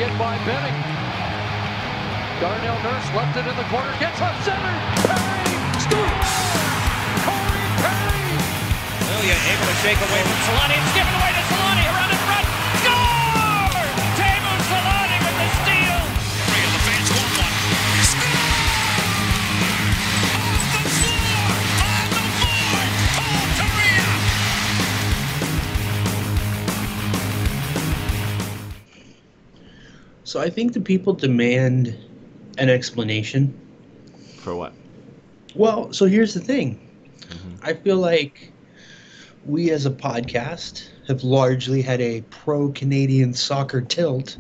again by Benning. Darnell Nurse left it in the corner, gets up center. Perry scores! Corey Perry! Ilya able to shake away from Solani. It's given away to Solani. Around in front. Score! Teemu Solani with the steal. Three of the fans want one. Score! Off the floor! On the board! Paul Korea! So I think the people demand an explanation. For what? Well, so here's the thing. I feel like we as a podcast have largely had a pro-Canadian soccer tilt,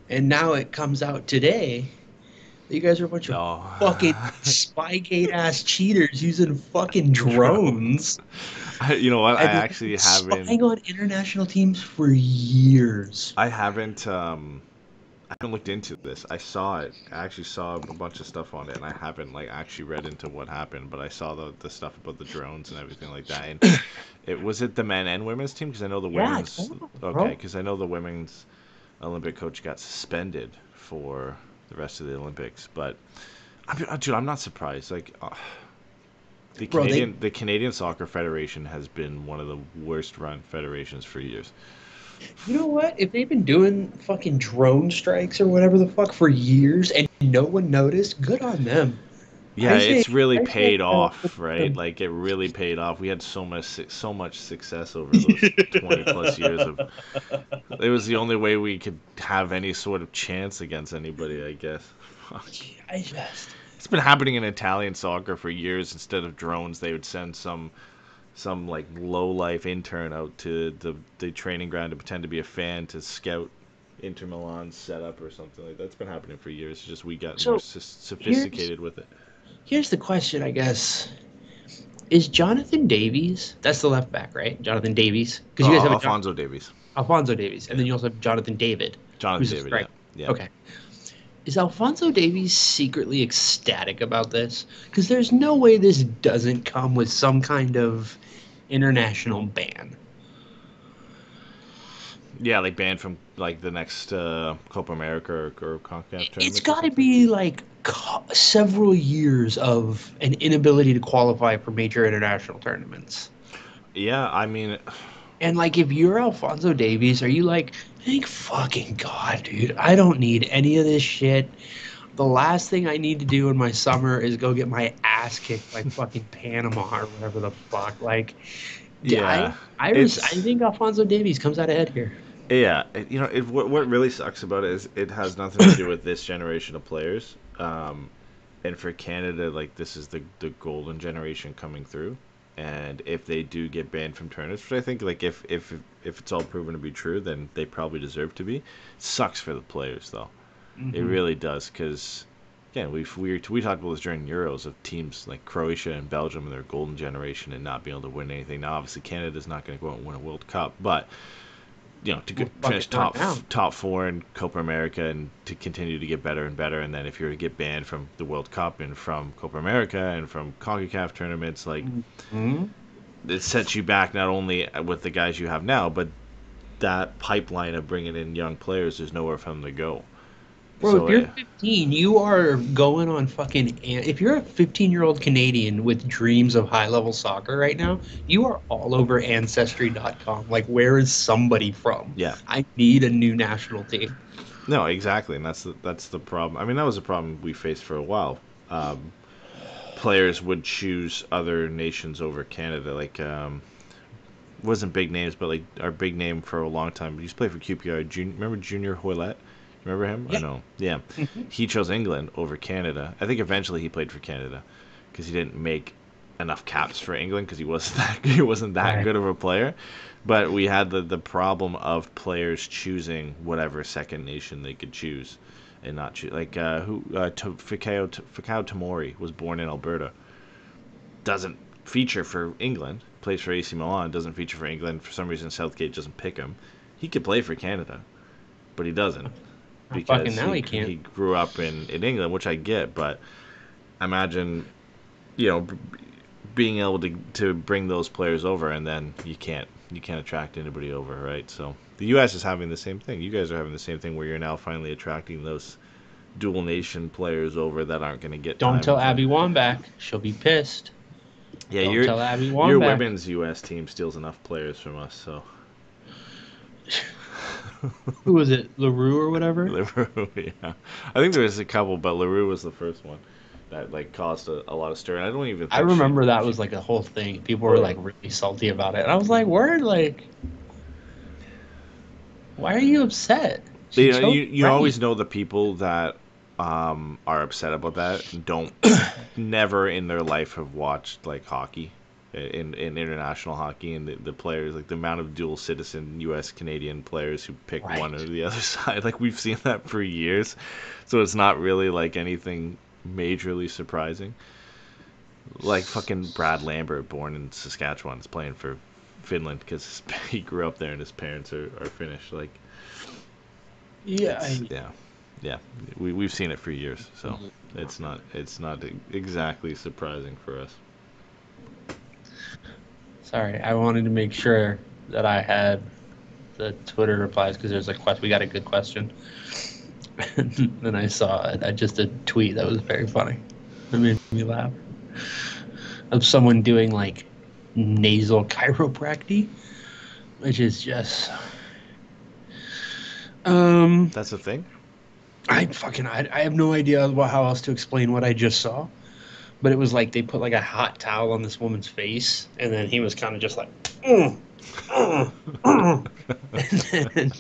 and now it comes out today that you guys are a bunch of fucking Spygate-ass cheaters using fucking drones. You know what? I actually haven't... Spying on international teams for years. I haven't looked into this. I saw it. I actually saw a bunch of stuff on it, and I haven't actually read into what happened. But I saw the stuff about the drones and everything like that. And was it the men and women's team? Because I know the women's. Okay, because I know the women's Olympic coach got suspended for the rest of the Olympics. But I'm not surprised. The Canadian Soccer Federation has been one of the worst run federations for years. You know what? If they've been doing fucking drone strikes or whatever the fuck for years and no one noticed, good on them. Yeah, it's really paid off, right? Like, it really paid off. We had so much success over those 20 plus years of. It was the only way we could have any sort of chance against anybody, I guess. It's been happening in Italian soccer for years. Instead of drones, they would send some low life intern out to the training ground to pretend to be a fan to scout Inter Milan's setup or something like that. That's been happening for years. It's just we got more sophisticated with it. Here's the question, I guess. Is Jonathan Davies, that's the left back, right? Jonathan Davies? Because you guys have Alphonso Davies. Alphonso Davies. And then you also have Jonathan David. Yeah. Okay. Is Alphonso Davies secretly ecstatic about this? Because there's no way this doesn't come with some kind of international ban. Yeah, banned from the next Copa America or CONCACAF tournament. It's got to be several years of an inability to qualify for major international tournaments. Yeah, I mean... And if you're Alphonso Davies, are you thank fucking God, dude, I don't need any of this shit. The last thing I need to do in my summer is go get my ass kicked by fucking Panama or whatever the fuck. I think Alphonso Davies comes out ahead here. Yeah, what really sucks about it is it has nothing to do with this generation of players. And for Canada, this is the golden generation coming through. And if they do get banned from tournaments, which I think if it's all proven to be true, then they probably deserve to be. It sucks for the players though. Mm-hmm. It really does, because again, we talked about this during Euros of teams like Croatia and Belgium and their golden generation and not being able to win anything. Now obviously Canada's not going to go out and win a World Cup, but finish top four in Copa America and to continue to get better and better. And then if you're to get banned from the World Cup and from Copa America and from CONCACAF tournaments, it sets you back not only with the guys you have now, but that pipeline of bringing in young players, there's nowhere for them to go. Bro, so, if you're 15, you are going on fucking... If you're a 15-year-old Canadian with dreams of high-level soccer right now, you are all over Ancestry.com. Where is somebody from? Yeah. I need a new national team. No, exactly, and that's the problem. I mean, that was a problem we faced for a while. Players would choose other nations over Canada. Wasn't big names, but our big name for a long time. He used to play for QPR. Remember Junior Hoylett? Remember him? Yeah. I know. Yeah. Mm-hmm. He chose England over Canada. I think eventually he played for Canada because he didn't make enough caps for England because he wasn't that good of a player. But we had the problem of players choosing whatever second nation they could choose and not choose. Fikao Tomori was born in Alberta. Doesn't feature for England. Plays for AC Milan. Doesn't feature for England. For some reason Southgate doesn't pick him. He could play for Canada, but he doesn't. Because he can't. He grew up in England, which I get, but imagine, being able to bring those players over and then you can't you can't attract anybody over, right? So the U.S. is having the same thing. You guys are having the same thing where you're now finally attracting those dual nation players over that aren't going to get Don't time tell for- Abby Wambach. She'll be pissed. Yeah, Don't your tell Abby Wambach. your women's U.S. team steals enough players from us, so. Who was it? LaRue or whatever? LaRue, yeah. I think there was a couple, but LaRue was the first one that like caused a lot of stir. And I don't even. I Think remember that was like a whole thing. People were like really salty about it. And I was like, word, like, why are you upset? You always know the people that are upset about that don't never in their life have watched like hockey in international hockey, and the players, like the amount of dual citizen U.S. Canadian players who pick one or the other side, like we've seen that for years, so it's not really like anything majorly surprising. Like fucking Brad Lambert, born in Saskatchewan, is playing for Finland because he grew up there and his parents are Finnish. Like, yeah, yeah. We've seen it for years, so it's not exactly surprising for us. Sorry, I wanted to make sure that I had the Twitter replies because there's a question. We got a good question, and then I saw it. I just a tweet that was very funny. It made me laugh. Of someone doing like nasal chiropractic, which is just That's a thing. I have no idea how else to explain what I just saw. But it was like they put like a hot towel on this woman's face, and then he was kind of just like, and then,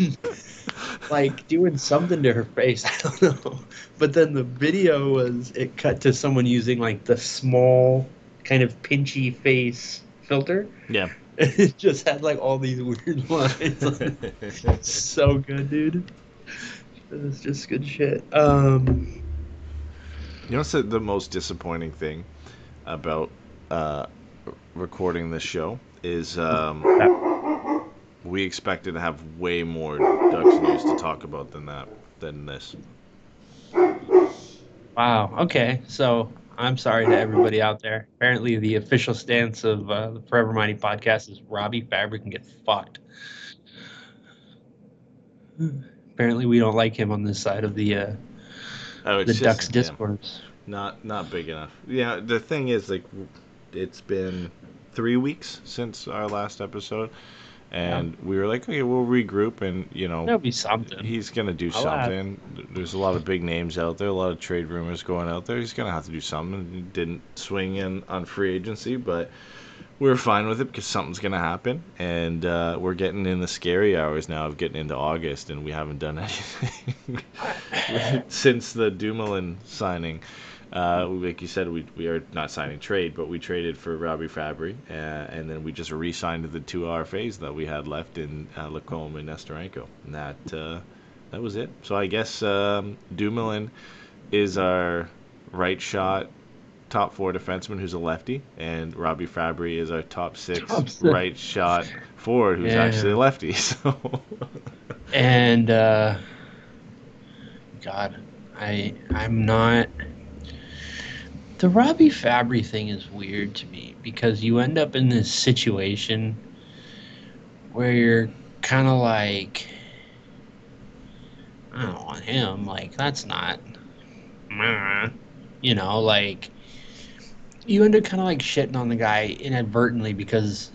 like doing something to her face. I don't know. But then the video was it cut to someone using like the small kind of pinchy face filter. Yeah. It just had like all these weird lines. Like, so good, dude. It's just good shit. You know what's the most disappointing thing about recording this show is we expected to have way more Ducks news to talk about than this. Wow. Okay. So I'm sorry to everybody out there. Apparently, the official stance of the Forever Mighty podcast is Robby Fabbri can get fucked. Apparently, we don't like him on this side of the Ducks discourse. Not big enough. Yeah, the thing is, like, it's been 3 weeks since our last episode, and we were like, okay, we'll regroup, and there'll be something. He's gonna do something. There's a lot of big names out there, a lot of trade rumors going out there. He's gonna have to do something. He didn't swing in on free agency, but we were fine with it because something's gonna happen, and we're getting in the scary hours now of getting into August, and we haven't done anything since the Dumoulin signing. Like you said, we are not signing trade, but we traded for Robby Fabbri, and then we just re-signed the 2 RFAs that we had left in LaCombe and Nesterenko, and that was it. So I guess Dumoulin is our right shot top 4 defenseman who's a lefty, and Robby Fabbri is our top 6 right shot forward who's actually a lefty. So and God, I'm not. The Robby Fabbri thing is weird to me because you end up in this situation where you're kind of like, I don't want him. Like, that's not, like, you end up kind of like shitting on the guy inadvertently because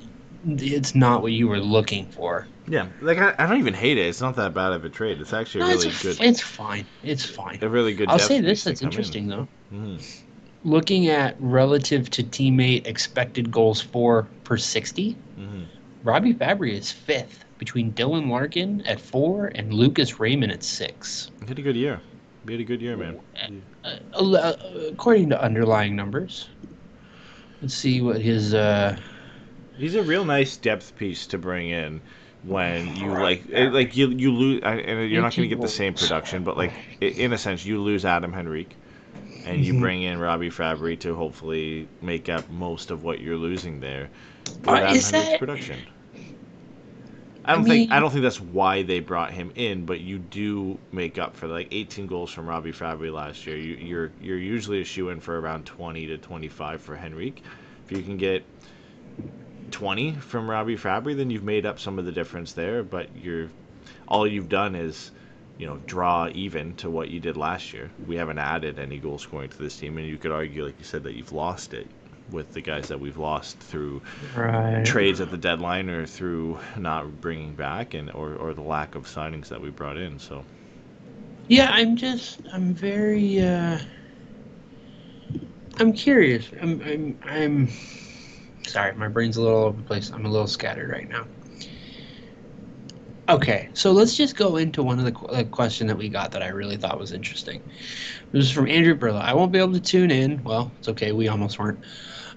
it's not what you were looking for. Yeah, like I don't even hate it. It's not that bad of a trade. It's actually really good. It's fine. It's fine. A really good. I'll say this that's interesting though. Mm-hmm. Looking at relative to teammate expected goals for per 60, Robby Fabbri is 5th between Dylan Larkin at 4 and Lucas Raymond at 6. He had a good year. He had a good year, man. According to underlying numbers. Let's see what his... He's a real nice depth piece to bring in when you you lose, and you're not going to get the same production, but like in a sense you lose Adam Henrique. And you bring in Robby Fabbri to hopefully make up most of what you're losing there. Is that production? I don't think that's why they brought him in, but you do make up for like 18 goals from Robby Fabbri last year. You're usually a shoe in for around 20 to 25 for Henrique. If you can get 20 from Robby Fabbri, then you've made up some of the difference there. But all you've done is, draw even to what you did last year. We haven't added any goal scoring to this team, and you could argue, like you said, that you've lost it with the guys that we've lost through trades at the deadline or through not bringing back or the lack of signings that we brought in. So yeah, I'm very I'm curious. I'm sorry, my brain's a little all over the place. I'm a little scattered right now. Okay, so let's just go into one of the question that we got that I really thought was interesting. This is from Andrew Burla. I won't be able to tune in. Well, it's okay. We almost weren't.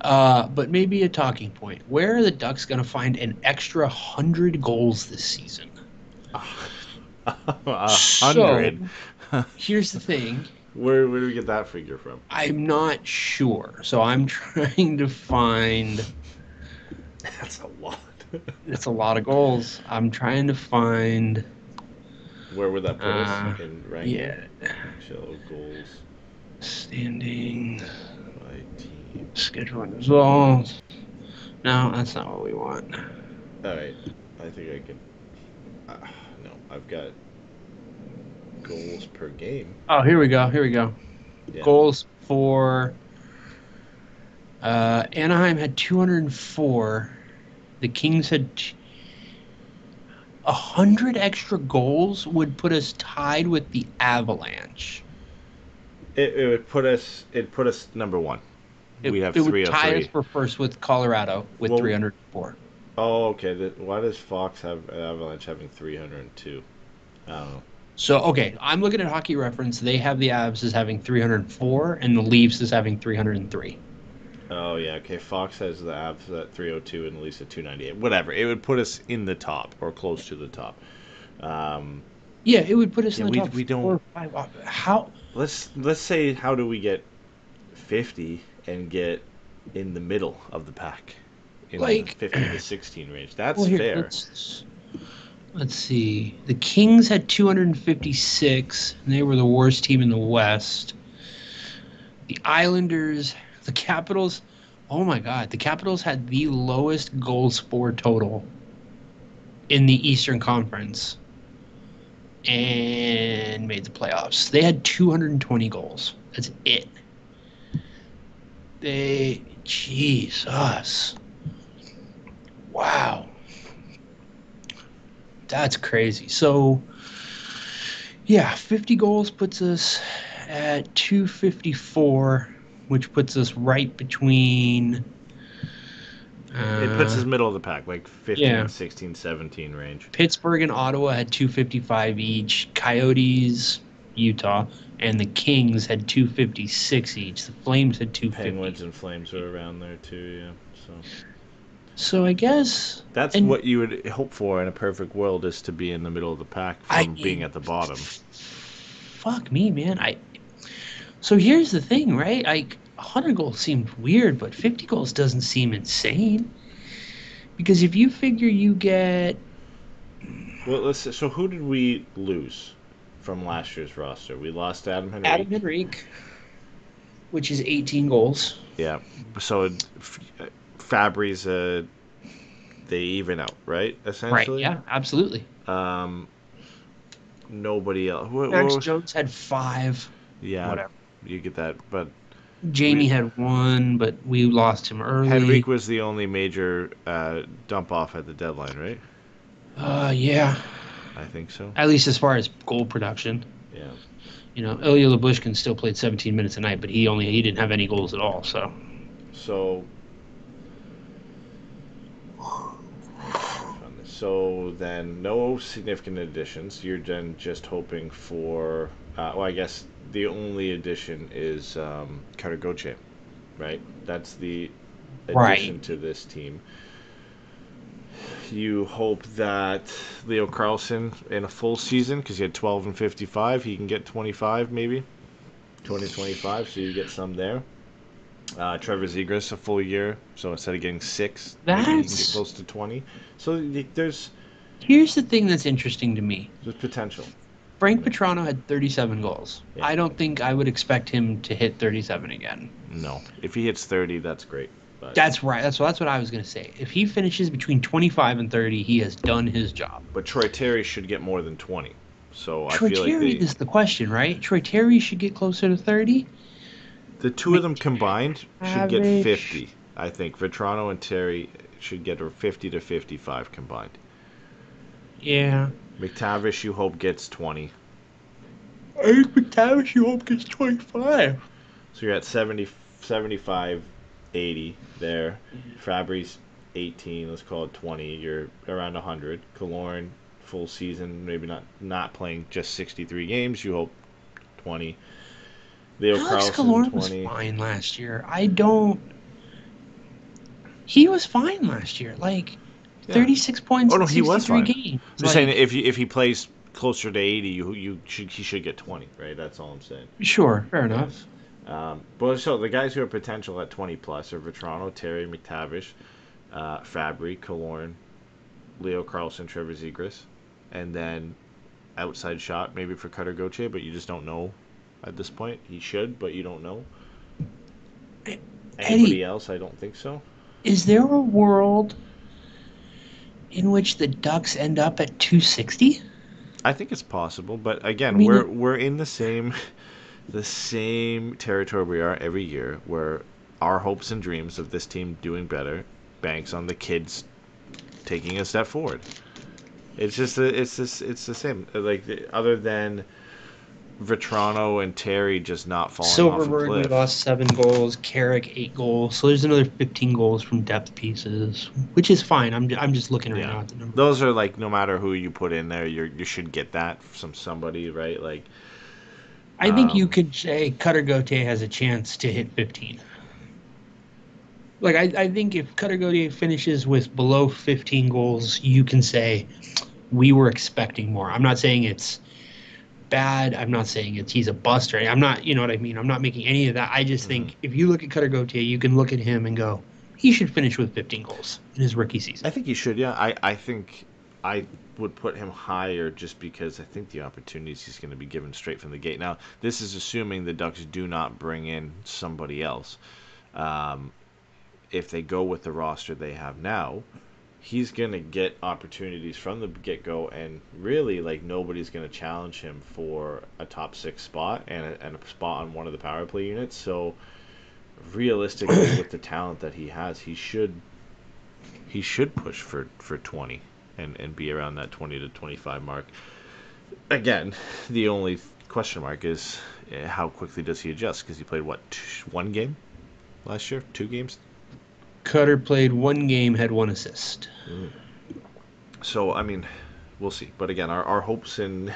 But maybe a talking point. Where are the Ducks going to find an extra 100 goals this season? 100? So, here's the thing. Where do we get that figure from? I'm not sure. So I'm trying to find... That's a lot. It's a lot of goals. I'm trying to find... Where would that put us in ranking? Yeah. Show goals. Standing. By team. Scheduling results. No, that's not what we want. Alright. I think I can... no, I've got goals per game. Oh, here we go. Yeah. Goals for... Anaheim had 204. The Kings had 100 extra goals would put us tied with the Avalanche. It would put us number one. We have 303. It would tie us for first with Colorado with 304. Oh, okay. Why does Fox have Avalanche having 302? I don't know. So, okay, I'm looking at Hockey Reference. They have the Avs as having 304, and the Leafs as having 303. Oh, yeah, okay. Fox has the Avs at 302 and the Leafs at 298. Whatever. It would put us in the top or close to the top. Yeah, it would put us in the top. We don't. 4 or 5. How? Let's say, how do we get 50 and get in the middle of the pack? In the 15 to 16 range. That's fair. Let's see. The Kings had 256, and they were the worst team in the West. The Islanders... The Capitals, oh my God, the Capitals had the lowest goals for total in the Eastern Conference and made the playoffs. They had 220 goals. That's it. Jesus. Wow. That's crazy. So, yeah, 50 goals puts us at 254. Which puts us right between... it puts us middle of the pack, like 15, 16, 17 range. Pittsburgh and Ottawa had 255 each. Coyotes, Utah, and the Kings had 256 each. The Flames had 250. Penguins and Flames are around there too, yeah. So I guess... That's what you would hope for in a perfect world, is to be in the middle of the pack from being at the bottom. Fuck me, man. So here's the thing, right? 100 goals seemed weird, but 50 goals doesn't seem insane. Because if you figure you get... Well, so who did we lose from last year's roster? We lost Adam Henrique. Adam Henrique, which is 18 goals. Yeah. So Fabbri's they even out, right? Essentially. Right. Yeah. Absolutely. Nobody else. Max Jones had 5. Yeah. Whatever. You get that, but Jamie had 1, but we lost him early. Henrique was the only major dump off at the deadline, right? Yeah. I think so. At least as far as goal production. Yeah. Ilya Lyubushkin still played 17 minutes a night, but he didn't have any goals at all. So then, no significant additions. You're then just hoping for. I guess the only addition is Carter Gauthier, right? That's the addition to this team. You hope that Leo Carlsson in a full season, because he had 12 and 55, he can get 25 maybe, 20-25, so you get some there. Trevor Zegras a full year, so instead of getting 6, maybe he can get close to 20. So there's... Here's the thing that's interesting to me. There's potential. Frank Petrano had 37 goals. Yeah. I don't think I would expect him to hit 37 again. No. If he hits 30, that's great. But That's right. That's what I was going to say. If he finishes between 25 and 30, he has done his job. But Troy Terry should get more than 20. So Troy I feel Terry like is the question, right? Troy Terry should get closer to 30. the two of them combined should get Average. 50. I think Vetrano and Terry should get 50 to 55 combined. Yeah. McTavish, you hope, gets 20. I think McTavish, you hope, gets 25. So you're at 70, 75, 80 there. Fabbri's 18, let's call it 20. You're around 100. Killorn, full season, maybe not playing just 63 games. You hope 20. Leo Alex Carlson, Killorn was 20. fine last year. He was fine last year. Like, 36 points Oh no, in he was 63 fine. games. I'm just saying if he plays closer to 80, he should get 20, right? That's all I'm saying. Sure, fair enough. But so the guys who are potential at 20 plus are Vetrano, Terry, McTavish, Fabbri, Killorn, Leo Carlson, Trevor Zegras, and then outside shot maybe for Cutter Gauthier, but you just don't know at this point. He should, but you don't know. Anybody else? I don't think so. Is there a world in which the Ducks end up at 260? I think it's possible, but again, I mean, we're in the same territory we are every year, where our hopes and dreams of this team doing better banks on the kids taking a step forward. It's the same. Like other than Vetrano and Terry just not falling off a Silverberg, we cliff. lost 7 goals. Carrick, 8 goals. So there's another 15 goals from depth pieces, which is fine. I'm just looking right now at the numbers. Those are like no matter who you put in there, you should get that from somebody, right? Like I think you could say Cutter Gauthier has a chance to hit 15. Like I think if Cutter Gauthier finishes with below 15 goals, you can say we were expecting more. I'm not saying it's bad. I'm not saying he's a bust or I'm not, you know what I mean? I'm not making any of that. I just think if you look at Cutter Gauthier, you can look at him and go, he should finish with 15 goals in his rookie season. I think he should, yeah. I think I would put him higher just because I think the opportunities he's going to be given straight from the gate. Now, this is assuming the Ducks do not bring in somebody else. If they go with the roster they have now, he's going to get opportunities from the get-go, and really, like, nobody's going to challenge him for a top 6 spot and a spot on one of the power play units. So, realistically, with the talent that he has, he should push for 20 and be around that 20 to 25 mark. Again, the only question mark is how quickly does he adjust, because he played, one game last year? 2 games? Cutter played 1 game, had 1 assist. So, I mean, we'll see. But again, our hopes and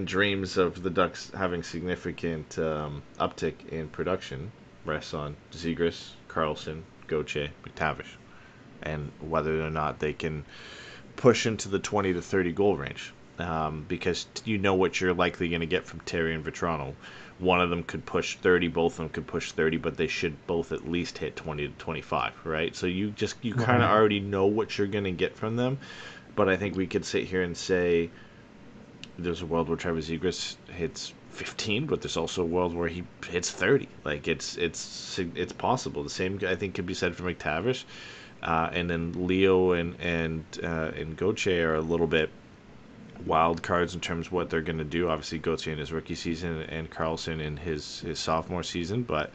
dreams of the Ducks having significant uptick in production rests on Zegras, Carlson, Gauthier, McTavish, and whether or not they can push into the 20 to 30 goal range. Because you know what you're likely going to get from Terry and Vetrano. One of them could push 30, both of them could push 30, but they should both at least hit 20 to 25, right? So you kind of already know what you're going to get from them. But I think we could sit here and say there's a world where Trevor Zegras hits 15, but there's also a world where he hits 30. Like it's possible. The same I think could be said for McTavish, and then Leo and Gauthier are a little bit wild cards in terms of what they're going to do. Obviously, Gauthier in his rookie season and Carlson in his sophomore season, but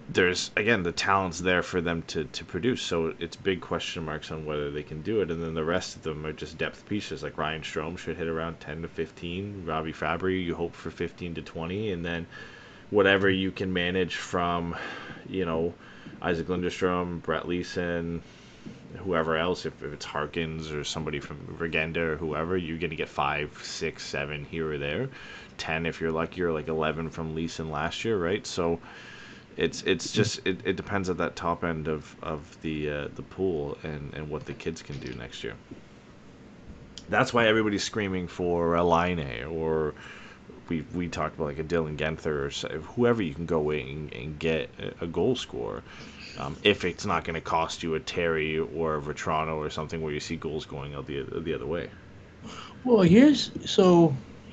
there's, again, the talent's there for them to produce, so it's big question marks on whether they can do it, and then the rest of them are just depth pieces. Like Ryan Strome should hit around 10 to 15, Robby Fabbri, you hope for 15 to 20, and then whatever you can manage from, Isaac Lindstrom, Brett Leeson, whoever else, if it's Harkins or somebody from Regenda or whoever, you're going to get 5, 6, 7 here or there. 10 if you're lucky, or like 11 from Leeson last year, right? So it's just it depends at that top end of the pool and what the kids can do next year. That's why everybody's screaming for a Line, or we talked about like a Dylan Genther or whoever you can go in and get a goal scorer. If it's not going to cost you a Terry or a Vetrano or something where you see goals going out the other way. Well,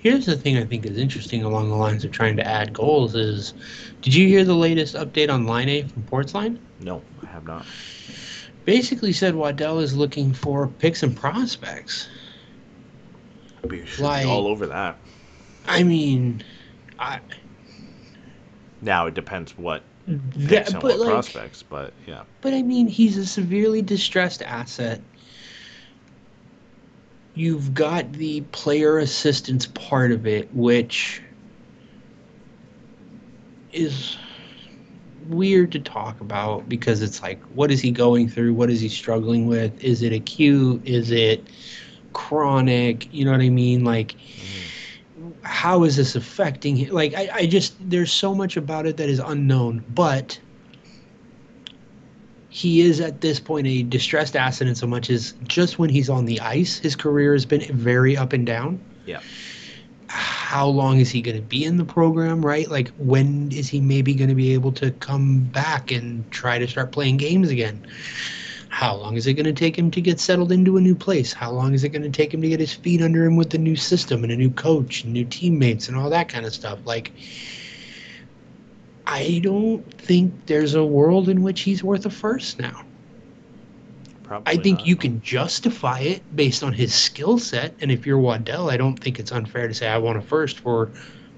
Here's the thing I think is interesting along the lines of trying to add goals is, did you hear the latest update on Line A from Portsline? No, I have not. Basically said Waddell is looking for picks and prospects. We should be all over that. I mean, now it depends what picks and what prospects, but yeah. But I mean, he's a severely distressed asset. You've got the player assistance part of it, which is weird to talk about because it's like, what is he going through? What is he struggling with? Is it acute? Is it chronic? You know what I mean? Like, how is this affecting him? Like, I just, there's so much about it that is unknown, but he is at this point a distressed asset in so much as just when he's on the ice, his career has been very up and down. Yeah. How long is he going to be in the program, right? Like, when is he maybe going to be able to come back and try to start playing games again? How long is it going to take him to get settled into a new place? How long is it going to take him to get his feet under him with the new system and a new coach and new teammates and all that kind of stuff? Like, I don't think there's a world in which he's worth a first now. Probably I think not, you can justify it based on his skill set, and if you're Waddell, I don't think it's unfair to say I want a first for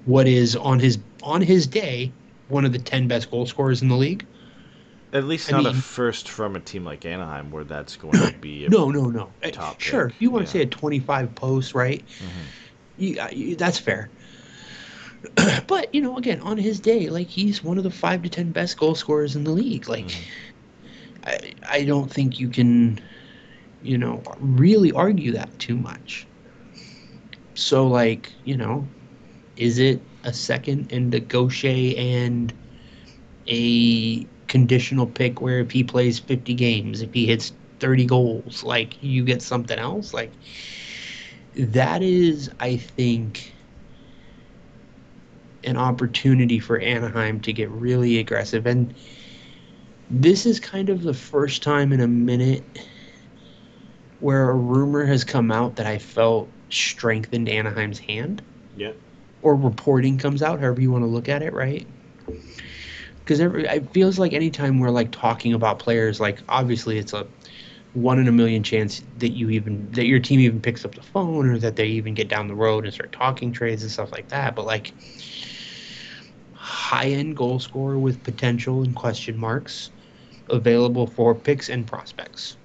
what is on his day one of the 10 best goal scorers in the league. At least not a first from a team like Anaheim, where that's going to be a no. top sure, pick. if you want to say a 25 post, right? That's fair. But, you know, again, on his day, like, he's one of the 5 to 10 best goal scorers in the league. Like, I don't think you can, you know, really argue that too much. So, like, you know, is it a second and a Gaucher and a conditional pick where if he plays 50 games, if he hits 30 goals, like, you get something else? Like, that is, I think, an opportunity for Anaheim to get really aggressive. And this is kind of the first time in a minute where a rumor has come out that I felt strengthened Anaheim's hand. Yeah. Or reporting comes out, however you want to look at it, right? Because it feels like anytime we're like talking about players, like, obviously it's a 1 in a million chance that your team even picks up the phone or that they even get down the road and start talking trades and stuff like that. But, like, high-end goal scorer with potential and question marks available for picks and prospects.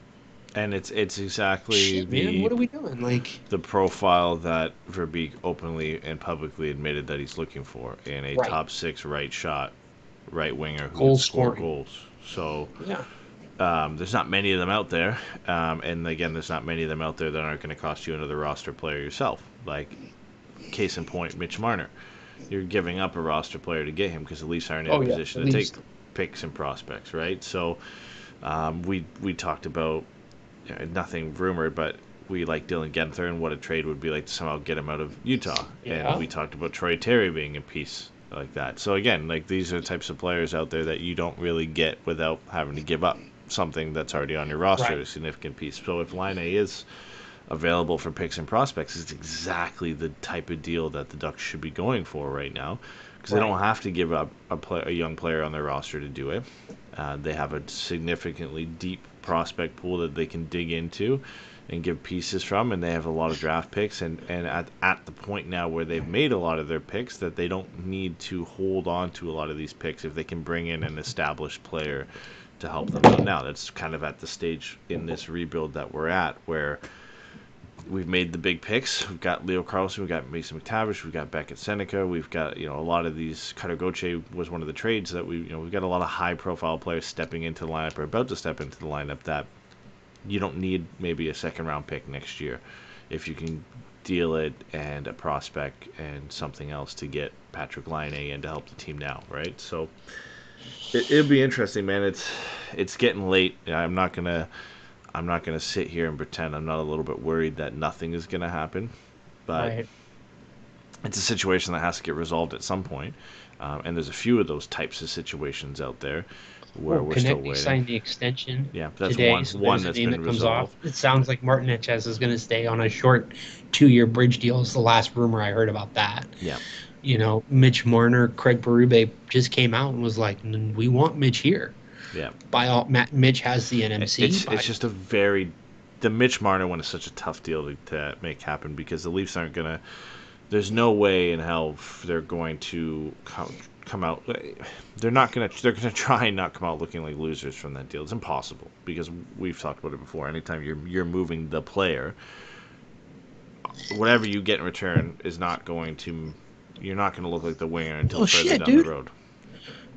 And it's exactly man, what are we doing? Like, the profile that Verbeek openly and publicly admitted that he's looking for in a top 6 right winger who can score goals. So there's not many of them out there, and again, there's not many of them out there that aren't going to cost you another roster player yourself. Like, case in point, Mitch Marner. You're giving up a roster player to get him because the Leafs aren't in a position to take picks and prospects, right? So we talked about nothing rumored, but we like Dylan Guenther and what a trade would be like to somehow get him out of Utah. Yeah. And we talked about Troy Terry being a piece like that. So again, like, these are the types of players out there that you don't really get without having to give up something that's already on your roster, a significant piece. So if Line A is available for picks and prospects, it's exactly the type of deal that the Ducks should be going for right now, because they don't have to give up a young player on their roster to do it. They have a significantly deep prospect pool that they can dig into and give pieces from, and they have a lot of draft picks, and at the point now where they've made a lot of their picks, that they don't need to hold on to a lot of these picks if they can bring in an established player to help them out. Now that's kind of at the stage in this rebuild that we're at, where we've made the big picks. We've got Leo Carlson, we've got Mason McTavish, we've got Beckett Seneca, we've got, you know, a lot of these. Cutter Gauthier was one of the trades that we've got a lot of high profile players stepping into the lineup or about to step into the lineup that you don't need maybe a second round pick next year if you can deal it and a prospect and something else to get Patrick Laine in to help the team now, right? So it'll be interesting, man. It's getting late. I'm not gonna sit here and pretend I'm not a little bit worried that nothing is gonna happen, but it's a situation that has to get resolved at some point. And there's a few of those types of situations out there where we're still waiting. Signed the extension that's today, one that's been resolved. It sounds like Martin Necas is going to stay on a short 2-year bridge deal. Is the last rumor I heard about that. Yeah. Mitch Marner, Craig Berube just came out and was like, we want Mitch here. Yeah. Mitch has the NMC. It's just the Mitch Marner one is such a tough deal to make happen because the Leafs aren't going to, there's no way in hell they're going to come out. They're going to try and not come out looking like losers from that deal. It's impossible because we've talked about it before. Anytime you're moving the player, whatever you get in return is not going to, you're not going to look like the winger until further down the road.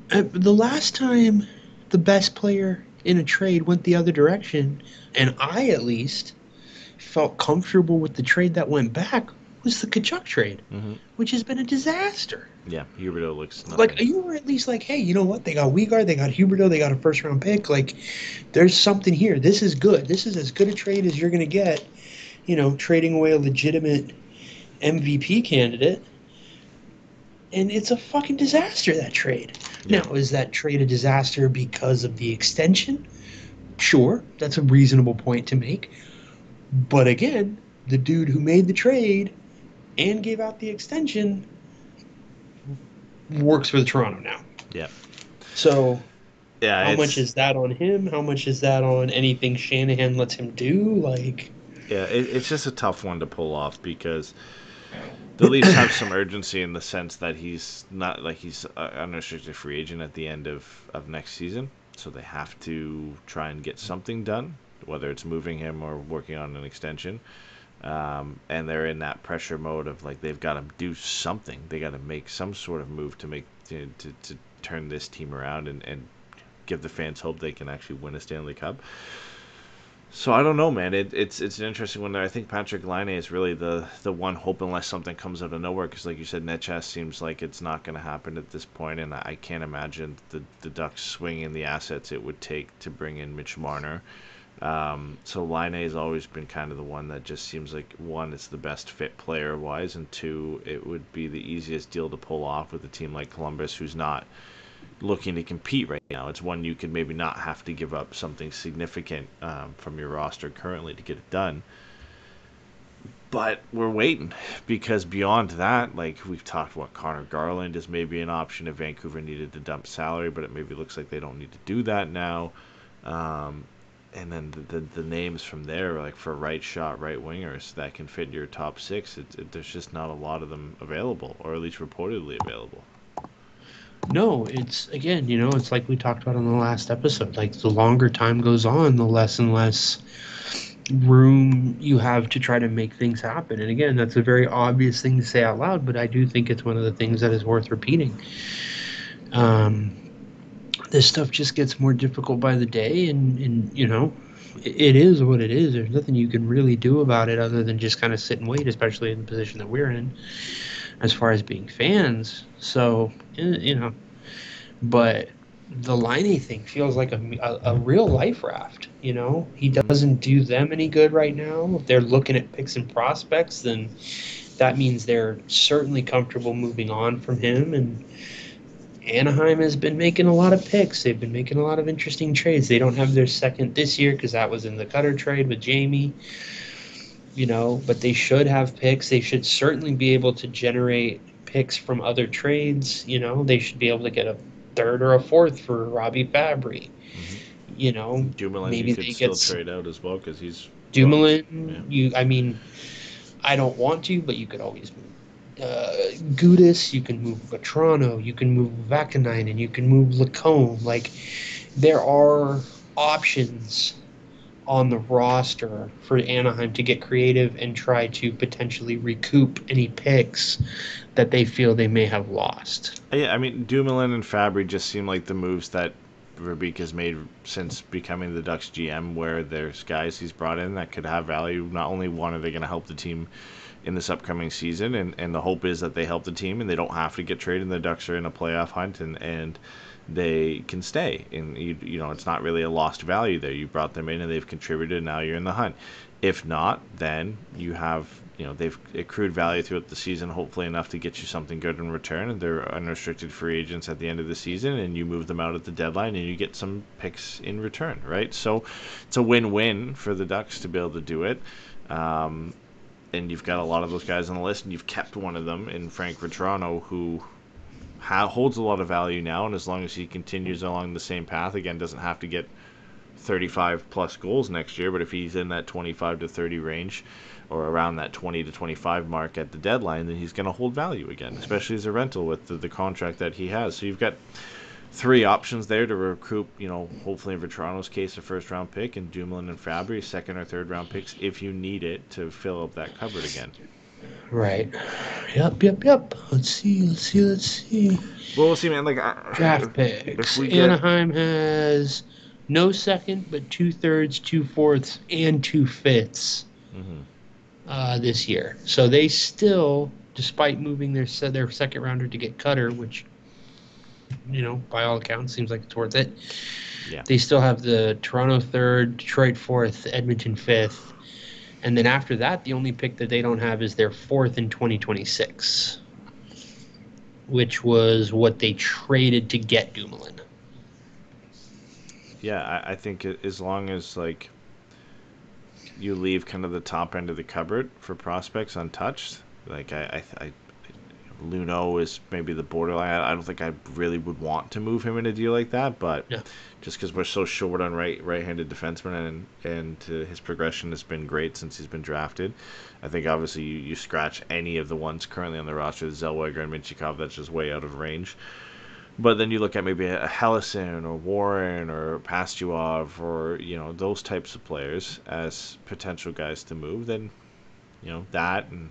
The last time the best player in a trade went the other direction, and I at least felt comfortable with the trade that went back, was the Tkachuk trade, which has been a disaster. Yeah, Huberdeau looks nothing. Like, you were at least like, hey, you know what? They got Weegar, they got Huberdeau, they got a first-round pick. Like, there's something here. This is good. This is as good a trade as you're going to get, trading away a legitimate MVP candidate. And it's a fucking disaster, that trade. Yeah. Now, is that trade a disaster because of the extension? Sure, that's a reasonable point to make. But again, the dude who made the trade and gave out the extension works for the Toronto now. Yeah. So, how much is that on him? How much is that on anything Shanahan lets him do? Like, yeah, it's just a tough one to pull off because the Leafs have some urgency in the sense that he's not like he's an unrestricted free agent at the end of next season. So they have to try and get something done, whether it's moving him or working on an extension. And they're in that pressure mode of like they've got to do something. They got to make some sort of move to turn this team around and give the fans hope they can actually win a Stanley Cup. So I don't know, man. It's an interesting one. I think Patrick Laine is really the one hope unless something comes out of nowhere. Because like you said, Necas seems like it's not going to happen at this point, and I can't imagine the Ducks swinging the assets it would take to bring in Mitch Marner. So Laine has always been kind of the one that just seems like, one, it's the best fit player-wise, and two, it would be the easiest deal to pull off with a team like Columbus who's not looking to compete right now. It's one you could maybe not have to give up something significant from your roster currently to get it done. But we're waiting because beyond that, like we've talked about, Connor Garland is maybe an option if Vancouver needed to dump salary, but it maybe looks like they don't need to do that now. And then the names from there, like for right shot, right wingers that can fit your top six, there's just not a lot of them available, or at least reportedly available. No, it's, again, it's like we talked about on the last episode. Like, the longer time goes on, the less and less room you have to try to make things happen. And again, that's a very obvious thing to say out loud, but I do think it's one of the things that is worth repeating. This stuff just gets more difficult by the day, and it is what it is. There's nothing you can really do about it other than just kind of sit and wait, especially in the position that we're in as far as being fans. So, but the Laine thing feels like a real life raft, He doesn't do them any good right now. If they're looking at picks and prospects, then that means they're certainly comfortable moving on from him. And Anaheim has been making a lot of picks. They've been making a lot of interesting trades. They don't have their second this year because that was in the Cutter trade with Jamie, but they should have picks. They should certainly be able to generate picks from other trades. They should be able to get a third or a fourth for Robby Fabbri. Dumoulin, maybe you could still trade out as well because he's Dumoulin. Yeah. I don't want to, but you could always move Gudis, you can move Vetrano, you can move Vakanainen, and you can move LaCombe. Like, there are options on the roster for Anaheim to get creative and try to potentially recoup any picks that they feel they may have lost. Yeah, I mean, Dumoulin and Fabbri just seem like the moves that Verbeek has made since becoming the Ducks GM, where there's guys he's brought in that could have value. Not only one are they going to help the team in this upcoming season, and the hope is that they help the team and they don't have to get traded and the Ducks are in a playoff hunt and they can stay. And it's not really a lost value there. You brought them in and they've contributed, and now you're in the hunt. If not, then you have they've accrued value throughout the season, hopefully enough to get you something good in return. And they're unrestricted free agents at the end of the season, and you move them out at the deadline, and you get some picks in return, right? So it's a win-win for the Ducks to be able to do it. And you've got a lot of those guys on the list, and you've kept one of them in Frank Vetrano, who holds a lot of value now, and as long as he continues along the same path, again, doesn't have to get 35 plus goals next year, but if he's in that 25 to 30 range, or around that 20 to 25 mark at the deadline, then he's going to hold value again, especially as a rental with the contract that he has. So you've got 3 options there to recruit, hopefully in Vetrano's case, a first-round pick, and Dumoulin and Fabbri, second or third-round picks, if you need it to fill up that cupboard again. Right. Yep. Let's see. Well, we'll see, man. Draft picks. Anaheim has no second, but 2/3, 2/4, and 2/5 this year. So they still, despite moving their second rounder to get Cutter, which, by all accounts, seems like it's worth it. Yeah. They still have the Toronto 3rd, Detroit 4th, Edmonton 5th. And then after that, the only pick that they don't have is their 4th in 2026, which was what they traded to get Dumoulin. Yeah, I think as long as you leave kind of the top end of the cupboard for prospects untouched, Luno is maybe the borderline. I don't think I really would want to move him in a deal like that, but just because we're so short on right-handed defensemen, and his progression has been great since he's been drafted. I think obviously you scratch any of the ones currently on the roster, Zellweger and Minchikov, that's just way out of range. But then you look at maybe a Hellison or Warren or Pastuov or those types of players as potential guys to move. Then that, and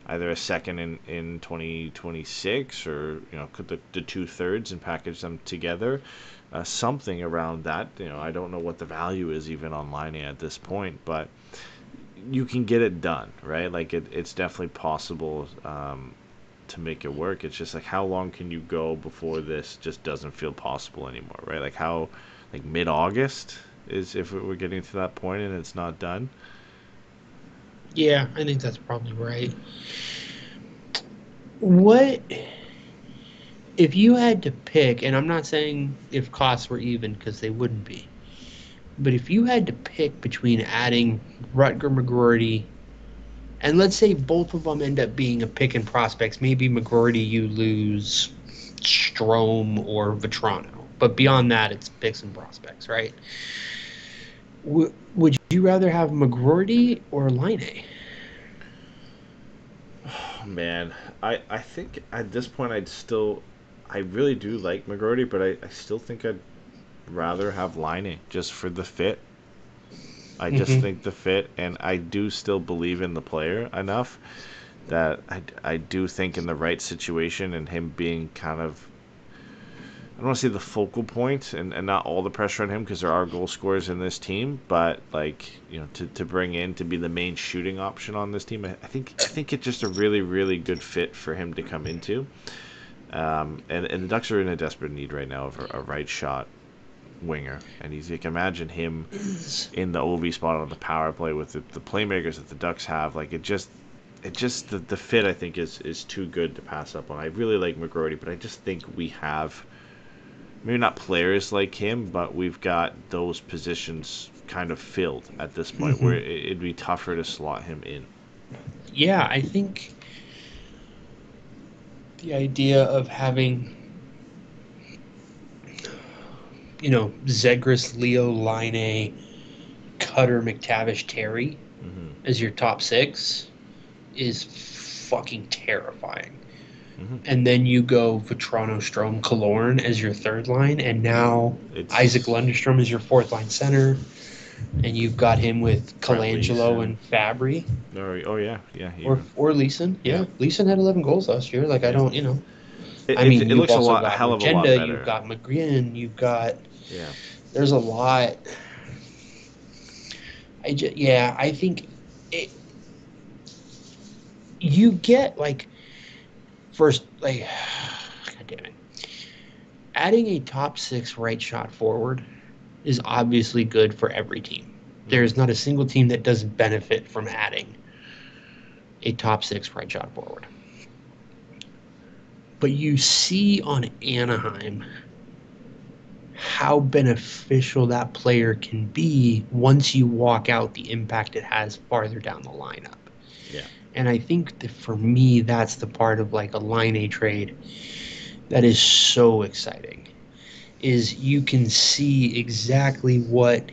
either a second in 2026 or could the 2/3 and package them together, something around that. I don't know what the value is even on Laine at this point, but you can get it done, right? It's definitely possible to make it work. It's just how long can you go before this just doesn't feel possible anymore, right? How mid-August is if we're getting to that point and it's not done. Yeah, I think that's probably right. What if you had to pick, and I'm not saying if costs were even, because they wouldn't be, but if you had to pick between adding Rutger McGroarty, and let's say both of them end up being a pick in prospects, maybe McGroarty you lose Strome or Vetrano, but beyond that it's picks and prospects, right? Would you rather have McGroarty or Laine? Oh, man, I think at this point I really do like McGroarty, but I still think I'd rather have Laine just for the fit. I just think the fit, and I do still believe in the player enough that I do think in the right situation and him being kind of, I don't want to say the focal point and not all the pressure on him, because there are goal scorers in this team, but to bring in to be the main shooting option on this team, I think it's just a really, really good fit for him to come into. And the Ducks are in a desperate need right now of a right shot winger, and you can imagine him in the OV spot on the power play with the playmakers that the Ducks have. The fit I think is too good to pass up on. I really like McGroarty, but I just think we have maybe not players like him, but we've got those positions kind of filled at this point where it'd be tougher to slot him in. Yeah, I think the idea of having Zegras, Leo, Laine, Cutter, McTavish, Terry as your top 6 is fucking terrifying. And then you go Vetrano, Strome, Killorn as your third line, and now Isaac Lundestrom is your fourth line center, and you've got him with Colangelo and Fabbri. Oh yeah. Or Leeson. Yeah, Leeson had 11 goals last year. I don't, It you've looks also got a hell of a Magenda, lot better. You've got McGinn, you've got... Yeah. There's a lot. I think you get, first, God damn it. Adding a top 6 right shot forward is obviously good for every team. There's not a single team that doesn't benefit from adding a top 6 right shot forward. But you see on Anaheim how beneficial that player can be once you walk out, the impact it has farther down the lineup. Yeah. And I think that for me, that's the part of like a Laine trade that is so exciting, is you can see exactly what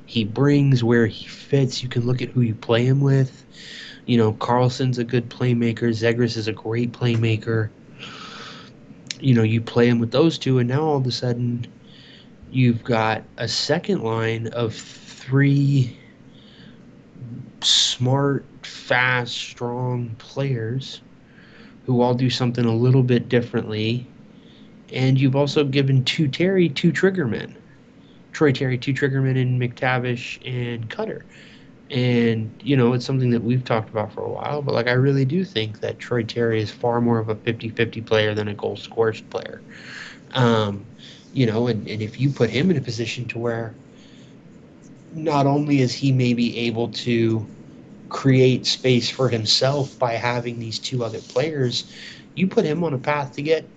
he brings, where he fits. You can look at who you play him with. You know, Carlson's a good playmaker. Zegras is a great playmaker. You know, you play him with those two, and now all of a sudden you've got a second line of 3 smart, fast, strong players who all do something a little bit differently. And you've also given Terry 2 triggermen. Troy Terry 2 triggermen and McTavish and Cutter. And, you know, it's something that we've talked about for a while, but like I really do think that Troy Terry is far more of a 50-50 player than a goal scorers player. You know, and if you put him in a position to where not only is he maybe able to create space for himself by having these 2 other players, you put him on a path to get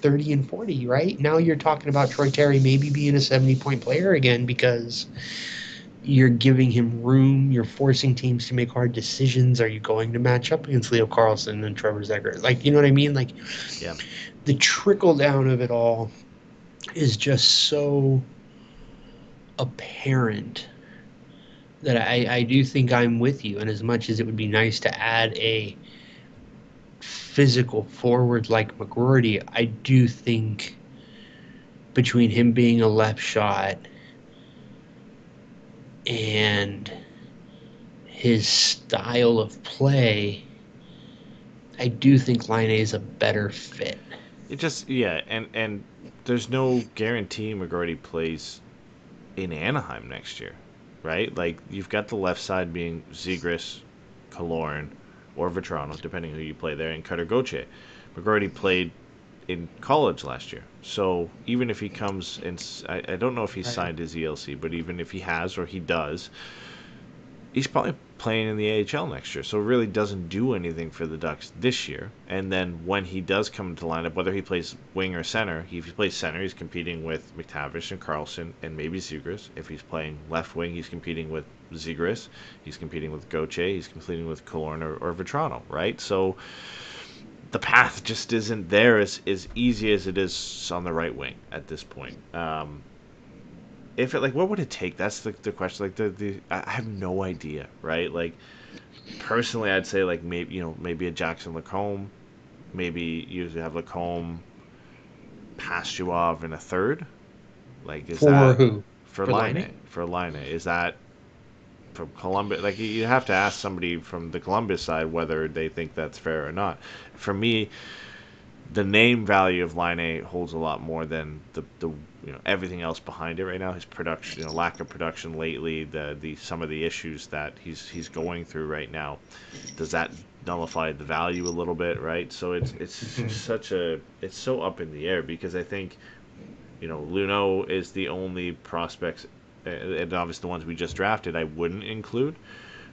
30 and 40, right? Now you're talking about Troy Terry maybe being a 70-point player again because you're giving him room. You're forcing teams to make hard decisions. Are you going to match up against Leo Carlsson and Trevor Zegras? Like, you know what I mean? Like, yeah. The trickle down of it all is just so apparent that I do think I'm with you. And as much as it would be nice to add a physical forward like McGroarty, I do think between him being a left shot and his style of play, I do think Laine is a better fit. It just, yeah, and there's no guarantee McGroarty plays in Anaheim next year, right? Like, you've got the left side being Zegras, Killorn, or Vetrano, depending who you play there, and Cutter Gauthier. McGroarty played in college last year. So even if he comes and I don't know if he's signed his ELC, but even if he has or he does, he's probably playing in the AHL next year. So it really doesn't do anything for the Ducks this year. And then when he does come into lineup, whether he plays wing or center, if he plays center, he's competing with McTavish and Carlsson and maybe Zegras. If he's playing left wing, he's competing with Zegras. He's competing with Gauthier. He's competing with Killorn or Vetrano, right? So the path just isn't there as easy as it is on the right wing at this point. If it, like, what would it take? That's the question. Like, I have no idea, right? Like, personally, I'd say, like, maybe a Jackson LaCombe. Maybe you have LaCombe, Pastujov in a third. Like, is for that who? For Laine? For Laine, is that from Columbus? Like, you have to ask somebody from the Columbus side whether they think that's fair or not. For me, the name value of Laine holds a lot more than the everything else behind it right now. His production, lack of production lately, the some of the issues that he's going through right now. Does that nullify the value a little bit, right? So it's it's so up in the air because I think Luneau is the only prospects, and obviously the ones we just drafted I wouldn't include,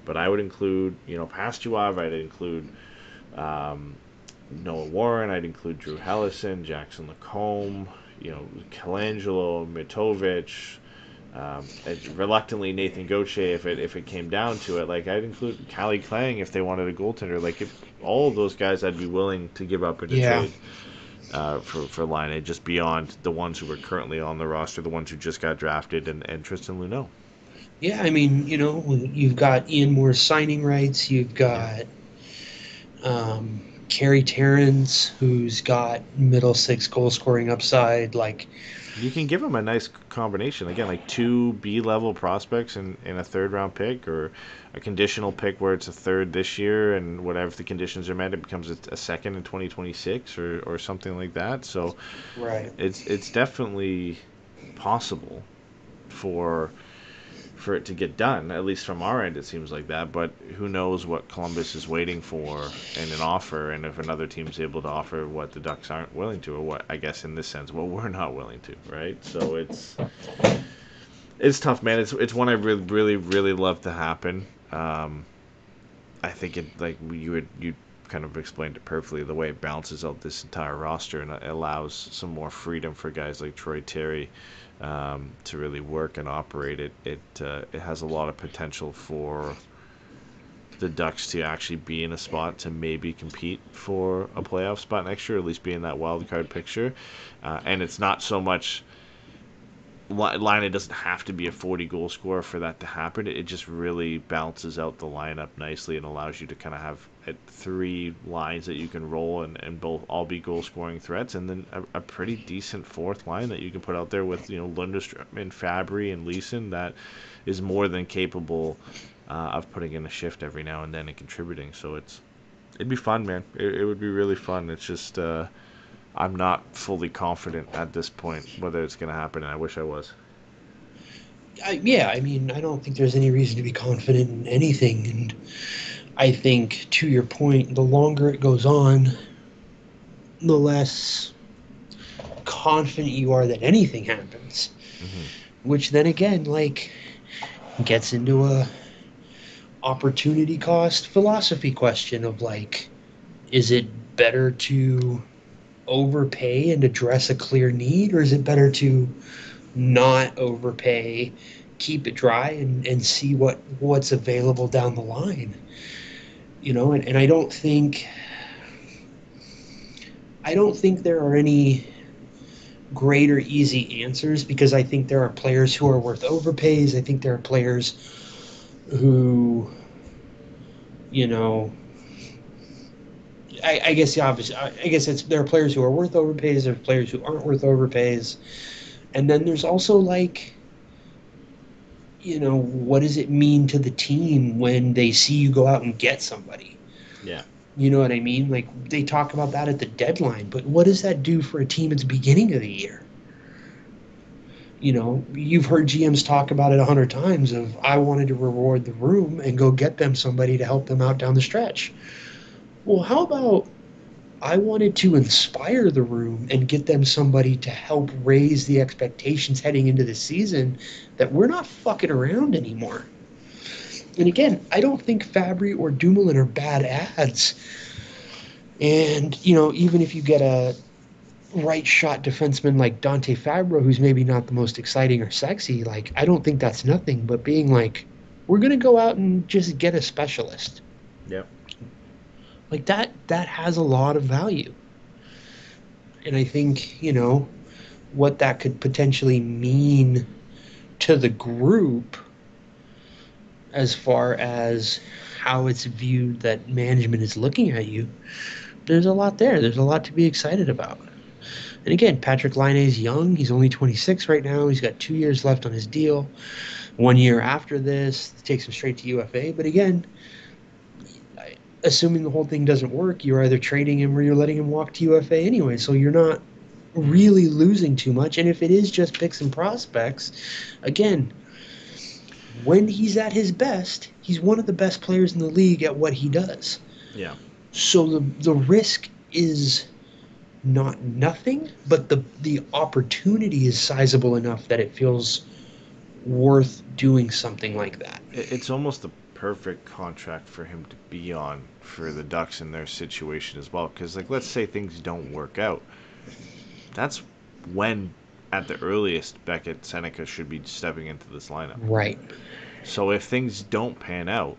but I would include Pastujov. I'd include Noah Warren. I'd include Drew Hellison, Jackson LaCombe, Colangelo, Mitovich, reluctantly Nathan Gauthier if it came down to it. Like, I'd include Calle Klang if they wanted a goaltender. Like, if all of those guys I'd be willing to give up in a trade for Laine, just beyond the ones who are currently on the roster, the ones who just got drafted, and Tristan Luneau. Yeah, I mean, you've got Ian Moore's signing rights. You've got Kerry Terrence, who's got middle 6 goal scoring upside. Like, you can give him a nice combination. Again, like 2 B-level prospects in a third-round pick, or a conditional pick where it's a third this year, and whatever, if the conditions are met, it becomes a second in 2026 or something like that. So right, it's definitely possible for it to get done, at least from our end it seems like that, but who knows what Columbus is waiting for in an offer, and if another team's able to offer what the Ducks aren't willing to, or what, I guess in this sense, what we're not willing to, right? So it's tough, man. It's one I really, really, really love to happen. I I think it like you kind of explained it perfectly. The way it balances out this entire roster and it allows some more freedom for guys like Troy Terry to really work and operate it. It has a lot of potential for the Ducks to actually be in a spot to maybe compete for a playoff spot next year, or at least be in that wild card picture. And it's not so much Laine doesn't have to be a 40-goal scorer for that to happen. It just really balances out the lineup nicely and allows you to kind of have three lines that you can roll and both all be goal-scoring threats, and then a pretty decent fourth line that you can put out there with Lundestrom and Fabbri and Leeson that is more than capable of putting in a shift every now and then and contributing. So it'd be fun, man. It would be really fun. It's just I'm not fully confident at this point whether it's going to happen, and I wish I was. Yeah, I mean, I don't think there's any reason to be confident in anything, and I think, to your point, the longer it goes on, the less confident you are that anything happens. Mm-hmm. Which then again, like, gets into a opportunity cost philosophy question of, like, is it better to overpay and address a clear need, or is it better to not overpay, keep it dry, and see what's available down the line? And I don't think there are any great or easy answers, because I think there are players who are worth overpays. I think there are players who, I guess the obvious. I guess there are players who are worth overpays. There are players who aren't worth overpays, and then there's also, like, what does it mean to the team when they see you go out and get somebody? Yeah. You know what I mean? Like, they talk about that at the deadline, but what does that do for a team at the beginning of the year? You've heard GMs talk about it 100 times of, I wanted to reward the room and go get them somebody to help them out down the stretch. Well, how about I wanted to inspire the room and get them somebody to help raise the expectations heading into the season, that we're not fucking around anymore. And again, I don't think Fabbri or Dumoulin are bad ads. And, even if you get a right shot defenseman like Dante Fabro, who's maybe not the most exciting or sexy, like, I don't think that's nothing, but being like, we're going to go out and just get a specialist. Yep. Like, that has a lot of value. And I think, what that could potentially mean to the group as far as how it's viewed that management is looking at you, there's a lot there. There's a lot to be excited about. And again, Patrick Laine is young. He's only 26 right now. He's got 2 years left on his deal. 1 year after this, it takes him straight to UFA. But again, assuming the whole thing doesn't work, you're either trading him or you're letting him walk to UFA anyway. So you're not really losing too much. And if it is just picks and prospects, again, when he's at his best, he's one of the best players in the league at what he does. Yeah. So the risk is not nothing, but the opportunity is sizable enough that it feels worth doing something like that. It's almost the perfect contract for him to be on for the Ducks in their situation as well. Because, like, let's say things don't work out. That's when, at the earliest, Beckett Seneca should be stepping into this lineup. Right. So if things don't pan out,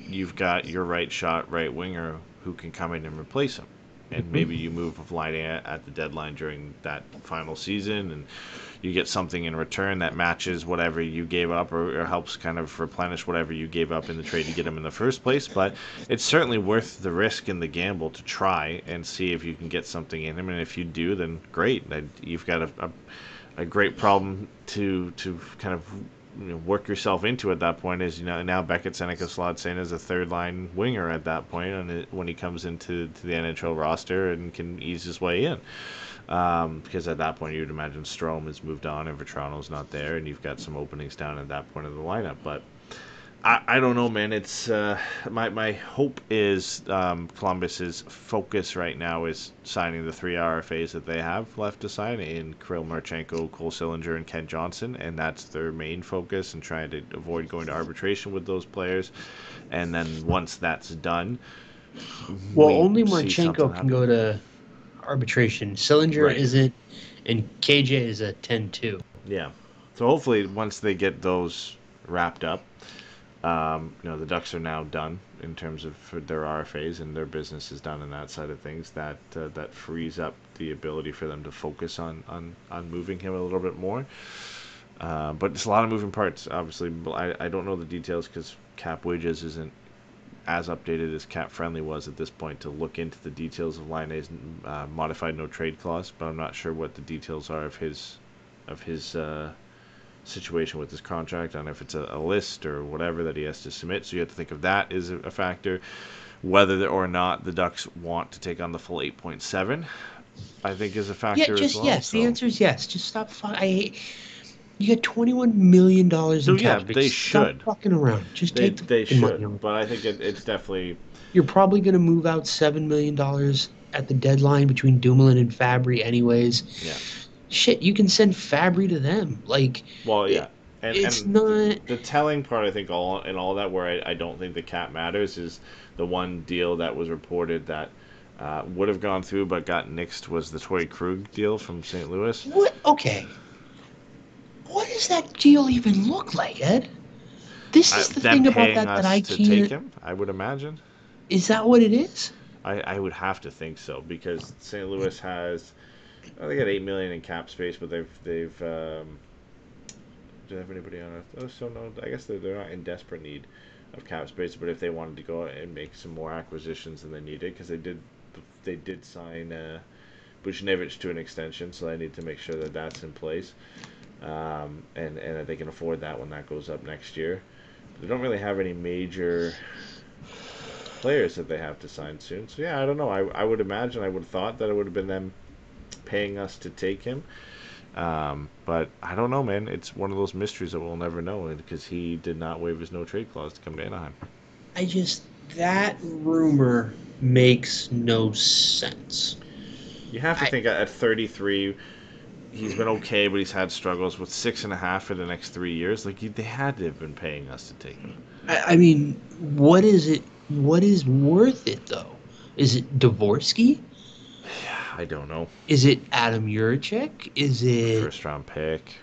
you've got your right shot, right winger who can come in and replace him. And maybe you move with Laine at the deadline during that final season, and you get something in return that matches whatever you gave up, or helps kind of replenish whatever you gave up in the trade to get him in the first place. But it's certainly worth the risk and the gamble to try and see if you can get something in him. And if you do, then great. You've got a great problem to kind of work yourself into at that point. Is now Beckett Seneca slots in as a third line winger at that point, and when he comes into the NHL roster and can ease his way in, because at that point you'd imagine Strome has moved on and Vetrano's not there, and you've got some openings down at that point of the lineup. But I don't know, man. It's my hope is Columbus's focus right now is signing the 3 RFAs that they have left to sign in Kirill Marchenko, Cole Sillinger, and Ken Johnson, and that's their main focus, and trying to avoid going to arbitration with those players. And then once that's done, Well, we only see Marchenko something can happen. go to arbitration. Sillinger Right. isn't, and KJ is a 10-2. Yeah. So hopefully, once they get those wrapped up, the Ducks are now done in terms of their RFAs, and their business is done on that side of things. That frees up the ability for them to focus on moving him a little bit more. But it's a lot of moving parts. Obviously, I don't know the details because Cap Wages isn't as updated as Cap Friendly was at this point to look into the details of Laine's modified no trade clause. But I'm not sure what the details are of his situation with his contract. I don't know if it's a list or whatever that he has to submit. So you have to think of that as a factor. Whether or not the Ducks want to take on the full 8.7, I think is a factor Yeah, just as well. yes. So. The answer is yes. Just stop. You got $21 million in So, cap yeah, space. they Stop should. fucking around. Just They take the fucking money. should, but I think it's definitely. You're probably going to move out $7 million at the deadline between Dumoulin and Fabbri anyways. Yeah. Shit, you can send Fabbri to them. Like, Well, yeah. it's and not... The telling part, I think, all that, where I don't think the cap matters, is the one deal that was reported that would have gone through but got nixed was the Torey Krug deal from St. Louis. What? Okay. What does that deal even look like, Ed? This is the Them thing about paying that us I to can't... take him, I would imagine. Is that what it is? I would have to think so, because St. Louis has, they got $8 million in cap space, but they've do they have anybody on it? Oh, so no, I guess they're not in desperate need of cap space, but if they wanted to go and make some more acquisitions than they needed, because they did sign Buchnevich to an extension, so they need to make sure that that's in place, and that they can afford that when that goes up next year. They don't really have any major players that they have to sign soon. So yeah, I don't know. I would imagine, I would have thought that it would have been them paying us to take him. But I don't know, man. It's one of those mysteries that we'll never know, because he did not waive his no trade clause to come to Anaheim. That rumor makes no sense. You have to think at 33, he's been okay, but he's had struggles with 6.5 for the next 3 years. Like, they had to have been paying us to take him. I mean, what is it? What is worth it, though? Is it Dvorsky? Yeah, I don't know. Is it Adam Juracek? Is it... First round pick.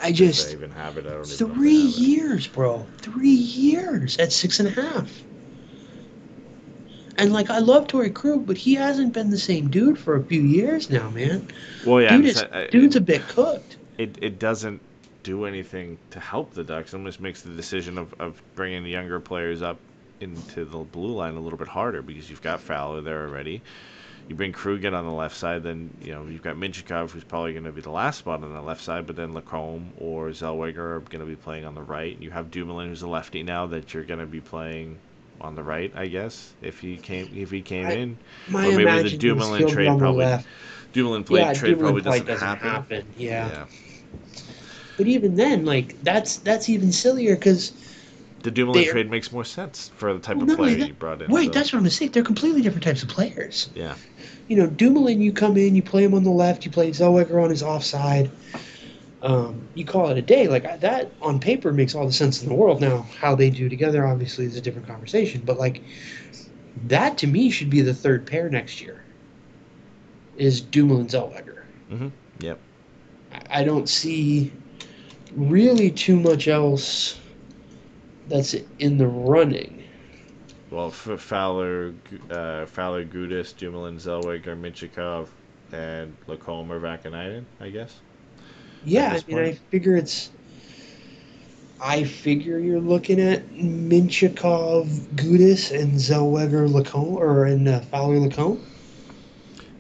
I just... If they even have it, I don't even know if 3 they have it. years, bro. 3 years at 6.5. And, like, I love Torey Krug, but he hasn't been the same dude for a few years now, man. Well, yeah. Dude's a bit cooked. It doesn't do anything to help the Ducks. It almost makes the decision of bringing the younger players up into the blue line a little bit harder, because you've got Fowler there already. You bring Krug in on the left side, then you've got Minchikov, who's probably going to be the last spot on the left side, but then LaCombe or Zellweger are going to be playing on the right. You have Dumoulin, who's a lefty now, that you're going to be playing on the right, I guess, if he came in. Or maybe the Dumoulin trade probably. Dumoulin trade probably doesn't happen. Yeah. But even then, like, that's even sillier, because the Dumoulin trade makes more sense for the type of player you brought in. Wait, that's what I'm saying. They're completely different types of players. Yeah. Dumoulin, you come in, you play him on the left, you play Zellweger on his offside. You call it a day. Like, that on paper makes all the sense in the world. Now, how they do together obviously is a different conversation. But, like, that to me should be the third pair next year, is Dumoulin Zellweger. Mm-hmm. Yep. I don't see really too much else that's in the running. Well, for Fowler, Gudis, Dumoulin, Zellweger, Minchikov, and LaCombe or Vakanainen, I guess. Yeah, I figure you're looking at Minchikov, Gudis, and Zellweger, LaCombe, and Fowler, LaCombe.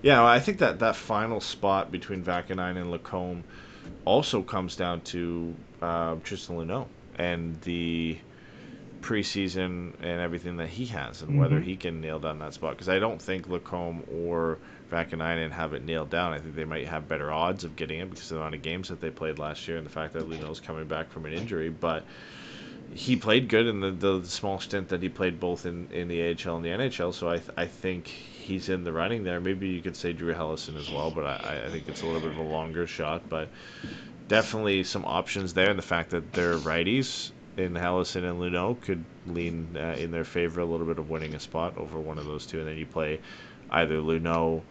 Yeah, well, I think that final spot between Vakanainen and LaCombe also comes down to Tristan Luneau and the preseason and everything that he has, and whether he can nail down that spot. Because I don't think LaCombe or Vakanainen have it nailed down. I think they might have better odds of getting it because of the amount of games that they played last year and the fact that Luneau's coming back from an injury. But he played good in the small stint that he played both in the AHL and the NHL. So I think he's in the running there. Maybe you could say Drew Hellison as well, but I think it's a little bit of a longer shot. But definitely some options there, and the fact that they're righties in Hellison and Luneau could lean in their favor a little bit of winning a spot over one of those two. And then you play either Luneau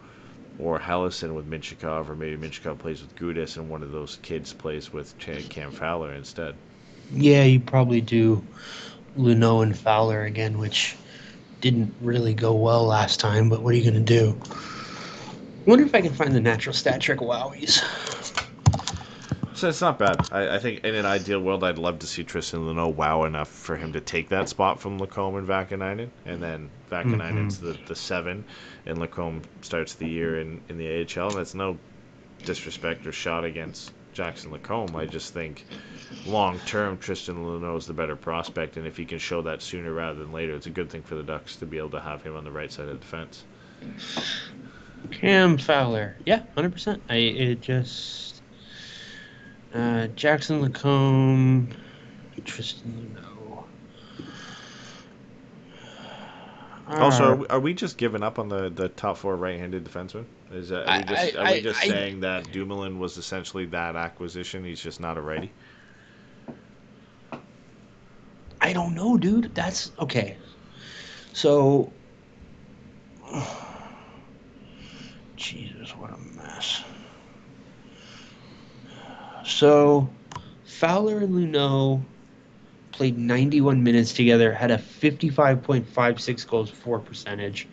or Hellison with Minchikov, or maybe Minchikov plays with Gudis and one of those kids plays with Cam Fowler instead. Yeah, you probably do Luneau and Fowler again, which didn't really go well last time, but what are you going to do? I wonder if I can find the natural stat trick wowies. So it's not bad. I think in an ideal world, I'd love to see Tristan Luneau wow enough for him to take that spot from LaCombe and Vakanainen, and then Vakanainen's the 7, and LaCombe starts the year in the AHL. And that's no disrespect or shot against Jackson LaCombe. I just think long term, Tristan Luneau is the better prospect, and if he can show that sooner rather than later, it's a good thing for the Ducks to be able to have him on the right side of the fence. Cam Fowler. Yeah, 100%. Jackson LaCombe, Tristan Luneau. Also, are we just giving up on the top 4 right-handed defensemen? Are we just saying that Dumoulin was essentially that acquisition? He's just not a righty? I don't know, dude. That's okay. So, Jesus, what a mess. So, Fowler and Luneau played 91 minutes together, had a 55.56 goals for percentage,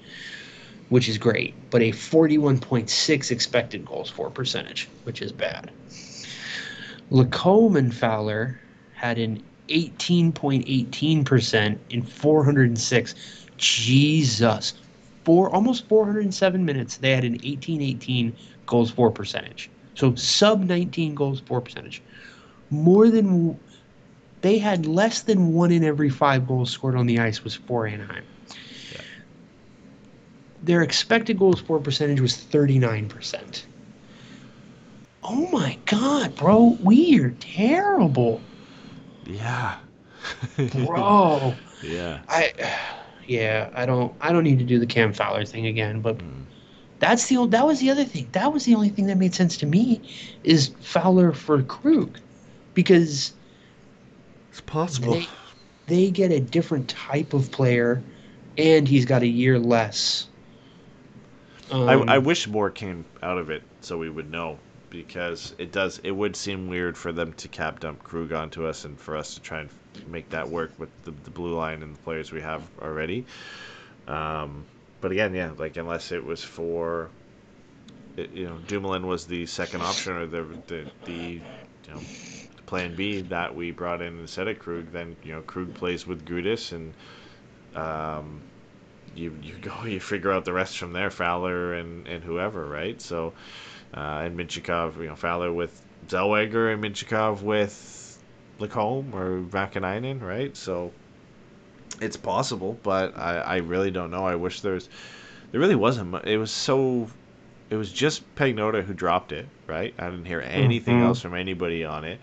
which is great, but a 41.6 expected goals for percentage, which is bad. LaCombe and Fowler had an 18.18% in 406. Jesus. Almost 407 minutes, they had an 18.18 goals for percentage. So sub 19 goals for percentage. They had less than 1 in every 5 goals scored on the ice was for Anaheim. Yeah. Their expected goals for percentage was 39%. Oh my God, bro. We are terrible. Yeah. Bro. Yeah. I don't need to do the Cam Fowler thing again, but that was the other thing. That was the only thing that made sense to me is Fowler for Krug, because it's possible. They get a different type of player, and he's got a year less. I wish more came out of it so we would know, because it would seem weird for them to cap dump Krug onto us and for us to try and make that work with the blue line and the players we have already. But again, yeah, like unless it was for, Dumoulin was the second option or the plan B that we brought in instead of Krug, then Krug plays with Gudis, and you figure out the rest from there, Fowler and whoever, right? So and Minchikov, Fowler with Zellweger and Minchikov with LaCombe or Vakanainen, right? So it's possible, but I really don't know. I wish there really wasn't much. It was just Pagnotta who dropped it, right? I didn't hear anything else from anybody on it.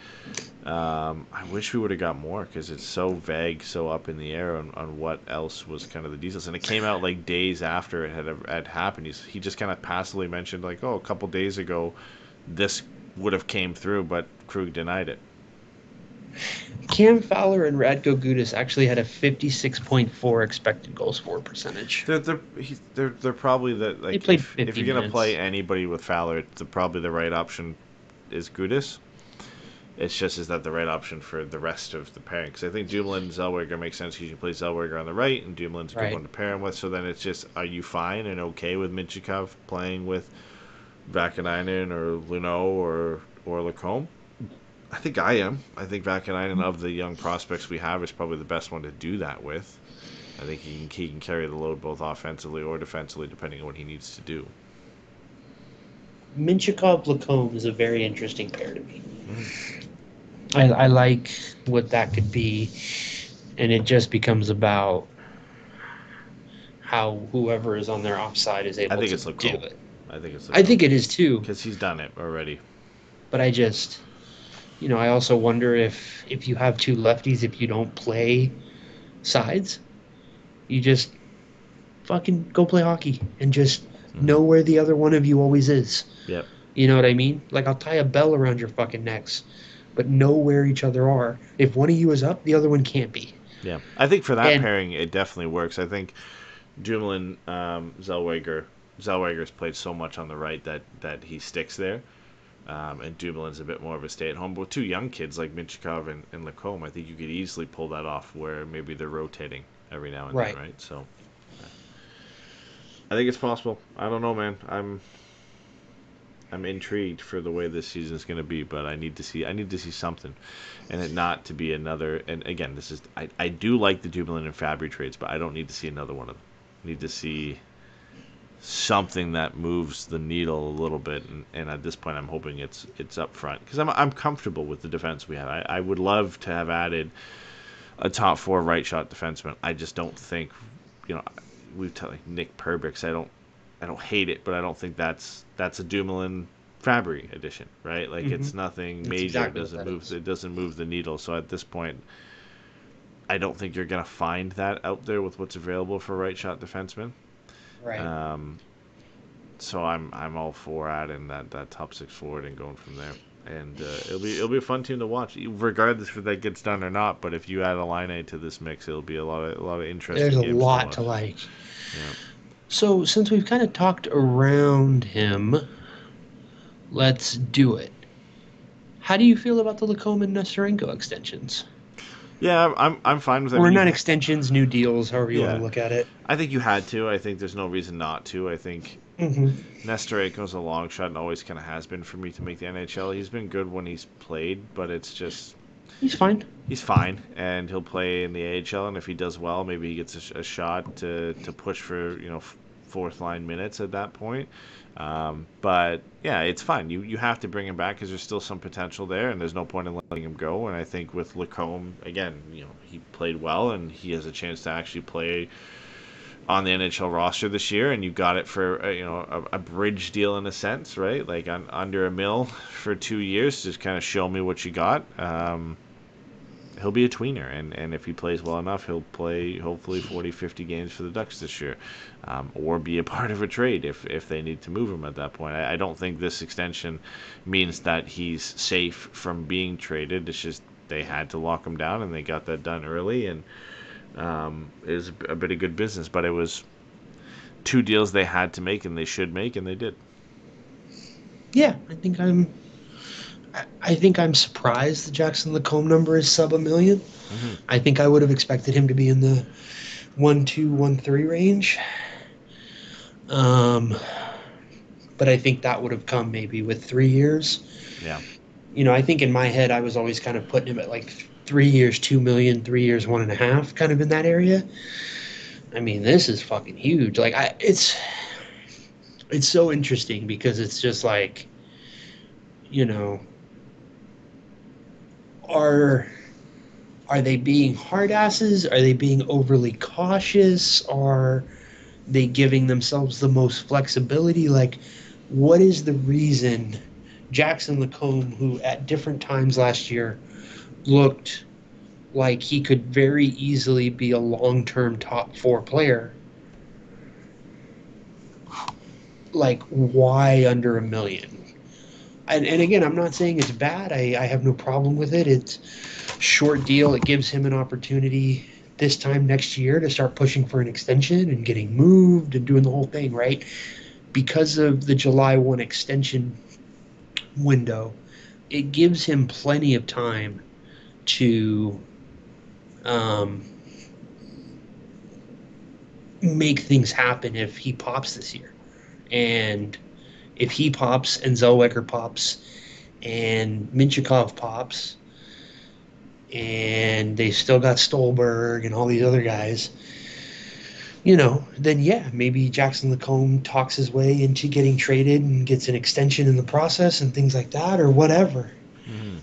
I wish we would have got more, because it's so vague, so up in the air on what else was kind of the details. And it came out like days after it had happened. He just kind of passively mentioned like, oh, a couple days ago this would have came through, but Krug denied it. Cam Fowler and Radko Gudis actually had a 56.4 expected goals for percentage. They're probably they played 50 if you're gonna minutes. play anybody with Fowler, probably the right option is Gudis. It's just, is that the right option for the rest of the pairing? Because I think Dumoulin and Zellweger makes sense. You can play Zellweger on the right, and Dumoulin's a good one to pair him with. So then it's just, are you fine and okay with Minchikov playing with Vakanainen or Luneau or LaCombe? I think I am. I think Vakanainen, of the young prospects we have, is probably the best one to do that with. I think he can carry the load both offensively or defensively, depending on what he needs to do. Minchikov-LaCombe is a very interesting pair to me. I like what that could be, and it just becomes about how whoever is on their offside is able to do it. I think it's LaCombe. I think it is too. Because he's done it already. But I just... I also wonder if you have two lefties, if you don't play sides, you just fucking go play hockey and just know where the other one of you always is. Yep. You know what I mean? Like, I'll tie a bell around your fucking necks, but know where each other are. If one of you is up, the other one can't be. Yeah. I think for that And- pairing, it definitely works. I think Dumoulin, Zellweger's played so much on the right that he sticks there. And Dumoulin's a bit more of a stay-at-home. But with two young kids like Minchikov and LaCombe, I think you could easily pull that off where maybe they're rotating every now and then, right? So I think it's possible. I don't know, man. I'm intrigued for the way this season is going to be, but I need to see something, and it not to be another. And again, I do like the Dumoulin and Fabbri trades, but I don't need to see another one of them. I need to see something that moves the needle a little bit, and at this point, I'm hoping it's up front because I'm comfortable with the defense we have. I would love to have added a top four right shot defenseman. I just don't think, we've like Nick Perbix. I don't hate it, but I don't think that's a Dumoulin Fabbri addition, right? Like it's nothing That's major. exactly It doesn't move the needle. So at this point, I don't think you're gonna find that out there with what's available for right shot defensemen. Right. So I'm all for adding that top six forward and going from there. And it'll be a fun team to watch, regardless if that gets done or not. But if you add a line to this mix, it'll be a lot of interesting. There's a games lot to to watch. like. Yeah. So since we've kind of talked around him, let's do it. How do you feel about the LaCombe and Nesterenko extensions? Yeah, I'm fine with it. Or not extensions, new deals, however you want Yeah. to look at it. I think you had to. I think there's no reason not to. I think Nesterenko's a long shot and always kind of has been for me to make the NHL. He's been good when he's played, but it's just He's fine. he's fine, and he'll play in the AHL. And if he does well, maybe he gets a shot to push for fourth line minutes at that point. But yeah, it's fine. You have to bring him back because there's still some potential there, and there's no point in letting him go. And I think with LaCombe, again, he played well, and he has a chance to actually play on the NHL roster this year, and you got it for a bridge deal in a sense, right? Like under $1 million for 2 years, just kind of show me what you got. He'll be a tweener, and if he plays well enough, he'll play hopefully 40-50 games for the Ducks this year, or be a part of a trade if they need to move him at that point. I don't think this extension means that he's safe from being traded. It's just they had to lock him down, and they got that done early, and it was a bit of good business. But it was two deals they had to make, and they should make, and they did. Yeah, I think I'm surprised the Jackson LaCombe number is sub $1 million. I think I would have expected him to be in the 1.2, 1.3 range. But I think that would have come maybe with 3 years. Yeah. I think in my head I was always kind of putting him at like 3 years, $2 million, 3 years, 1.5, kind of in that area. I mean, this is fucking huge. Like it's so interesting because it's just like, Are they being hard asses? Are they being overly cautious? Are they giving themselves the most flexibility? Like, what is the reason Jackson LaCombe, who at different times last year looked like he could very easily be a long-term top 4 player, like, why under $1 million? And again, I'm not saying it's bad. I have no problem with it. It's short deal. It gives him an opportunity this time next year to start pushing for an extension and getting moved and doing the whole thing, right? Because of the July 1 extension window, it gives him plenty of time to make things happen if he pops this year. And if he pops and Zellweger pops and Minchikov pops and they still got Stolberg and all these other guys, then yeah, maybe Jackson LaCombe talks his way into getting traded and gets an extension in the process and things like that, or whatever.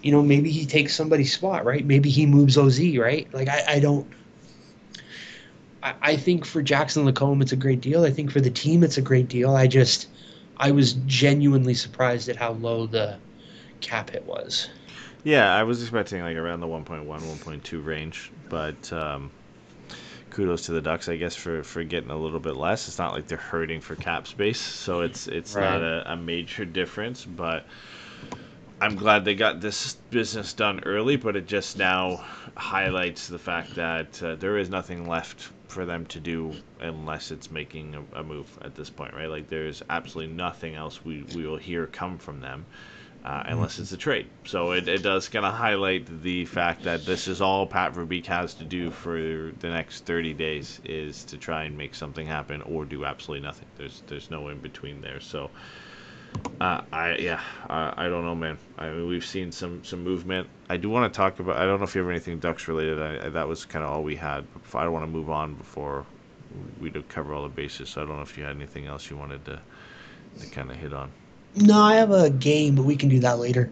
Maybe he takes somebody's spot, right? Maybe he moves OZ, right? Like, I think for Jackson LaCombe, it's a great deal. I think for the team, it's a great deal. I was genuinely surprised at how low the cap hit was. Yeah, I was expecting like around the 1.1, 1.2 range, but kudos to the Ducks, I guess, for getting a little bit less. It's not like they're hurting for cap space, so it's Right. not a major difference, but I'm glad they got this business done early, but it just now highlights the fact that there is nothing left for them to do unless it's making a move at this point, right? Like, there's absolutely nothing else we will hear come from them unless it's a trade. So it does kind of highlight the fact that this is all Pat Verbeek has to do for the next 30 days is to try and make something happen or do absolutely nothing. There's no in between there. So I don't know, man. I mean, we've seen some movement. I do want to talk about. I don't know if you have anything Ducks related. That was kind of all we had. I don't want to move on before we do cover all the bases. So I don't know if you had anything else you wanted to kind of hit on. No, I have a game, but we can do that later.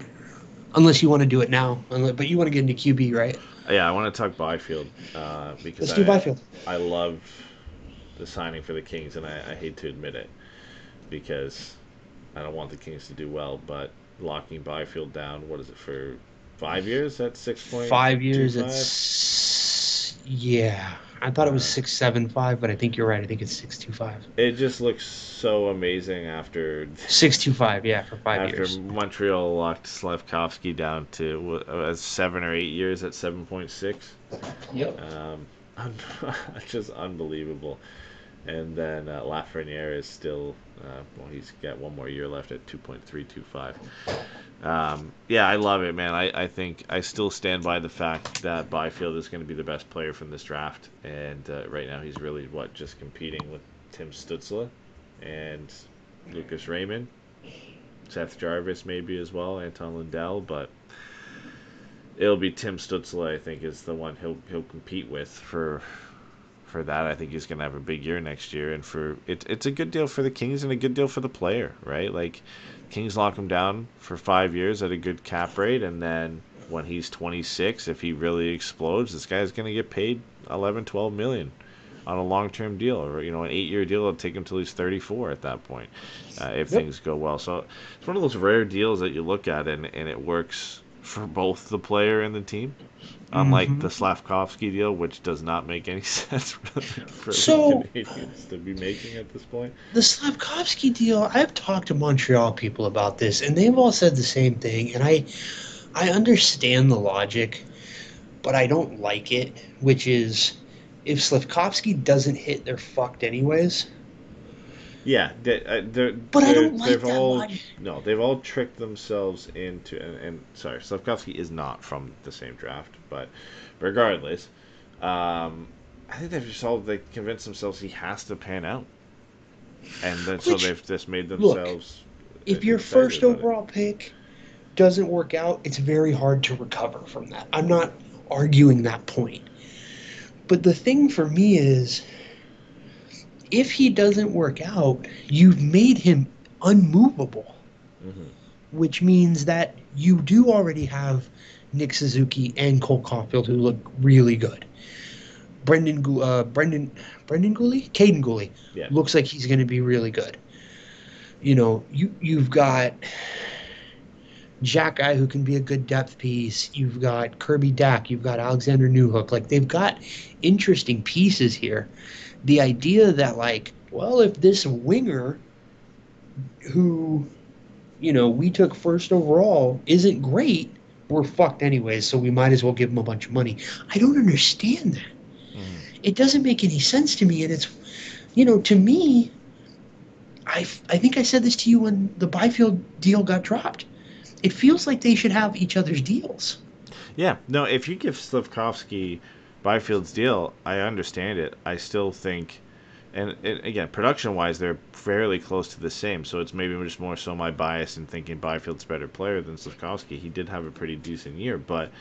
Unless you want to do it now. But you want to get into QB, right? Yeah, I want to talk Byfield because Let's do Byfield. I love the signing for the Kings, and I hate to admit it because I don't want the Kings to do well, but locking Byfield down, what is it, for 5 years? That's 6.25? 5 years, yeah. I thought it was 6.75, but I think you're right. I think it's 6.25. It just looks so amazing after 6.25, yeah, for 5 years. After Montreal locked Slavkovsky down to 7 or 8 years at 7.6. Yep. Just unbelievable. And then Lafreniere is still, he's got one more year left at 2.325. Yeah, I love it, man. I think I still stand by the fact that Byfield is going to be the best player from this draft. And right now he's really, just competing with Tim Stützle and Lucas Raymond. Seth Jarvis maybe as well, Anton Lundell. But it'll be Tim Stützle, I think, is the one he'll compete with for that. I think he's going to have a big year next year, and it's a good deal for the Kings and a good deal for the player, right? Like, Kings lock him down for 5 years at a good cap rate, and then when he's 26, if he really explodes, this guy's going to get paid 11, 12 million on a long-term deal, or an 8-year deal. It'll take him till he's 34 at that point, if things go well. So it's one of those rare deals that you look at and it works for both the player and the team. Unlike the Slavkovsky deal, which does not make any sense for the Canadians to be making at this point. The Slavkovsky deal, I've talked to Montreal people about this, and they've all said the same thing, and I understand the logic, but I don't like it, which is, if Slavkovsky doesn't hit, they're fucked anyways. Yeah, I don't like that logic. No, they've all tricked themselves into, and sorry, Slavkovsky is not from the same draft, but regardless, I think they convinced themselves he has to pan out, and then so they've just made themselves. Look, if your first overall pick doesn't work out, it's very hard to recover from that. I'm not arguing that point, but the thing for me is, if he doesn't work out, you've made him unmovable, which means that you do already have Nick Suzuki and Cole Caulfield who look really good. Caden Gooley looks like he's going to be really good. You've got Jack Guy who can be a good depth piece. You've got Kirby Dack. You've got Alexander Newhook. Like, they've got interesting pieces here. The idea that, if this winger who, we took first overall isn't great, we're fucked anyways, so we might as well give him a bunch of money. I don't understand that. It doesn't make any sense to me, and it's, to me, I think I said this to you when the Byfield deal got dropped. It feels like they should have each other's deals. Yeah, no, if you give Slavkovsky Byfield's deal, I understand it. I still think, and again, production-wise, they're fairly close to the same, so it's maybe just more so my bias in thinking Byfield's a better player than Slavkovsky. He did have a pretty decent year, but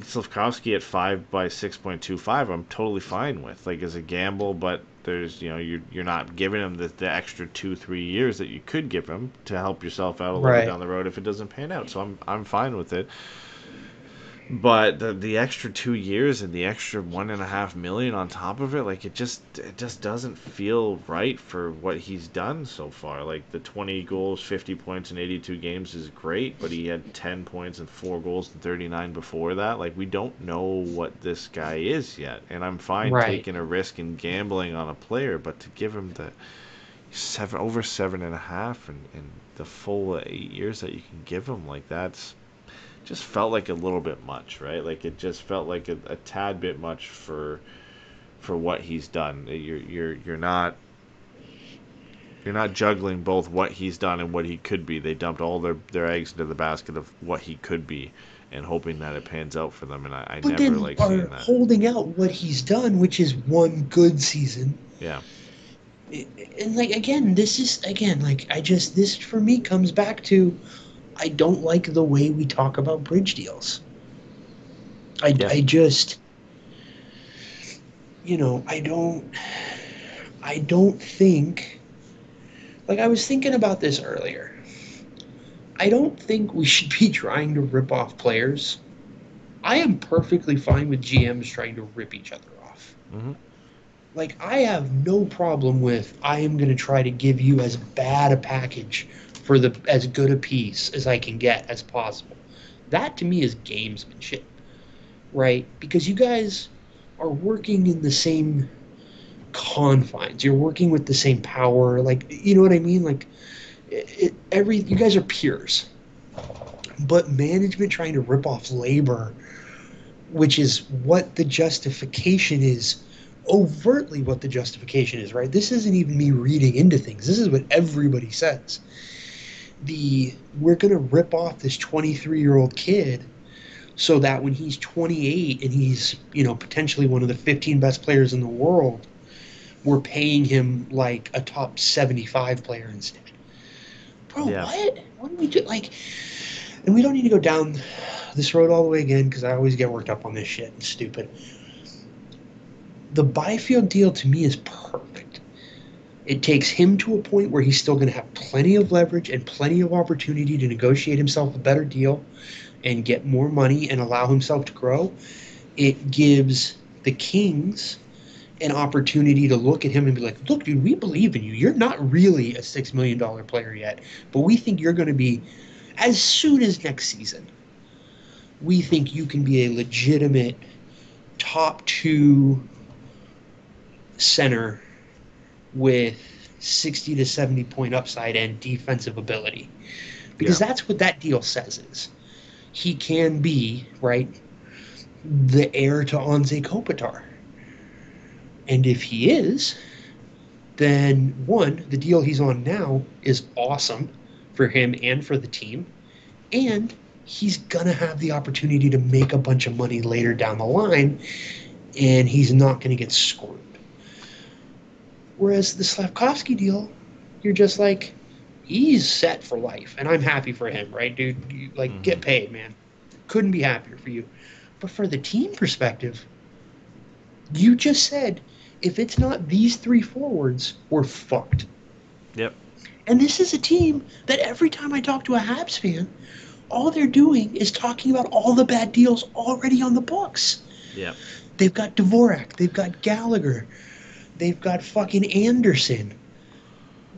Slavkovsky at 5 by 6.25, I'm totally fine with, as a gamble, but there's, you're not giving him the extra 2-3 years that you could give him to help yourself out a little bit down the road if it doesn't pan out, so I'm fine with it. But the extra 2 years and the extra $1.5 million on top of it, like it just doesn't feel right for what he's done so far. Like the 20 goals, 50 points in 82 games is great, but he had 10 points and 4 goals in 39 before that. Like we don't know what this guy is yet, and I'm fine taking a risk and gambling on a player, but to give him the over 7.5 and the full 8 years that you can give him, like that's. Just felt like a little bit much, right? Like it just felt like a tad bit much for what he's done. You're not juggling both what he's done and what he could be. They dumped all their eggs into the basket of what he could be, and hoping that it pans out for them. And I never like seeing that. Holding out what he's done, which is one good season. Yeah. And like again, this for me comes back to. I don't like the way we talk about bridge deals. I just, I don't think, like I was thinking about this earlier. I don't think we should be trying to rip off players. I am perfectly fine with GMs trying to rip each other off. Mm-hmm. Like I have no problem with I am going to try to give you as bad a package for as good a piece as I can get as possible. That to me is gamesmanship, right? Because you guys are working in the same confines. You're working with the same power. Like, you know what I mean? Like, you guys are peers. But management trying to rip off labor, which is what the justification is, overtly what the justification is, right? This isn't even me reading into things. This is what everybody says. We're going to rip off this 23-year-old kid so that when he's 28 and he's, potentially one of the 15 best players in the world, we're paying him like a top 75 player instead. Bro, what? What do we do? Like, and we don't need to go down this road all the way again because I always get worked up on this shit and stupid. The Byfield deal to me is perfect. It takes him to a point where he's still going to have plenty of leverage and plenty of opportunity to negotiate himself a better deal and get more money and allow himself to grow. It gives the Kings an opportunity to look at him and be like, look, dude, we believe in you. You're not really a $6 million player yet, but we think you're going to be, as soon as next season, we think you can be a legitimate top 2 center with 60 to 70 point upside and defensive ability. Because that's what that deal says is. He can be, right, the heir to Anze Kopitar. And if he is, then one, the deal he's on now is awesome for him and for the team. And he's going to have the opportunity to make a bunch of money later down the line, and he's not going to get screwed. Whereas the Slavkovsky deal, you're just like, he's set for life, and I'm happy for him, right, dude? Get paid, man. Couldn't be happier for you. But for the team perspective, you just said, if it's not these 3 forwards, we're fucked. Yep. And this is a team that every time I talk to a Habs fan, all they're doing is talking about all the bad deals already on the books. Yep. They've got Dvorak. They've got Gallagher. They've got fucking Anderson.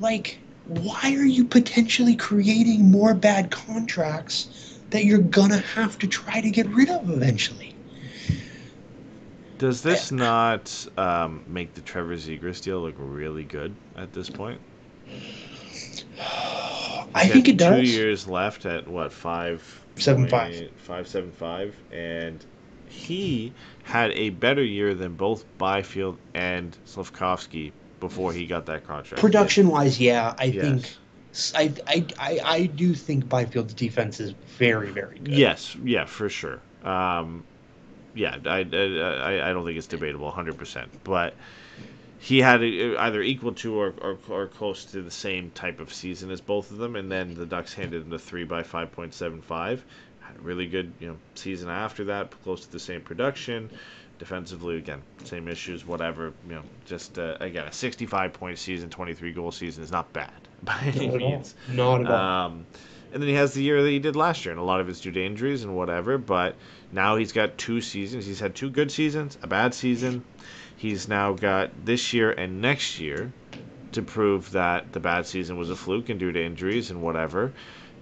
Like, why are you potentially creating more bad contracts that you're gonna have to try to get rid of eventually? Does this not make the Trevor Zegras deal look really good at this point? I think it does. 2 years left at what, 5.75, 5.75, and he had a better year than both Byfield and Slavkovsky before he got that contract. Production-wise, yeah, I think. I do think Byfield's defense is very, very good. Yes, yeah, for sure. I don't think it's debatable 100%, but he had either equal to or close to the same type of season as both of them, and then the Ducks handed him the 3 by 5.75. Had a really good season after that, close to the same production. Defensively, again, same issues, whatever. Just again, a 65-point season, 23-goal season is not bad by any means. Not at all. And then he has the year that he did last year, and a lot of it's due to injuries and whatever. But now he's got 2 seasons. He's had 2 good seasons, a bad season. He's now got this year and next year to prove that the bad season was a fluke and due to injuries and whatever,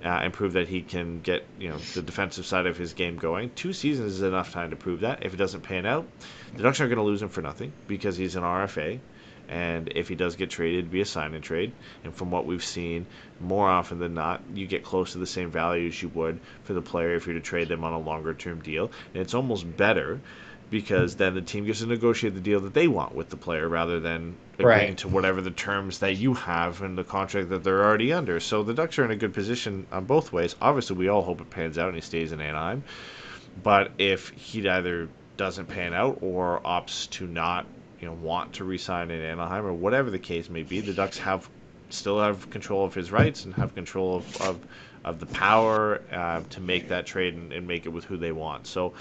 and prove that he can get the defensive side of his game going. 2 seasons is enough time to prove that. If it doesn't pan out, the Ducks aren't going to lose him for nothing because he's an RFA. And if he does get traded, it'd be a sign and trade. And from what we've seen, more often than not, you get close to the same value as you would for the player if you were to trade them on a longer-term deal. And it's almost better because then the team gets to negotiate the deal that they want with the player rather than agreeing to whatever the terms that you have in the contract that they're already under. So the Ducks are in a good position on both ways. Obviously, we all hope it pans out and he stays in Anaheim. But if he either doesn't pan out or opts to not want to re-sign in Anaheim or whatever the case may be, the Ducks still have control of his rights and have control of the power to make that trade and make it with who they want. So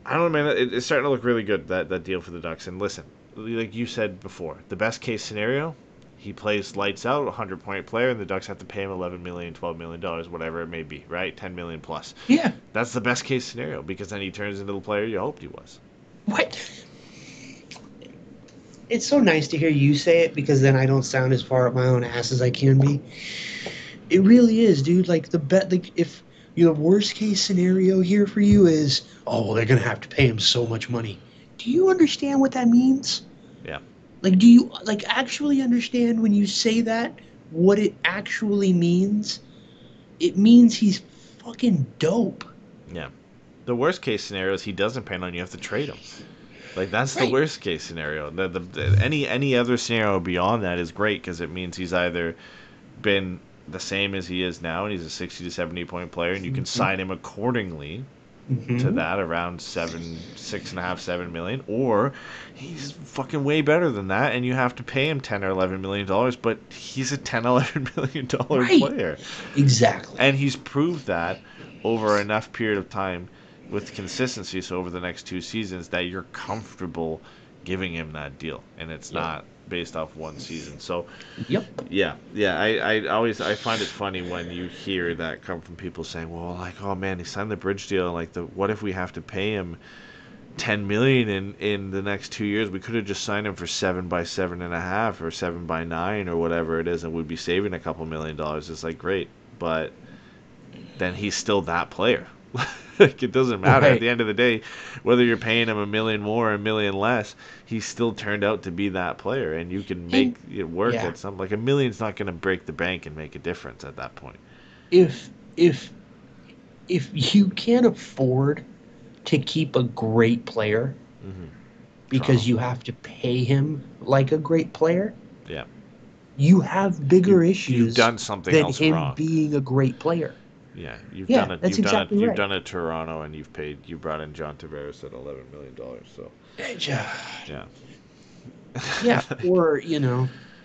I don't know, man. It's starting to look really good, that deal for the Ducks. And listen, like you said before, the best case scenario, he plays lights out, 100-point player, and the Ducks have to pay him $11 million, $12 million, whatever it may be, right? $10 million plus. Yeah. That's the best case scenario because then he turns into the player you hoped he was. What? It's so nice to hear you say it because then I don't sound as far up my own ass as I can be. It really is, dude. Like if the worst case scenario here for you is, they're gonna have to pay him so much money. Do you understand what that means? Yeah. Like, do you actually understand when you say that what it actually means? It means he's fucking dope. Yeah. The worst case scenario is he doesn't pan on you have to trade him. Like, that's the worst case scenario. Any other scenario beyond that is great because it means he's either been the same as he is now and he's a 60 to 70-point player and you can sign him accordingly to that around $6.5-7 million, or he's fucking way better than that and you have to pay him $10 or $11 million, but he's a $10-11 million player. Exactly. And he's proved that over enough period of time with consistency, so over the next 2 seasons, that you're comfortable giving him that deal, and it's not based off 1 season. So, I find it funny when you hear that come from people saying, "Well, like, oh man, he signed the bridge deal, and like, what if we have to pay him $10 million in the next 2 years? We could have just signed him for 7 by 7.5 or 7 by 9 or whatever it is, and we'd be saving a couple $1 million." It's like, great, but then he's still that player. Like, it doesn't matter at the end of the day whether you're paying him $1 million more or $1 million less. He still turned out to be that player, and you can make it work at something. Like, $1 million's not going to break the bank and make a difference at that point. If you can't afford to keep a great player because you have to pay him like a great player, you have bigger issues. You've done something than else him wrong. being a great player. Yeah, you've done it Toronto, and you brought in John Tavares at $11 million. So yeah, or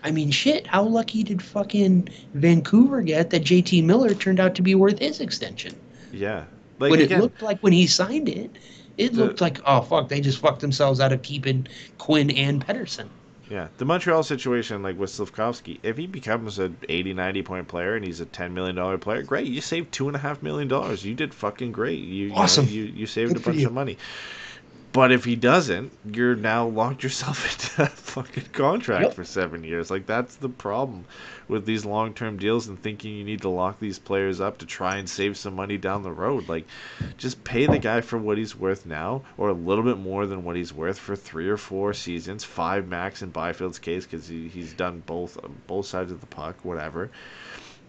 I mean, shit. How lucky did fucking Vancouver get that JT Miller turned out to be worth his extension? Yeah, like it looked like when he signed it, it looked like they just fucked themselves out of keeping Quinn and Pettersson. Yeah, the Montreal situation, like with Slafkovsky, if he becomes an 80, 90-point player and he's a $10 million player, great. You saved $2.5 million. You did fucking great. Awesome. You saved a bunch of money. But if he doesn't, you're now locked yourself into a fucking contract for 7 years. Like, that's the problem with these long-term deals and thinking you need to lock these players up to try and save some money down the road. Like, just pay the guy for what he's worth now, or a little bit more than what he's worth for 3 or 4 seasons, 5 max in Byfield's case because he's done both sides of the puck, whatever.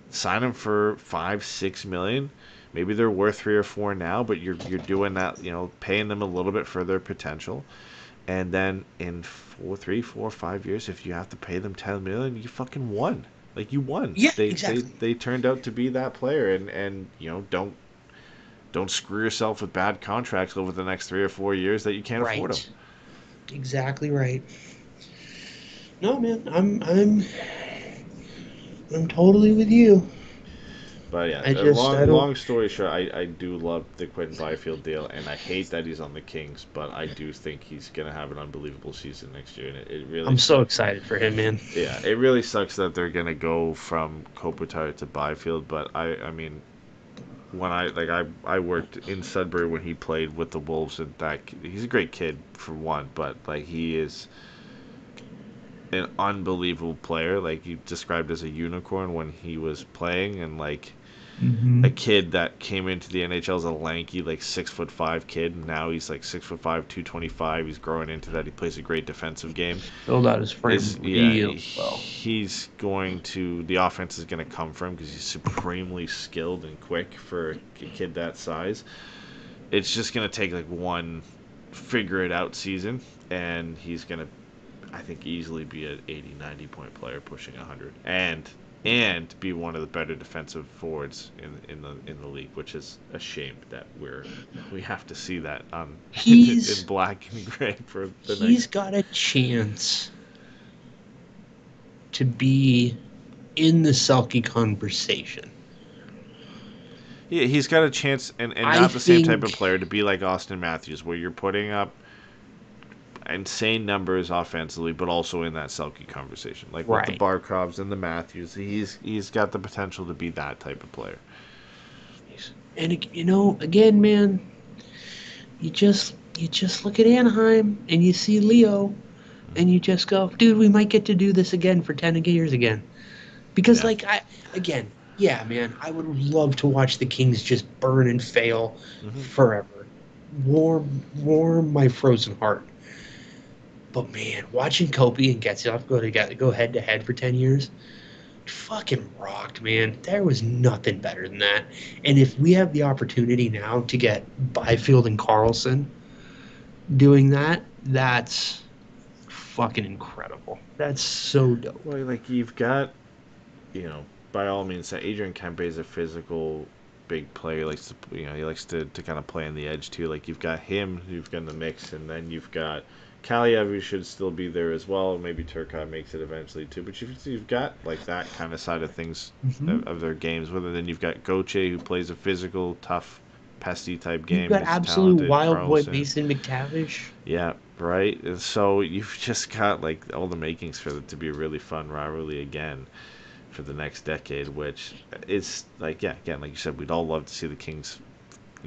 Sign him for $5-6 million. Maybe they're worth 3 or 4 now, but you're doing that, paying them a little bit for their potential. And then in 3, 4, 5 years, if you have to pay them $10 million, you fucking won. Like, you won. Yeah, exactly. They turned out to be that player, and don't screw yourself with bad contracts over the next 3 or 4 years that you can't afford them. Exactly right. No, man, I'm totally with you. But yeah, long story short, I do love the Quentin Byfield deal, and I hate that he's on the Kings, but I do think he's going to have an unbelievable season next year. And it really I'm so excited for him, man. Yeah, it really sucks that they're going to go from Kopitar to Byfield, but I mean, when I worked in Sudbury when he played with the Wolves, and he's a great kid for one, but like he is an unbelievable player. Like you described as a unicorn when he was playing, and like a kid that came into the NHL as a lanky, like 6'5" kid. And now he's like 6'5", 225. He's growing into that. He plays a great defensive game. Filled out his frame real well. He's going to, the offense is going to come from him because he's supremely skilled and quick for a kid that size. It's just going to take like one figure it out season, and he's going to, I think, easily be an 80, 90 point player pushing 100. And be one of the better defensive forwards in the league, which is a shame that we have to see that in black and gray for the next. He's got a chance to be in the Selke conversation. Yeah, he's got a chance, and not the same type of player to be like Austin Matthews, where you're putting up insane numbers offensively, but also in that Selke conversation, like with the Barkovs and the Matthews. He's got the potential to be that type of player. And again, man, you just look at Anaheim and you see Leo, and you just go, dude, we might get to do this again for 10 years again, because man, I would love to watch the Kings just burn and fail forever, warm my frozen heart. But man, watching Kopi and Getzlaf go head to head for 10 years, fucking rocked, man. There was nothing better than that. And if we have the opportunity now to get Byfield and Carlson doing that, that's fucking incredible. That's so dope. Well, like you've got, by all means, Adrian Kempe is a physical big player. He likes to kind of play on the edge too. Like you've got him, you've got in the mix, and then you've got Kaliev should still be there as well. Maybe Turcotte makes it eventually too. But you've got like that kind of side of things of their games. Whether then you've got Gauthier, who plays a physical, tough, pesty type game. You've got absolute wild boy Mason McTavish. Yeah, right. And so you've just got like all the makings for it to be a really fun rivalry again for the next decade. Which is like, again, like you said, we'd all love to see the Kings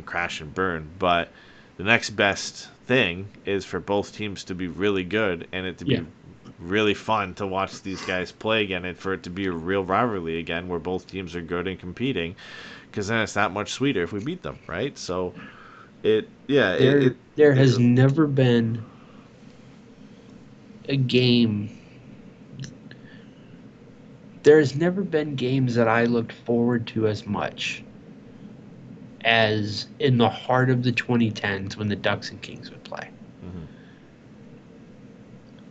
crash and burn, but the next best thing is for both teams to be really good and it to be really fun to watch these guys play again, and for it to be a real rivalry again where both teams are good and competing, because then it's that much sweeter if we beat them, right? So there has never been a game. There's never been games that I looked forward to as much as in the heart of the 2010s when the Ducks and Kings would play.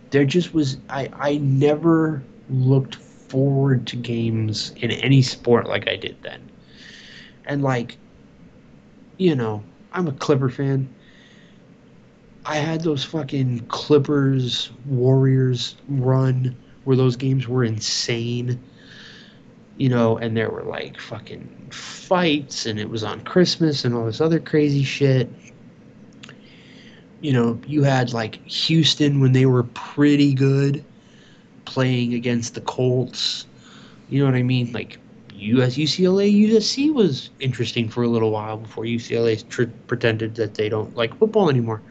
There just was, I never looked forward to games in any sport like I did then. And like, I'm a Clipper fan. I had those fucking Clippers Warriors run where those games were insane. And there were like fucking fights, and it was on Christmas and all this other crazy shit. You had like Houston when they were pretty good playing against the Colts. You know what I mean? Like UCLA was interesting for a little while before UCLA pretended that they don't like football anymore.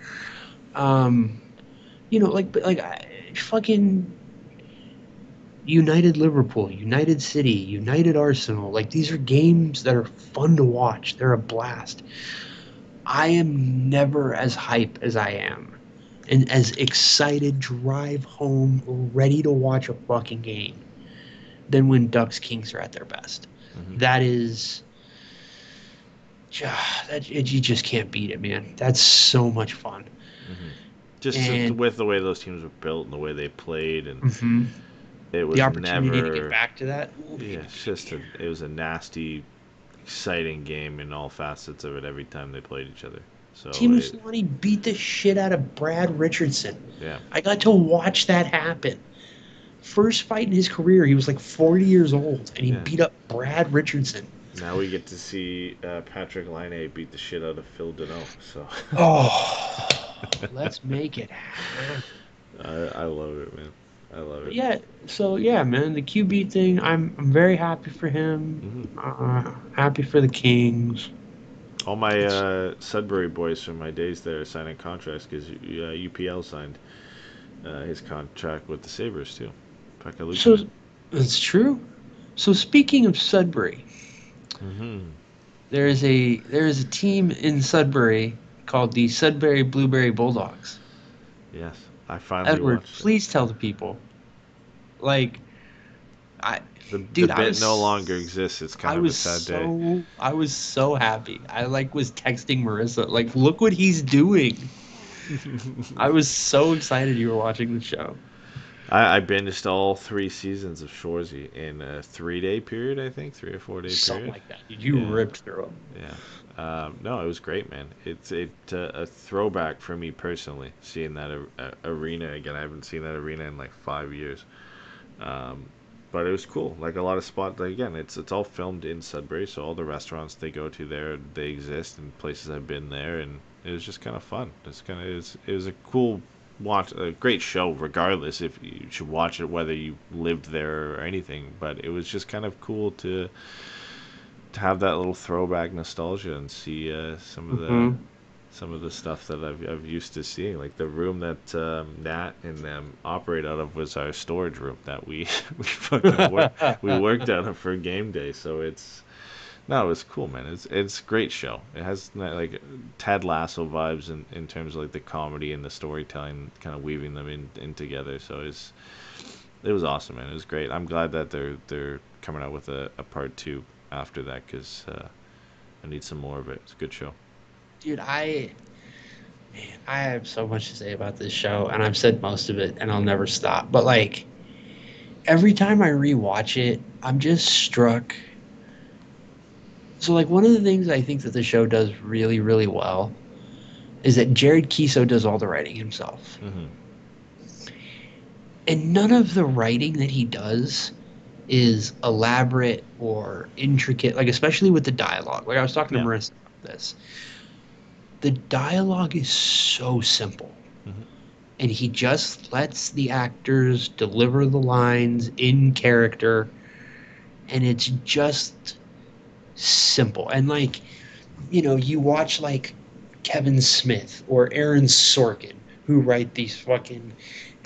Fucking United Liverpool, United City, United Arsenal. Like, these are games that are fun to watch. They're a blast. I am never as hype as I am and as excited, drive home, ready to watch a fucking game than when Ducks Kings are at their best. That is... you just can't beat it, man. That's so much fun. Just with the way those teams were built and the way they played, and it was the opportunity to get back to that. It was a nasty, exciting game in all facets of it every time they played each other. So Teemu Selanne beat the shit out of Brad Richardson. Yeah, I got to watch that happen. First fight in his career, he was like 40 years old, and he beat up Brad Richardson. Now we get to see Patrick Laine beat the shit out of Phil Deneau. So. Let's make it happen. I love it, man. I love it. Yeah, so yeah, man, the QB thing, I'm very happy for him. Happy for the Kings. All my Sudbury boys from my days there signing contracts because UPL signed his contract with the Sabres too. Pekka So Luukkonen. it's true. So speaking of Sudbury, Mm-hmm. there is a team in Sudbury called the Sudbury Blueberry Bulldogs. Yes, I finally Edward, watched it. please tell the people. Like, I, The dude, I bit no longer was exists. It's I kind of a was sad day. so happy. I like was texting Marissa like, look what he's doing. I was so excited you were watching the show. I binged all 3 seasons of Shoresy in a 3 day period, I think, 3 or 4 day Something period. like that. Dude, you Yeah, ripped through him. yeah. No, it was great, man. It's a throwback for me personally, seeing that arena again. I haven't seen that arena in like 5 years. Um, but it was cool. Like a lot of spots. Like, again, it's all filmed in Sudbury, so all the restaurants they go to there, they exist, and places I've been there, and it was just kind of fun. It was a cool watch, a great show. Regardless, if you should watch it, whether you lived there or anything, but it was just kind of cool to have that little throwback nostalgia and see Hmm. some of the stuff that I've used to seeing. Like the room that Nat and them operate out of was our storage room that we we worked out of for game day. So it's no, it was cool, man. It's a great show. It has like Ted Lasso vibes in terms of like the comedy and the storytelling, kind of weaving them in together. So it was awesome, man. It was great. I'm glad that they're coming out with a part two after that because I need some more of it. It's a good show. Dude, I have so much to say about this show, and I've said most of it, and I'll never stop. But like every time I rewatch it, I'm just struck. So like one of the things I think that the show does really, really well is that Jared Kiso does all the writing himself. Hmm. And none of the writing that he does is elaborate or intricate, like especially with the dialogue. Like I was talking to Yeah. Marissa about this. The dialogue is so simple. Hmm. And he just lets the actors deliver the lines in character, and it's just simple. And like, you watch like Kevin Smith or Aaron Sorkin who write these fucking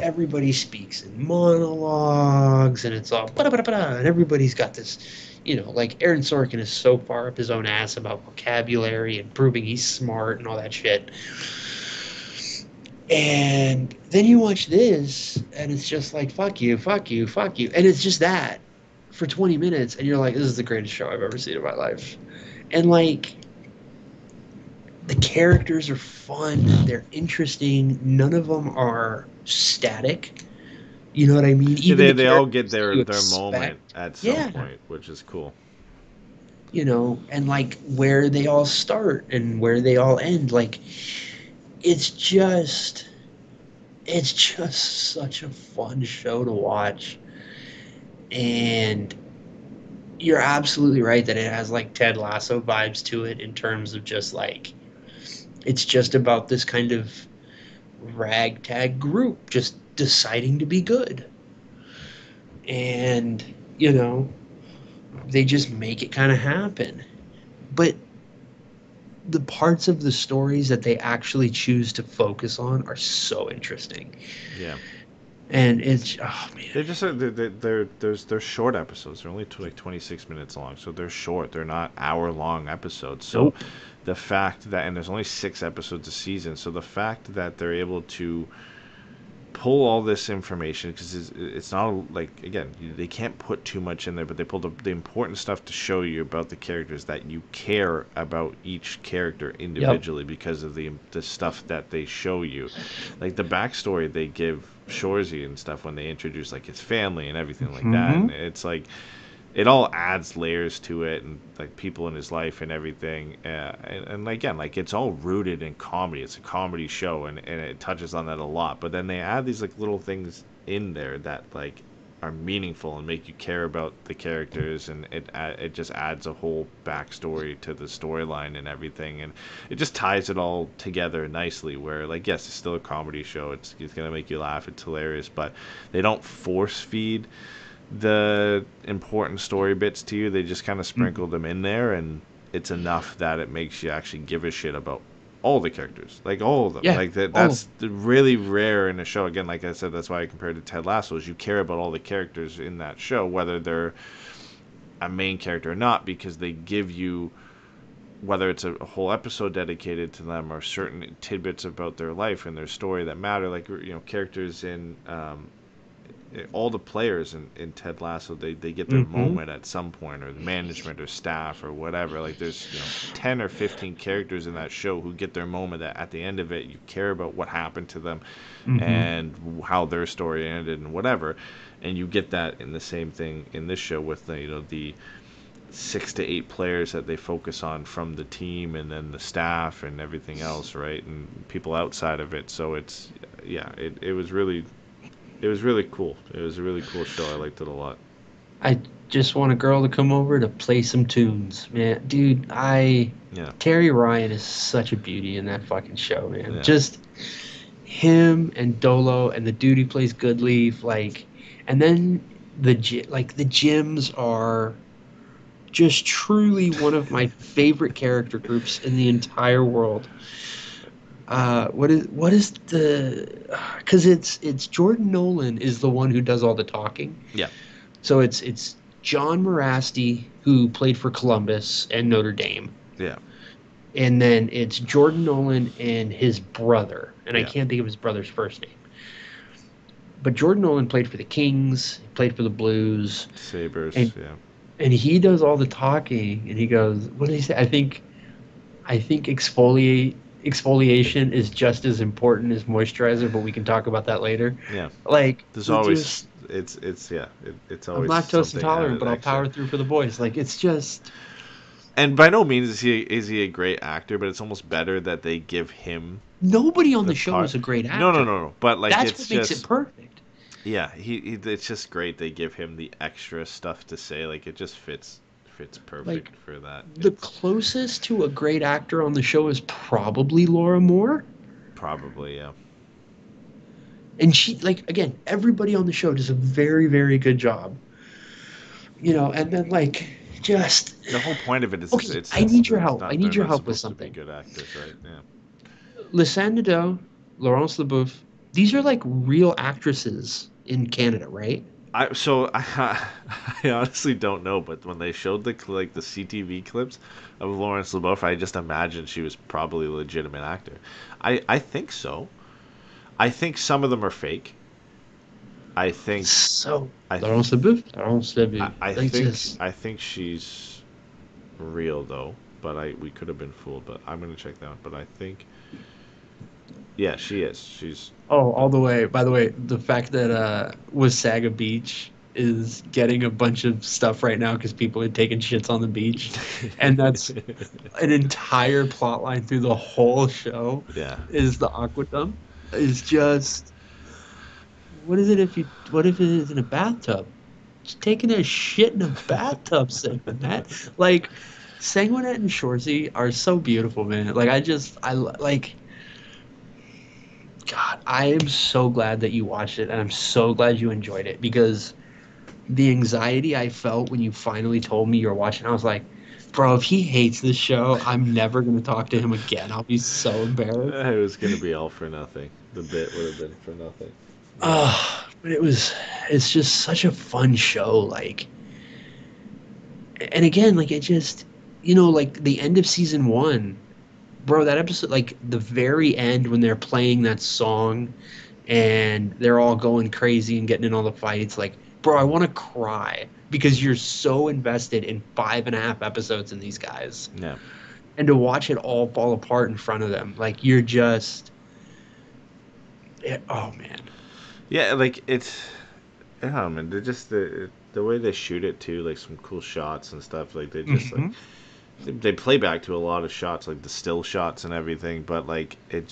everybody speaks in monologues and it's all bada, bada, bada, and everybody's got this, like Aaron Sorkin is so far up his own ass about vocabulary and proving he's smart and all that shit. And then you watch this and it's just like fuck you, fuck you, fuck you. And it's just that for 20 minutes and you're like, this is the greatest show I've ever seen in my life. And like the characters are fun, they're interesting, none of them are static. You know what I mean? Yeah, Even the they all characters get that you their moment expect. at some Yeah. point, which is cool. And like where they all start and where they all end. Like it's just it's just such a fun show to watch. And you're absolutely right that it has like Ted Lasso vibes to it in terms of just like it's just about this kind of ragtag group just deciding to be good. And, they just make it kind of happen. But the parts of the stories that they actually choose to focus on are so interesting. Yeah. And it's, oh They're man. just they're short episodes. They're only like 26 minutes long, so they're short. They're not hour-long episodes. So Nope. the fact that and there's only 6 episodes a season, so the fact that they're able to pull all this information because it's not like again they can't put too much in there, but they pull the important stuff to show you about the characters that you care about each character Yep. individually because of the stuff that they show you, like the backstory they give Shoresy and stuff when they introduce like his family and everything like that, Hmm. and it's like it all adds layers to it and like people in his life and everything and again like it's all rooted in comedy. It's a comedy show and it touches on that a lot, but then they add these like little things in there that like are meaningful and make you care about the characters, and it just adds a whole backstory to the storyline and everything, and it just ties it all together nicely. Where like, yes, it's still a comedy show, it's gonna make you laugh, it's hilarious, but they don't force feed the important story bits to you. They just kind of sprinkle them in there, and it's enough that it makes you actually give a shit about all the characters, like all of them. Yeah, like that's really rare in a show. Again, like I said, that's why I compared it to Ted Lasso, is you care about all the characters in that show, whether they're a main character or not, because they give you, whether it's a whole episode dedicated to them or certain tidbits about their life and their story that matter. Like, characters in all the players in Ted Lasso, they get their moment at some point, or the management or staff or whatever. Like, there's 10 or 15 characters in that show who get their moment that at the end of it you care about what happened to them and how their story ended and whatever. And you get that in the same thing in this show with the 6 to 8 players that they focus on from the team, and then the staff and everything else, right, and people outside of it. So it's it was really cool. It was a really cool show. I liked it a lot. I just want a girl to come over to play some tunes, man. Dude, Terry Ryan is such a beauty in that fucking show, man. Yeah. Just him and Dolo and the dude who plays Goodleaf, like, and then the Gyms are just truly one of my favorite character groups in the entire world. What is the? Because it's Jordan Nolan is the one who does all the talking. Yeah. So it's John Morasti, who played for Columbus and Notre Dame. Yeah. And then it's Jordan Nolan and his brother, and I can't think of his brother's first name. But Jordan Nolan played for the Kings, played for the Blues, Sabres, and he does all the talking, and he goes, "What did he say? I think exfoliation is just as important as moisturizer, but we can talk about that later." Yeah. Like, there's always it's always. I'm lactose intolerant, but I'll power through for the boys. Like, it's just. And by no means is he a great actor, but it's almost better that they give him. Nobody on the show is a great actor. No. But like, that's it's what makes just, it perfect. Yeah, it's just great. They give him the extra stuff to say. Like, it just fits perfect for that. The closest to a great actor on the show is probably Laura Moore. Probably, yeah. And she, like, again, everybody on the show does a very, very good job. And then, like, just the whole point of it is, okay, I need your help. I need your help with something. Good actors, right? Yeah. Lisanne Nadeau, Laurence Leboeuf, these are like real actresses in Canada, right? I honestly don't know, but when they showed the CTV clips of Laurence Leboeuf, I just imagined she was probably a legitimate actor. I think so. I think some of them are fake. I think Laurence Leboeuf. I think she's real though, but we could have been fooled. But I'm gonna check that out. But I think, yeah, she is. She's. Oh, all the way. By the way, the fact that Wasaga Beach is getting a bunch of stuff right now because people are taking shits on the beach, and that's an entire plot line through the whole show. Yeah. Is the aquadump is just. What if it is in a bathtub? Just taking a shit in a bathtub, Sanguinet. Like, Sanguinet and Shoresy are so beautiful, man. Like, God, I am so glad that you watched it, and I'm so glad you enjoyed it, because the anxiety I felt when you finally told me you were watching, I was like, bro, if he hates this show, I'm never going to talk to him again. I'll be so embarrassed. It was going to be all for nothing. The bit would have been for nothing. But it's just such a fun show, like, and again, like, it just, like, the end of season 1, bro, that episode, like, the very end when they're playing that song and they're all going crazy and getting in all the fights, like, bro, I want to cry because you're so invested in 5.5 episodes in these guys. Yeah. And to watch it all fall apart in front of them, like, you're just, oh, man. Yeah, like, it's, man, they're just, the way they shoot it, too, like, some cool shots and stuff, like, they just, like, they play back to a lot of shots, like, the still shots and everything, but, like, it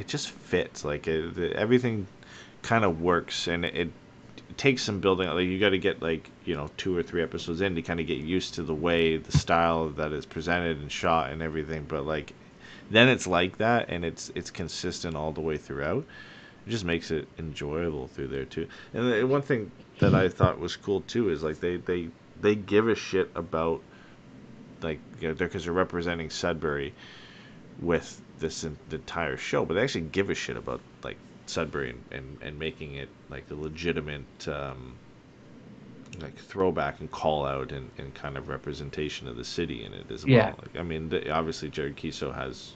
just fits, like, everything kind of works, and it takes some building. Like you got to get 2 or 3 episodes in to kind of get used to the way, the style that is presented and shot and everything. But like then it's like that, and it's consistent all the way throughout. It just makes it enjoyable through there too. And one thing that I thought was cool too is like they give a shit about because they're representing Sudbury with the entire show, but they actually give a shit about like Sudbury and making it like a legitimate like throwback and call out and kind of representation of the city in it as well. Like, I mean, obviously Jared Keeso has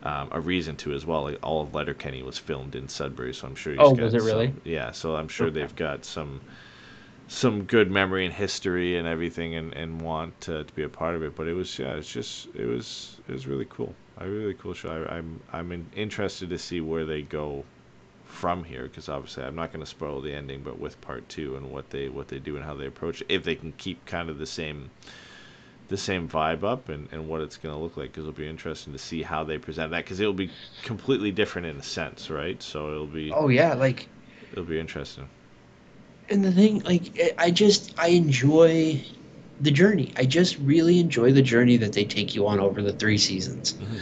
a reason to as well. Like all of Letterkenny was filmed in Sudbury, so I'm sure he's got was it really? Yeah, so I'm sure they've got some good memory and history and everything and want to be a part of it. But it was it was really cool. A really cool show. I'm interested to see where they go from here, because obviously I'm not going to spoil the ending, but with part 2 and what they do and how they approach it, if they can keep kind of the same vibe up and what it's going to look like, because it'll be interesting to see how they present that, because it'll be completely different in a sense, right? So it'll be it'll be interesting. And the thing, like, I enjoy the journey. I just really enjoy the journey that they take you on over the 3 seasons. Mm-hmm.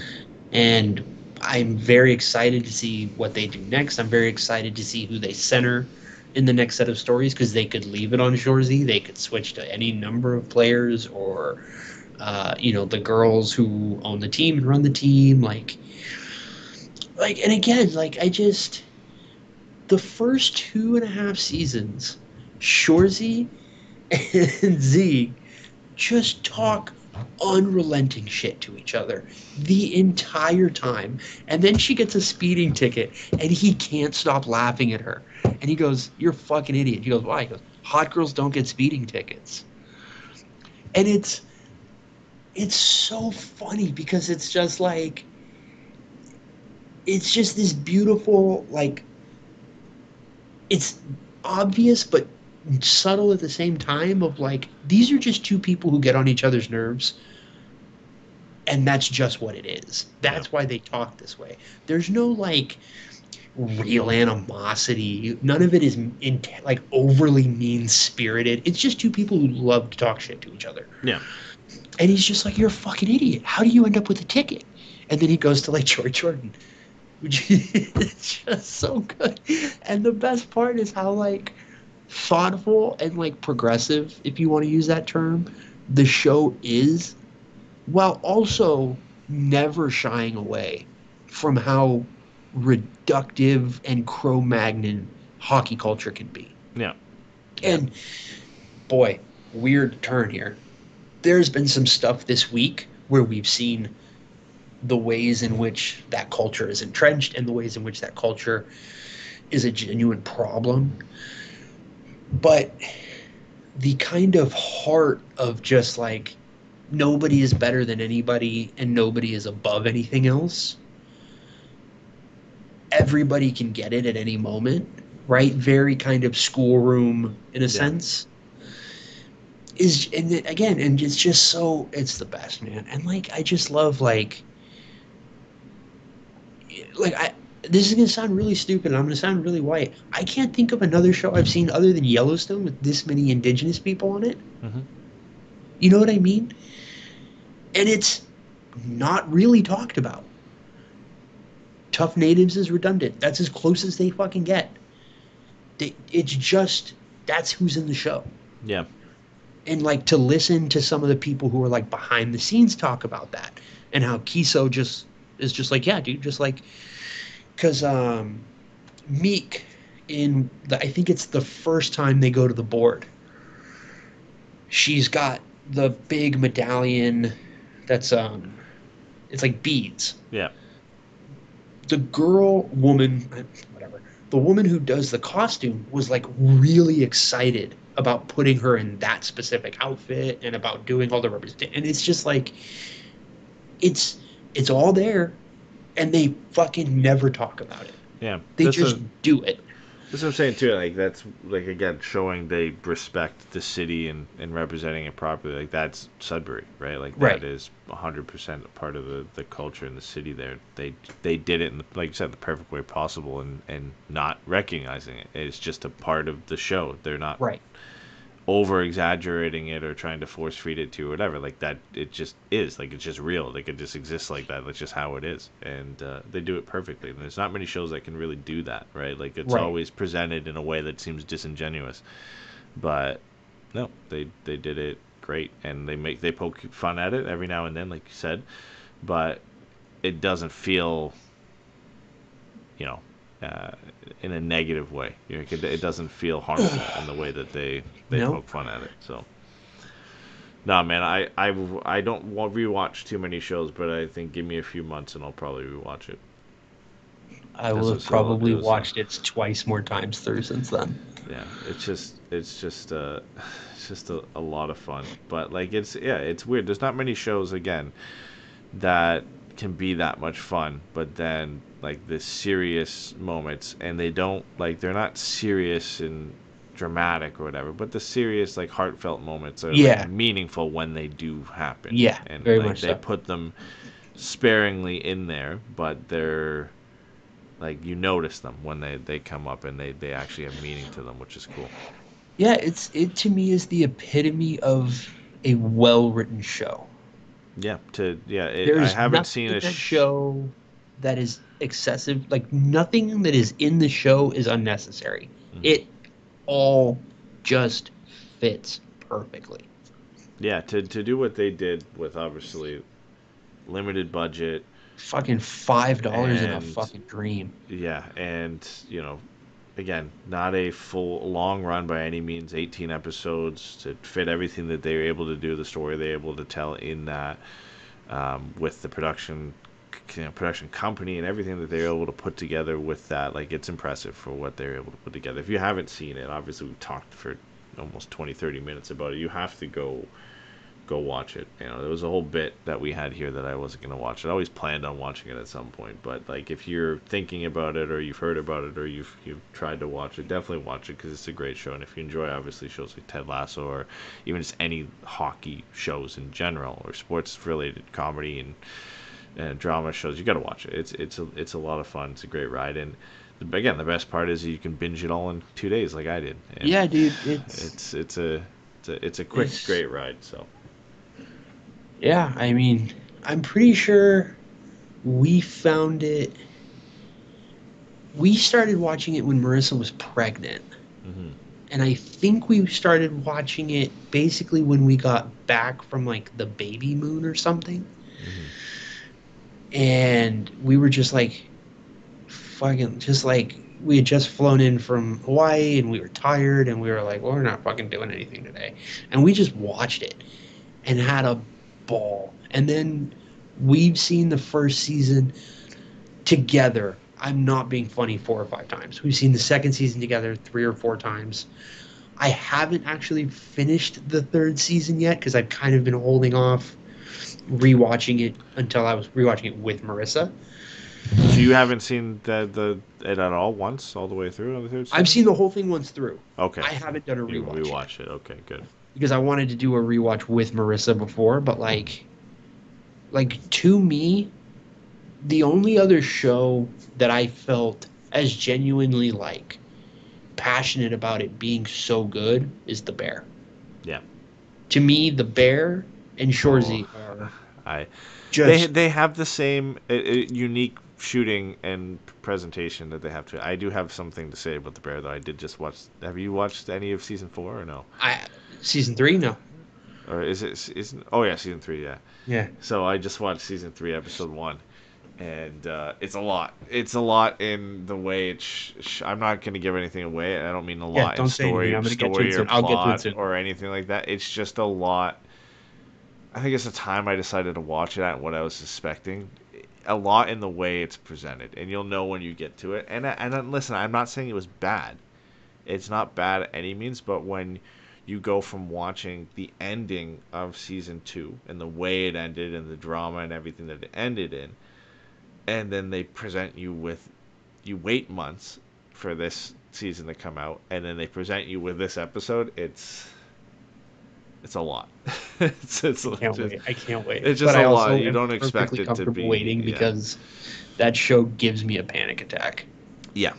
And I'm very excited to see what they do next. I'm very excited to see who they center in the next set of stories, because they could leave it on Shoresy. They could switch to any number of players, or, the girls who own the team and run the team. Like, and again, like, the first 2.5 seasons, Shoresy and Zeke just talk unrelenting shit to each other the entire time. And then she gets a speeding ticket, and he can't stop laughing at her. And he goes, "You're a fucking idiot." He goes, "Why?" He goes, "Hot girls don't get speeding tickets." And it's so funny, because it's just like, it's just this beautiful, like, it's obvious but subtle at the same time, of like, these are just 2 people who get on each other's nerves, and that's just what it is. That's why they talk this way. There's no like real animosity. None of it is like overly mean-spirited. It's just 2 people who love to talk shit to each other. Yeah. And he's just like, "You're a fucking idiot. How do you end up with a ticket?" And then he goes to like Troy Jordan. It's just so good. And the best part is how like thoughtful and like progressive, if you want to use that term, the show is, while also never shying away from how reductive and Cro-Magnon hockey culture can be. Yeah. And boy, weird turn here. There's been some stuff this week where we've seen the ways in which that culture is entrenched, and the ways in which that culture is a genuine problem. But the kind of heart of just like, nobody is better than anybody and nobody is above anything else. Everybody can get it at any moment, right? Very kind of schoolroom in a sense. And it's just so, it's the best, man. And like, I just love this is going to sound really stupid, and I'm going to sound really white. I can't think of another show I've seen other than Yellowstone with this many indigenous people on it. Mm-hmm. You know what I mean? And it's not really talked about. Tough Natives is redundant. That's as close as they fucking get. It's just, that's who's in the show. Yeah. And like, to listen to some of the people who are like behind the scenes talk about that, and how Keeso is just like, yeah, dude, just like, because Meek, I think it's the first time they go to the board, she's got the big medallion that's it's like beads. Yeah. The the woman who does the costume was like really excited about putting her in that specific outfit and about doing all the representation. And it's just like, it's all there, and they fucking never talk about it. Yeah. They just do it. That's what I'm saying too. Like that's like again showing they respect the city and representing it properly. Like that's Sudbury, right? Like Right. that is 100% a part of the culture in the city there. They did it in like you said the perfect way possible and not recognizing it. It's just a part of the show. They're not Right. over exaggerating it or trying to force feed it to you or whatever. Like that it just is. Like it's just real. Like it just exists like that. That's just how it is. And they do it perfectly. And there's not many shows that can really do that, right? Like it's Right. always presented in a way that seems disingenuous. But no, they did it great and they poke fun at it every now and then, like you said. But it doesn't feel in a negative way. It doesn't feel harmful in the way that they Nope. poke fun at it. So, no, man, I don't rewatch too many shows, but I think give me a few months and I'll probably rewatch it. I will have probably watched it twice more times through since then. Yeah, it's just a lot of fun. But like it's weird. There's not many shows again that can be that much fun, but then like the serious moments, and they're not serious and dramatic or whatever, but the serious like heartfelt moments are like, meaningful when they do happen. Yeah, and very like much they so. put them sparingly in there, but they're like you notice them when they come up and they actually have meaning to them, which is cool. Yeah, it to me is the epitome of a well-written show. Yeah, I There's haven't seen nothing a in that show that is excessive. Like nothing that is in the show is unnecessary. Mhm. It all just fits perfectly. Yeah, to do what they did with obviously limited budget. Fucking $5 in a And- fucking dream. Yeah, and again, not a full long run by any means. 18 episodes to fit everything that they were able to do, the story they were able to tell in that, with the production company and everything that they were able to put together with that. Like it's impressive for what they were able to put together. If you haven't seen it, obviously we've talked for almost 20-30 minutes about it. You have to go watch it. There was a whole bit that we had here that I wasn't going to watch. I always planned on watching it at some point, but like if you're thinking about it or you've heard about it or you've tried to watch it, definitely watch it because it's a great show. And if you enjoy obviously shows like Ted Lasso or even just any hockey shows in general or sports related comedy and drama shows, you got to watch it. It's a lot of fun. It's a great ride, and again, the best part is you can binge it all in 2 days like I did. And Yeah, dude. it's a quick great ride. So. Yeah, I mean, I'm pretty sure we found it. We started watching it when Marissa was pregnant. Mm-hmm. And I think we started watching it basically when we got back from like the baby moon or something. Mm-hmm. And we were just like, we had just flown in from Hawaii and we were tired and we were like, well, we're not fucking doing anything today. And we just watched it and had a ball. And then we've seen the first season together. I'm not being funny 4 or 5 times. We've seen the second season together 3 or 4 times. I haven't actually finished the 3rd season yet because I've kind of been holding off rewatching it until I was rewatching it with Marissa. So you haven't seen it at all once all the way through on the 3rd season? I've seen the whole thing once through. Okay. I haven't done a You rewatch. rewatch it. Okay, good. Because I wanted to do a rewatch with Marissa before, but like to me, the only other show that I felt as genuinely like passionate about it being so good is The Bear. Yeah. To me, The Bear and Shoresy are they have the same unique shooting and presentation that they have to. I do have something to say about The Bear though. I did just watch. Have you watched any of season 4 or no? Season 3, no. Or is it season? Oh yeah, season 3. Yeah. Yeah. So I just watched season 3, episode 1, and it's a lot. It's a lot in the way it's. I'm not going to give anything away. I don't mean a lot in story, I'm gonna get to it or soon. I'll get to it plot soon. or anything like that. It's just a lot. I think it's the time I decided to watch it at and what I was suspecting. A lot in the way it's presented, and you'll know when you get to it. And listen, I'm not saying it was bad. It's not bad at any means, but when you go from watching the ending of season 2 and the way it ended and the drama and everything that it ended in, and then they present you with, you wait months for this season to come out, and then they present you with this episode, it's a lot. I can't wait. It's just but a I lot. also You am don't expect perfectly it to comfortable be waiting because that show gives me a panic attack. Yeah.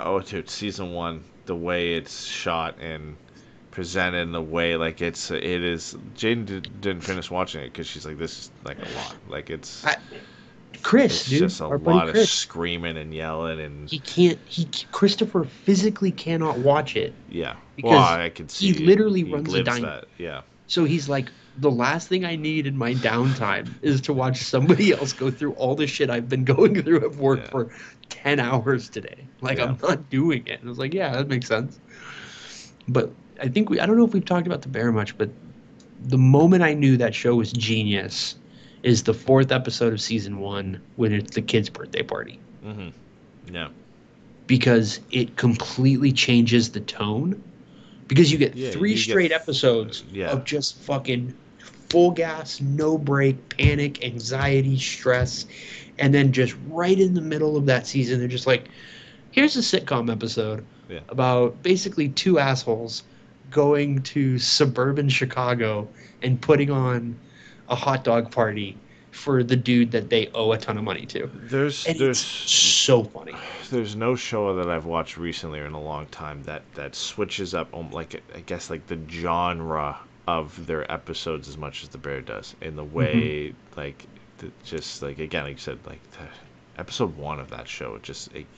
Oh, dude, season 1, the way it's shot and presented in the way, like it is. Jane didn't finish watching it because she's like, this is like a lot. Like it's just a lot of screaming and yelling, and Christopher physically cannot watch it. Yeah. Because well, I can see he literally runs a diner. That. Yeah. So he's like, the last thing I need in my downtime is to watch somebody else go through all the shit I've been going through at work for 10 hours today. Like, I'm not doing it. And I was like, yeah, that makes sense. But I think I don't know if we've talked about The Bear much, but the moment I knew that show was genius is the 4th episode of season 1 when it's the kid's birthday party. Mm-hmm. Yeah. Because it completely changes the tone. Because you get 3 straight episodes of just fucking full gas, no break, panic, anxiety, stress. And then just right in the middle of that season, they're just like, here's a sitcom episode about basically 2 assholes going to suburban Chicago and putting on a hot dog party for the dude that they owe a ton of money to. There's so funny. There's no show that I've watched recently or in a long time that switches up, like, I guess, like the genre of their episodes as much as The Bear does, in the way like just like, again, like you said, like episode 1 of that show,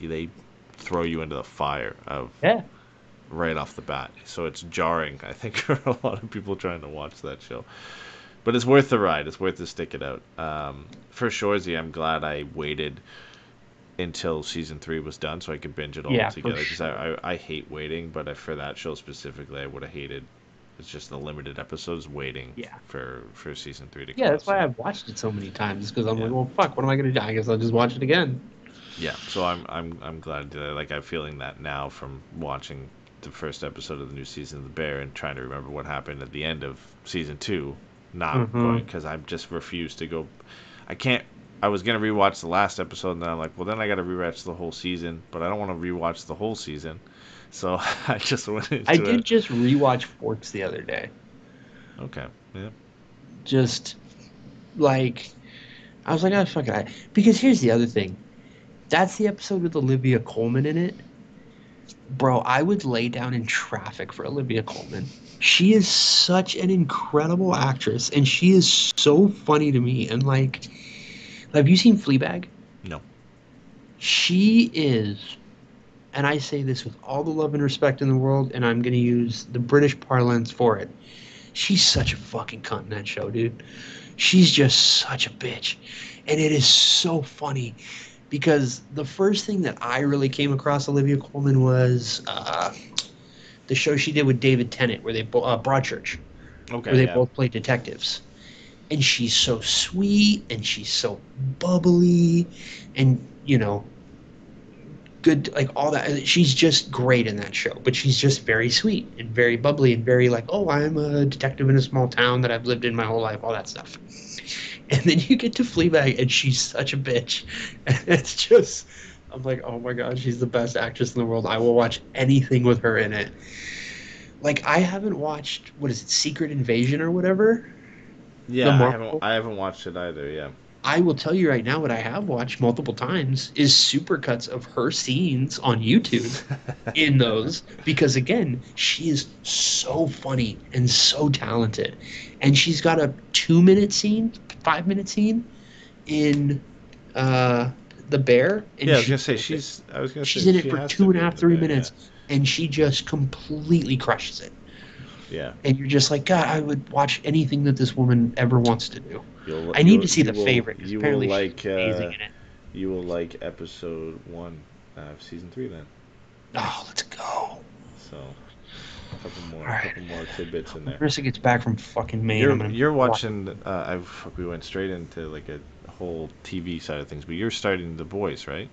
they throw you into the fire of right off the bat. So it's jarring, I think, for a lot of people trying to watch that show. But it's worth the ride. It's worth to stick it out. For Shorzy, I'm glad I waited until season 3 was done so I could binge it all together. Because I hate waiting, but for that show specifically, I would have hated. It's just the limited episodes waiting for season 3 to come. Yeah, that's why I've watched it so many times. Because I'm like, well, fuck, what am I gonna do? I guess I'll just watch it again. Yeah, so I'm glad I did it. Like, I'm feeling that now from watching the first episode of the new season of The Bear and trying to remember what happened at the end of season 2. Not going, because I just refuse to go. I was going to rewatch the last episode, and then I'm like, well, then I got to rewatch the whole season, but I don't want to rewatch the whole season. So I just went into I did just rewatch Forks the other day. Okay, yeah. Just, like, I was like, oh, fuck it. Because here's the other thing. That's the episode with Olivia Colman in it. Bro, I would lay down in traffic for Olivia Colman. She is such an incredible actress, and she is so funny to me. And, like, have you seen Fleabag? No. She is, and I say this with all the love and respect in the world, and I'm going to use the British parlance for it. She's such a fucking cunt in that show, dude. She's just such a bitch. And it is so funny. Because the first thing that I really came across Olivia Colman was the show she did with David Tennant, where they Broadchurch, where they both played detectives. And she's so sweet, and she's so bubbly, and good, like all that. She's just great in that show. But she's just very sweet and very bubbly and very like, oh, I'm a detective in a small town that I've lived in my whole life, all that stuff. And then you get to Fleabag, and she's such a bitch. And it's just, I'm like, oh my god, she's the best actress in the world. I will watch anything with her in it. Like, I haven't watched, what is it, Secret Invasion or whatever? Yeah, I haven't watched it either, yeah. I will tell you right now, what I have watched multiple times is supercuts of her scenes on YouTube in those. Because, again, she is so funny and so talented. And she's got a 2-minute scene, 5-minute scene in The Bear. And yeah, I was going to say, she's in it for 2.5, 3 minutes. Yeah. And she just completely crushes it. Yeah. And you're just like, God, I would watch anything that this woman ever wants to do. I need to see The Favorite, because apparently she's amazing in it. You will like episode 1 of season 3 then. Oh, let's go. So, a couple more tidbits in there. Marissa gets back from fucking Maine. You're watching, we went straight into like a whole TV side of things, but you're starting The Boys, right?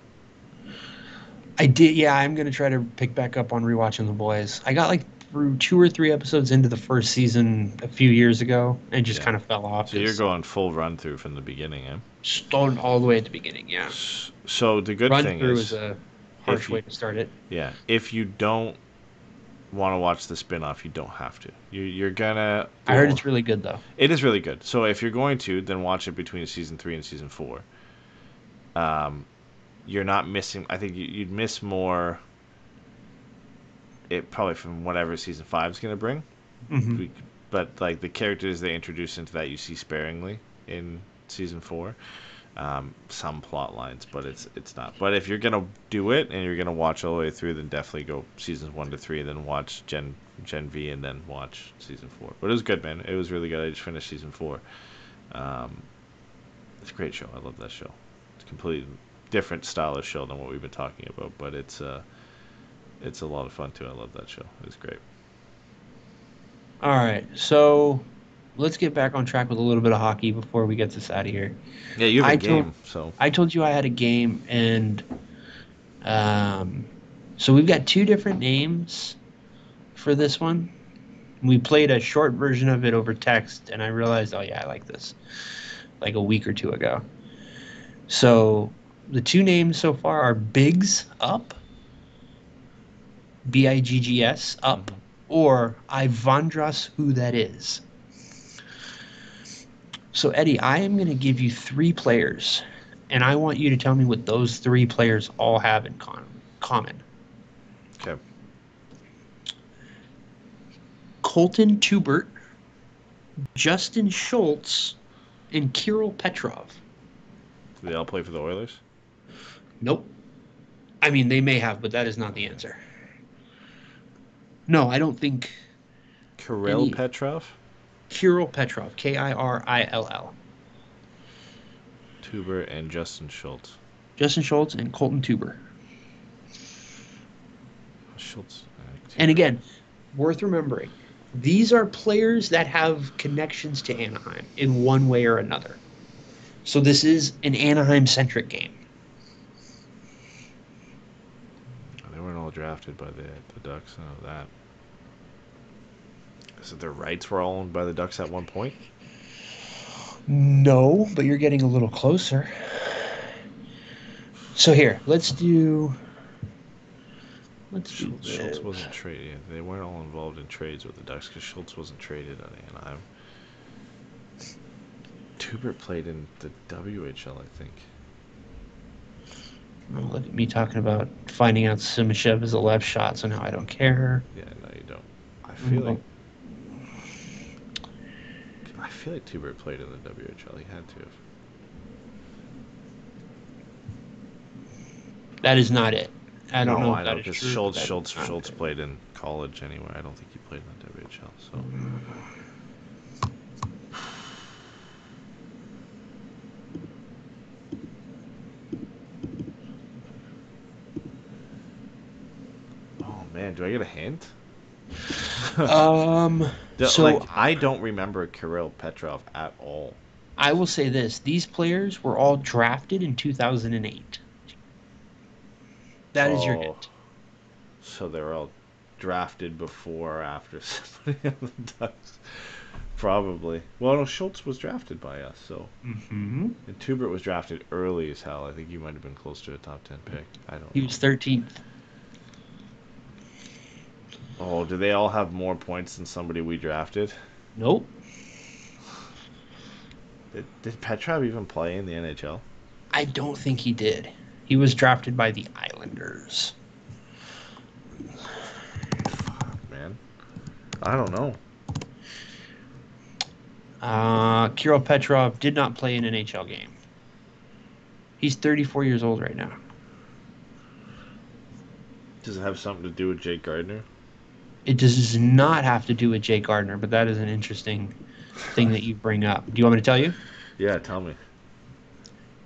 I did, yeah. I'm going to try to pick back up on rewatching The Boys. I got through 2 or 3 episodes into the first season a few years ago and just kind of fell off. So you're going full run through from the beginning, eh? Started all the way at the beginning, yeah. So the good thing is a harsh way to start it. Yeah, if you don't want to watch the spin-off, you don't have to. You're gonna... I heard it's really good, though. It is really good. So if you're going to, then watch it between season 3 and season 4. You're not missing... I think you'd miss more... It probably from whatever season 5 is going to bring. Mm-hmm. But like the characters they introduce into that, you see sparingly in season 4. Some plot lines, but it's not. But if you're gonna do it and you're gonna watch all the way through, then definitely go seasons 1 to 3, and then watch Gen V, and then watch season 4. But it was good, man. It was really good. I just finished season 4. It's a great show. I love that show. It's a completely different style of show than what we've been talking about, but it's a lot of fun too. I love that show. It was great. All right, so let's get back on track with a little bit of hockey before we get this out of here. Yeah, you have a game, so... I told you I had a game, and so we've got 2 different names for this one. We played a short version of it over text, and I realized, oh yeah, I like this, like a week or 2 ago. So the 2 names so far are Biggs Up, Biggs Up, or I Vandras Who That Is. So, Eddie, I am going to give you 3 players, and I want you to tell me what those 3 players all have in common. Okay. Colton Tubert, Justin Schultz, and Kirill Petrov. Do they all play for the Oilers? Nope. I mean, they may have, but that is not the answer. No, I don't think... Kirill Petrov? Kirill Petrov, K-I-R-I-L-L. Tuber and Justin Schultz. Justin Schultz and Colton Tuber. Schultz. And again, worth remembering, these are players that have connections to Anaheim in one way or another. So this is an Anaheim-centric game. They weren't all drafted by the Ducks, I know that. So their rights were all owned by the Ducks at one point? No, but you're getting a little closer. So here, let's do Schultz wasn't traded. They weren't all involved in trades with the Ducks because Schultz wasn't traded on Anaheim. Tubert played in the WHL, I think. Oh, look at me talking about finding out Simashev is a left shot, so now I don't care. Yeah, no, you don't. I feel like Tubert played in the WHL. He had to have. That is not it. I don't know if that is because true. Schultz played in college anyway. I don't think he played in the WHL. So. Oh man, do I get a hint? So I don't remember Kirill Petrov at all. I will say this: these players were all drafted in 2008. That is your hint. So they were all drafted before or after somebody on the Ducks. Probably. Well, no, Schultz was drafted by us, so. Mm-hmm. And Tubert was drafted early as hell. I think you might have been close to a top 10 pick. I don't know. He was 13th. Oh, do they all have more points than somebody we drafted? Nope. Did Petrov even play in the NHL? I don't think he did. He was drafted by the Islanders. Fuck, man. I don't know. Kirill Petrov did not play an NHL game. He's 34 years old right now. Does it have something to do with Jake Gardner? It does not have to do with Jake Gardner, but that is an interesting thing that you bring up. Do you want me to tell you? Yeah, tell me.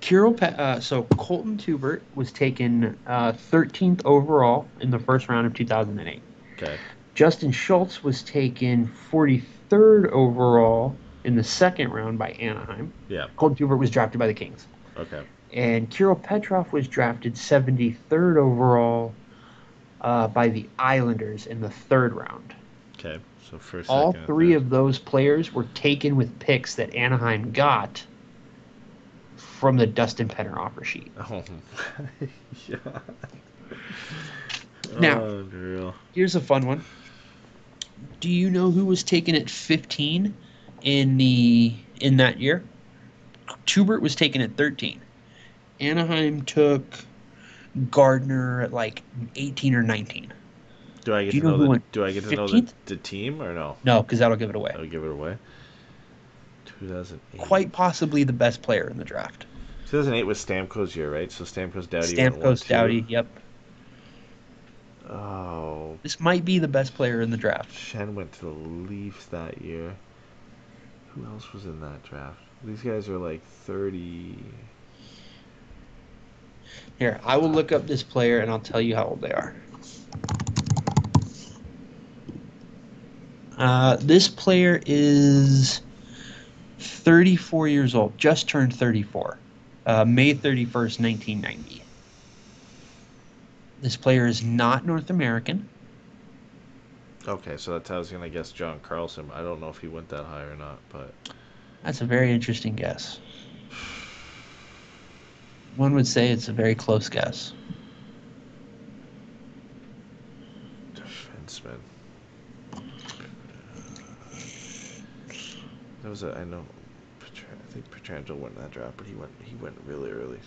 So Colton Tubert was taken 13th overall in the first round of 2008. Okay. Justin Schultz was taken 43rd overall in the second round by Anaheim. Yeah. Colton Tubert was drafted by the Kings. Okay. And Kirill Petrov was drafted 73rd overall by the Islanders in the third round. Okay. So first, all second, three of those players were taken with picks that Anaheim got from the Dustin Penner offer sheet. Oh my God. Now, Unreal. here's a fun one. Do you know who was taken at 15 in that year? Tubert was taken at 13. Anaheim took Gardner at like 18 or 19. Do I get Do you to know who know went do I get to know 15th? the team or no? No, because that'll give it away. I'll give it away. 2008. Quite possibly the best player in the draft. 2008 was Stamkos' year, right? So Stamkos, Doughty went 1-2. Stamkos, Doughty, yep. Oh. This might be the best player in the draft. Shen went to the Leafs that year. Who else was in that draft? These guys are like 30. Here, I will look up this player and I'll tell you how old they are. This player is 34 years old, just turned 34. May 31st, 1990. This player is not North American. Okay, so that's how I was going to guess John Carlson. I don't know if he went that high or not, but... That's a very interesting guess. One would say it's a very close guess. Defenseman. That was I know. I think Pietrangelo went in that draft, but he went really early.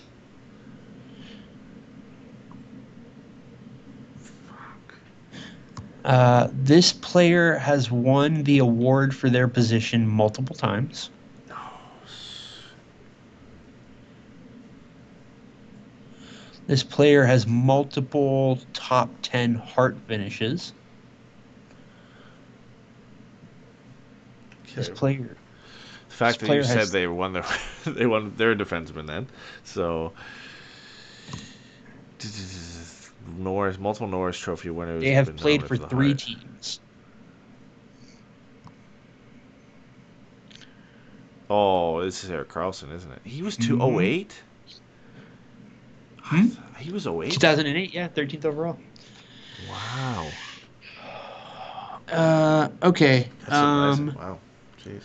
Fuck. This player has won the award for their position multiple times. No. This player has multiple top 10 Hart finishes. This player. The fact that you said they won they're a defenseman then. So multiple Norris Trophy winners. They have played for 3 teams. Oh, this is Erik Karlsson, isn't it? He was 208? He was 08? 2008, yeah, 13th overall. Wow. Okay. That's surprising. Wow. Jeez.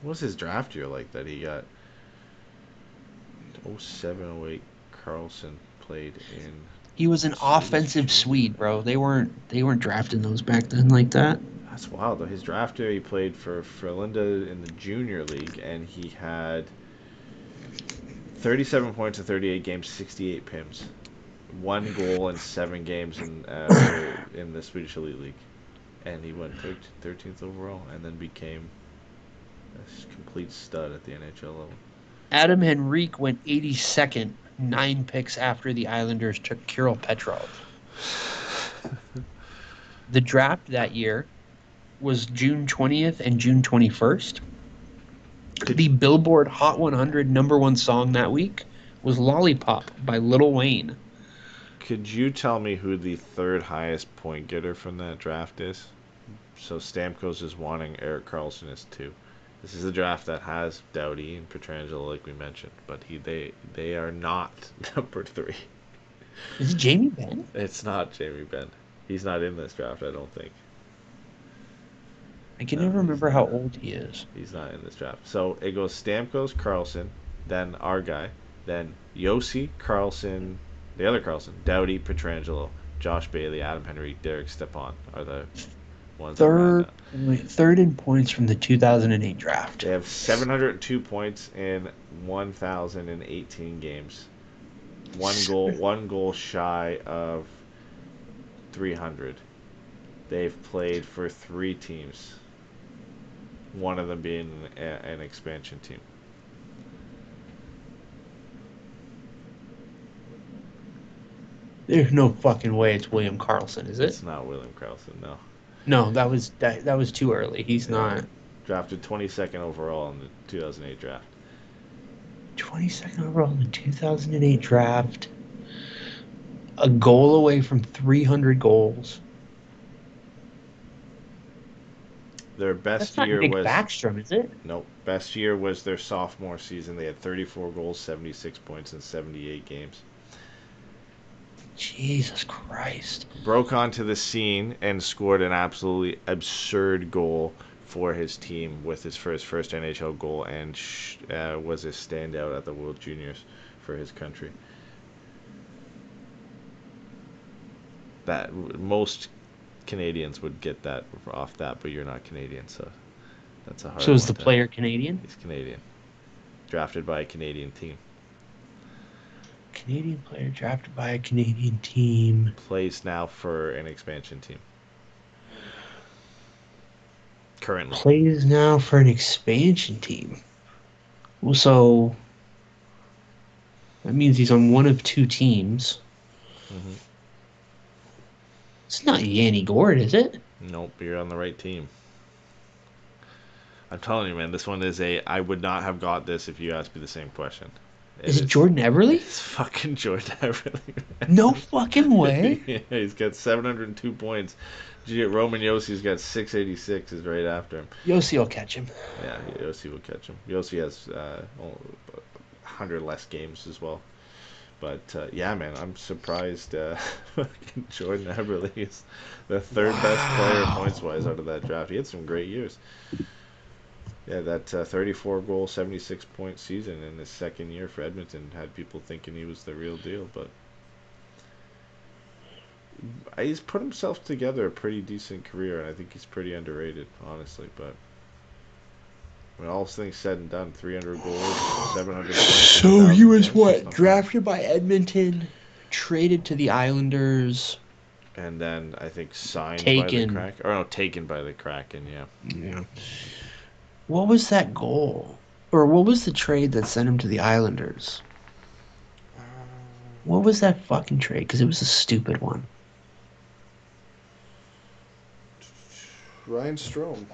What was his draft year like that he got? 07, 08, Karlsson played in... He was an offensive Swede, bro. They weren't drafting those back then like that. That's wild, though. His draft year, he played for Frölunda in the junior league, and he had 37 points in 38 games, 68 PIMs. 1 goal in 7 games in the Swedish Elite League. And he went 13th overall, and then became a complete stud at the NHL level. Adam Henrique went 82nd, 9 picks after the Islanders took Kirill Petrov. The draft that year was June 20th and June 21st. The Billboard Hot 100 #1 song that week was Lollipop by Lil Wayne. Could you tell me who the 3rd highest point getter from that draft is? So Stamkos is 1 and Erik Karlsson is 2. This is a draft that has Doughty and Pietrangelo, like we mentioned, but they are not number 3. Is it Jamie Benn? It's not Jamie Benn. He's not in this draft, I don't think. I can never remember how old he is. He's not in this draft. So it goes Stamkos, Karlsson, then our guy, then Yossi, Karlsson, the other Karlsson, Doughty, Pietrangelo, Josh Bailey, Adam Henrique, Derek Stepan are the ones. Third in points from the 2008 draft. They have 702 points in 1,018 games. One goal shy of 300. They've played for 3 teams. One of them being an expansion team. There's no fucking way it's William Karlsson, is it? It's not William Karlsson, no. No, that was too early. He's not. Drafted 22nd overall in the 2008 draft. 22nd overall in the 2008 draft. A goal away from 300 goals. Their best That's not year Nick was Backstrom, is it? Nope. Best year was their sophomore season. They had 34 goals, 76 points in 78 games. Jesus Christ. Broke onto the scene and scored an absolutely absurd goal for his team with his first NHL goal and was a standout at the World Juniors for his country. That most Canadians would get that off that, but you're not Canadian, so that's a hard one. So is the player Canadian? He's Canadian. Drafted by a Canadian team. Canadian player drafted by a Canadian team. Plays now for an expansion team. Currently. Plays now for an expansion team. Well, so that means he's on one of two teams. Mm-hmm. It's not Yanni Gord, is it? Nope, you're on the right team. I'm telling you, man, this one is I would not have got this if you asked me the same question. Is it Jordan Eberle? It's fucking Jordan Eberle. No fucking way. Yeah, he's got 702 points. Roman Yossi's got 686 is right after him. Yossi will catch him. Yeah, Yossi will catch him. Yossi has 100 less games as well. But, yeah, man, I'm surprised Jordan Eberle is the third best player points-wise out of that draft. He had some great years. Yeah, that 34-goal, 76-point season in his second year for Edmonton had people thinking he was the real deal. But he's put himself together a pretty decent career, and I think he's pretty underrated, honestly. But when all things said and done, 300 goals, 700 points. So he was what? Drafted by Edmonton, traded to the Islanders. And then I think signed by the Kraken. Or no, taken by the Kraken, yeah. Yeah. What was that goal? Or what was the trade that sent him to the Islanders? What was that fucking trade? Because it was a stupid one. Ryan Strome.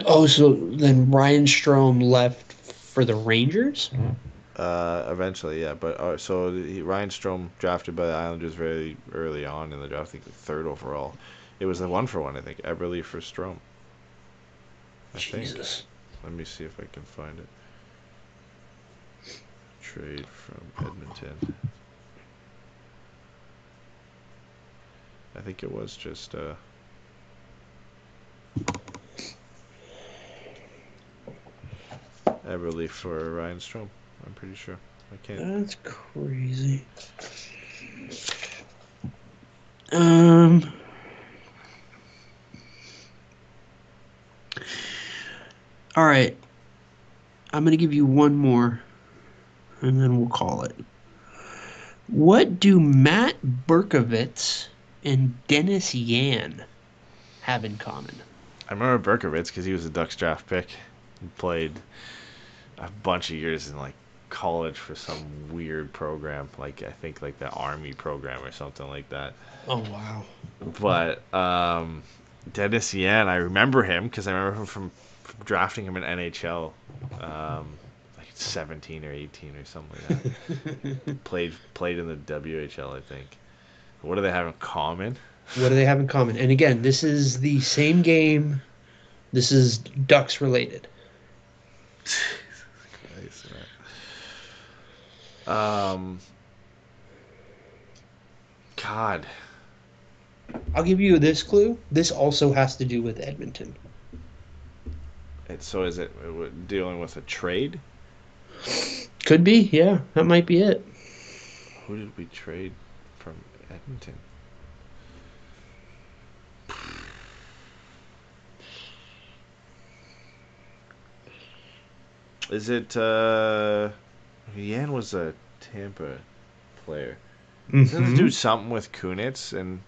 Oh, so then Ryan Strome left for the Rangers? Eventually, yeah. But Ryan Strome drafted by the Islanders very early on in the draft, I think the third overall. It was a 1-for-1, I think. Eberle for Strome. Jesus. Let me see if I can find it. Trade from Edmonton. I think it was just Eberle for Ryan Strome. I'm pretty sure. I can't. That's crazy. All right. I'm going to give you one more, and then we'll call it. What do Matt Berkowitz and Dennis Yan have in common? I remember Berkowitz because he was a Ducks draft pick. He played a bunch of years in like college for some weird program, like I think like the Army program or something like that. Oh wow! But Dennis Yan, I remember him because I remember him from drafting him in NHL, like 17 or 18 or something like that. played in the WHL, I think. What do they have in common? What do they have in common? And again, this is the same game. This is Ducks related. Jesus Christ, man. God. I'll give you this clue. This also has to do with Edmonton. So is it dealing with a trade? Could be, yeah. That might be it. Who did we trade from Edmonton? Is it Yan was a Tampa player. Does it do something with Kunitz and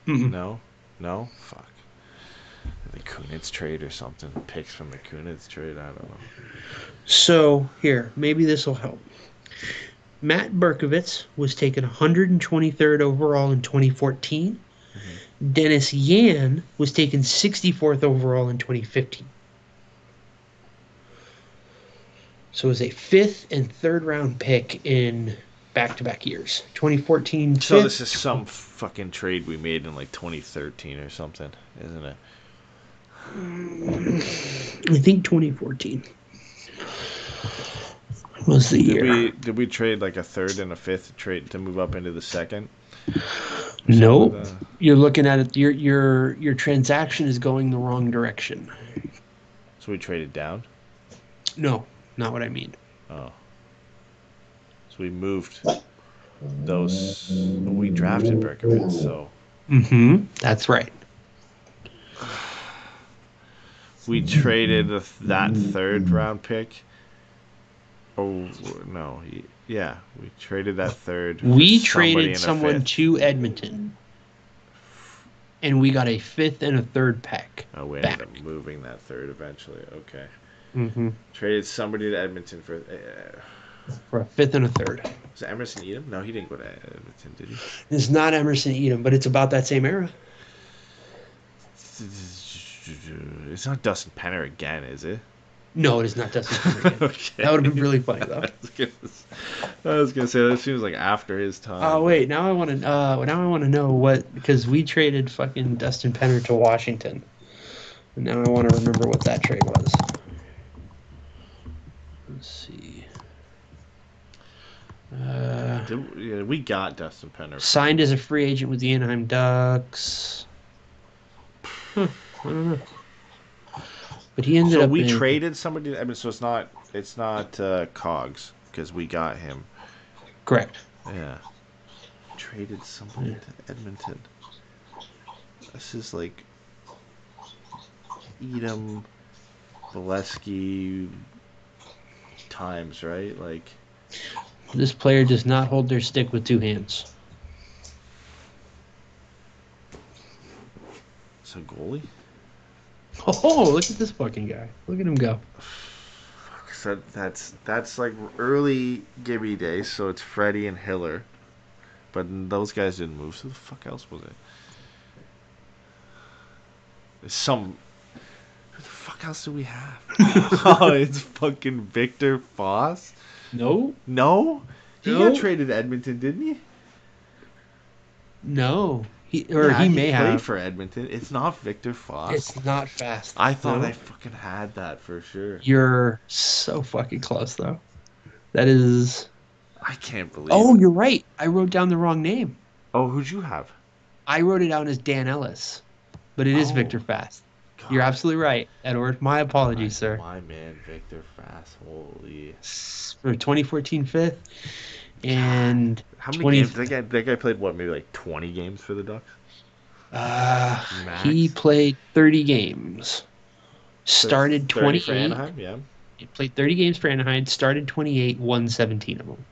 No? Fuck. The Kunitz trade or something. Picks from the Kunitz trade, I don't know. So, here, maybe this will help. Matt Berkowitz was taken 123rd overall in 2014. Dennis Yan was taken 64th overall in 2015. So it was a 5th and 3rd round pick in back-to-back years. 2014. So this is some fucking trade we made in like 2013 or something, isn't it? I think 2014 was the year. Did we trade like a 3rd and a 5th trade to move up into the 2nd? Nope. You're looking at it. Your transaction is going the wrong direction. So we traded down? No, not what I mean. Oh. So we moved those. We drafted Berkovich, so. That's right. We traded that third round pick. Oh, no. Yeah, we traded that third. We traded someone to Edmonton. And we got a fifth and a third pick. Oh, we back. ended up moving that third eventually. Okay. Mm-hmm. Traded somebody to Edmonton for a fifth and a third. Was it Emerson Edom? No, he didn't go to Edmonton, did he? It's not Emerson Edom, but it's about that same era. It's not Dustin Penner again, is it? No, it is not Dustin Penner again. Okay. That would have been really funny, though. I was gonna say that seems like after his time. Oh wait, now I want to know what, because we traded fucking Dustin Penner to Washington, and now I want to remember what that trade was. Let's see. We got Dustin Penner. Signed as a free agent with the Anaheim Ducks. I don't know. But he ended up. So we traded somebody. I mean, so it's not Cogs because we got him. Correct. Yeah. Traded somebody to Edmonton. This is like Edom, Valesky times, right? Like. This player does not hold their stick with two hands. It's a goalie? Oh, look at this fucking guy. Look at him go. So that's like early Gibby days, so it's Freddie and Hiller. But those guys didn't move, so the fuck else was it? There's who the fuck else do we have? Oh, it's fucking Victor Foss? No. No? He got traded to Edmonton, didn't he? No. He may have played for Edmonton. It's not Victor Foss. It's not fast. I thought I fucking had that for sure. You're so fucking close, though. That is... I can't believe Oh, you're right. I wrote down the wrong name. Oh, who'd you have? I wrote it down as Dan Ellis, but it is Victor Fast. God. You're absolutely right, Edward. My apologies, sir. My man, Victor Fast. Holy. For 2014 fifth. And how many games? That guy played, what, maybe like 20 games for the Ducks? He played 30 games. Started 28. For Anaheim, yeah. He played 30 games for Anaheim, started 28, won 17 of them.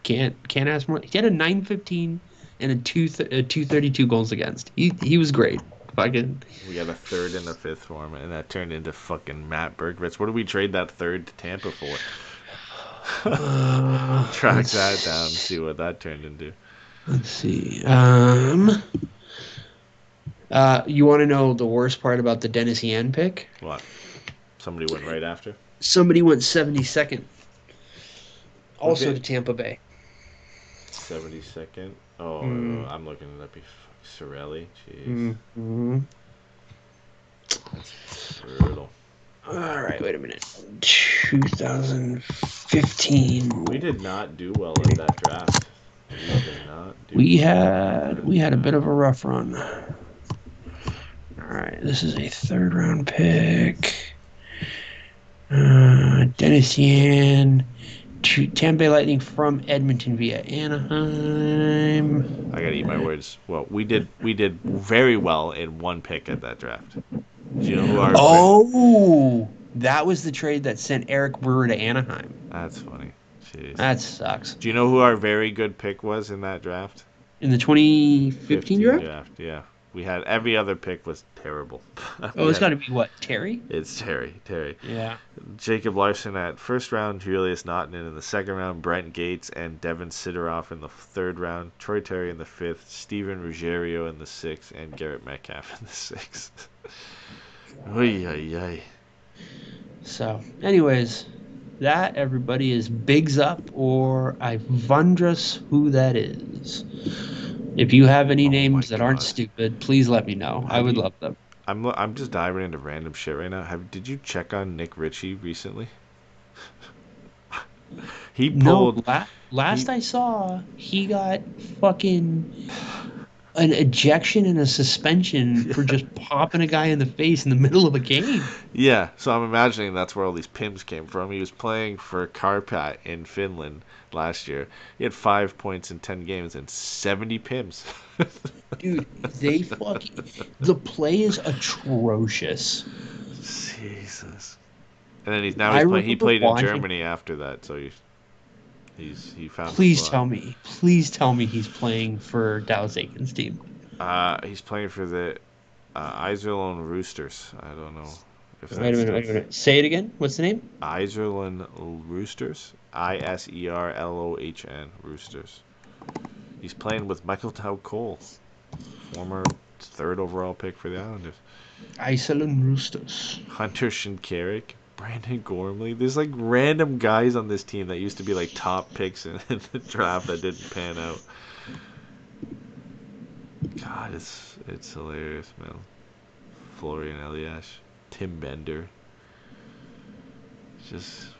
Can't ask more. He had a .915 and a 232 goals against. He was great. Fucking. We got a third and a fifth for him, and that turned into fucking Matt Berkovich. What did we trade that third to Tampa for? Track that down and see what that turned into. Let's see. You want to know the worst part about the Dennis Yan pick? What? Somebody went right after? Somebody went 72nd. Also to Tampa Bay. 72nd? Oh, I'm looking it up. Sorelli. Jeez. Mm-hmm. That's brutal. All right, wait a minute. 2015. We did not do well in that draft. We had a bit of a rough run. All right, this is a third round pick. Dennis Yan to Tampa Bay Lightning from Edmonton via Anaheim. I gotta eat my words. Well, we did very well in one pick at that draft. Do you know who our that was the trade that sent Eric Brewer to Anaheim. That's funny. Jeez. That sucks. Do you know who our very good pick was in that draft? In the 2015 draft? Yeah. We had every other pick was terrible. It's got to be what, Terry? It's Terry. Yeah. Jacob Larson at first round, Julius Nottinen in the second round, Brent Gates and Devin Sidoroff in the third round, Troy Terry in the fifth, Steven Ruggiero in the sixth, and Garrett Metcalf in the sixth. Oy, oy, oy. So, anyways, that, everybody, is Bigs Up, or I wonders who that is. If you have any names that aren't stupid, please let me know. I would love them. I'm just diving into random shit right now. Did you check on Nick Ritchie recently? He pulled. No, last I saw, he got fucking an ejection and a suspension for just popping a guy in the face in the middle of a game. Yeah, so I'm imagining that's where all these pims came from. He was playing for Karpat in Finland last year. He had 5 points in 10 games and 70 pims. Dude, the play is atrocious. Jesus. And then he played in Germany after that, so he found. Please tell me he's playing for Dallas Eakins' team. He's playing for the Iserlohn Roosters. I don't know if that's... Wait a minute. Say it again. What's the name? Iserlohn Roosters. Iserlohn Roosters. He's playing with Michael Tau Cole, former 3rd overall pick for the Islanders. Iserlohn Roosters. Hunter Shinkarik, Brandon Gormley. There's like random guys on this team that used to be like top picks in the draft that didn't pan out. God, it's hilarious, man. Florian Elias, Tim Bender. Just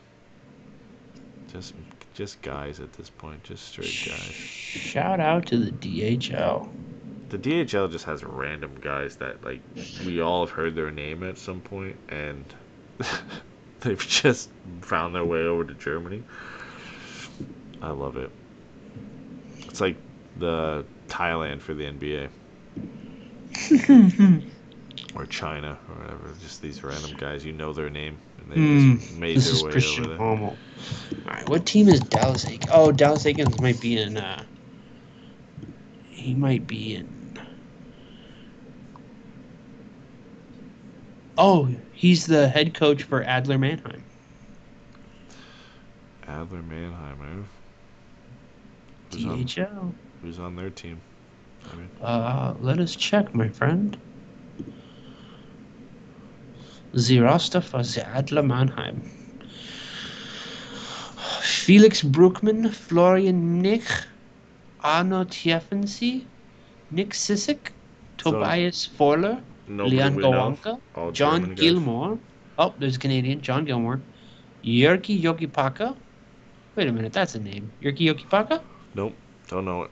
guys at this point, just straight guys. Shout out to the DHL. The DHL just has random guys that like we all have heard their name at some point, and they've just found their way over to Germany. I love it. It's like the Thailand for the NBA. Or China, or whatever. Just these random guys, you know their name, and they just made their way Christian over there. Hummel. Alright, what team is Dallas Eakins? Oh, Dallas Eakins might be in, he might be in... Oh, he's the head coach for Adler Mannheim. Adler Mannheim, eh? DHL. Who's on their team? I mean, Let us check, my friend. The roster for the Adler Mannheim. Felix Bruckmann, Florian Nich, Arno Tiefensee, Nick Sissek, Tobias Forler, Leon Gowanka, John Gilmore. Oh, there's a Canadian, John Gilmore. Jyrki Jokipaka. Wait a minute, that's a name. Jyrki Jokipaka? nope, don't know it.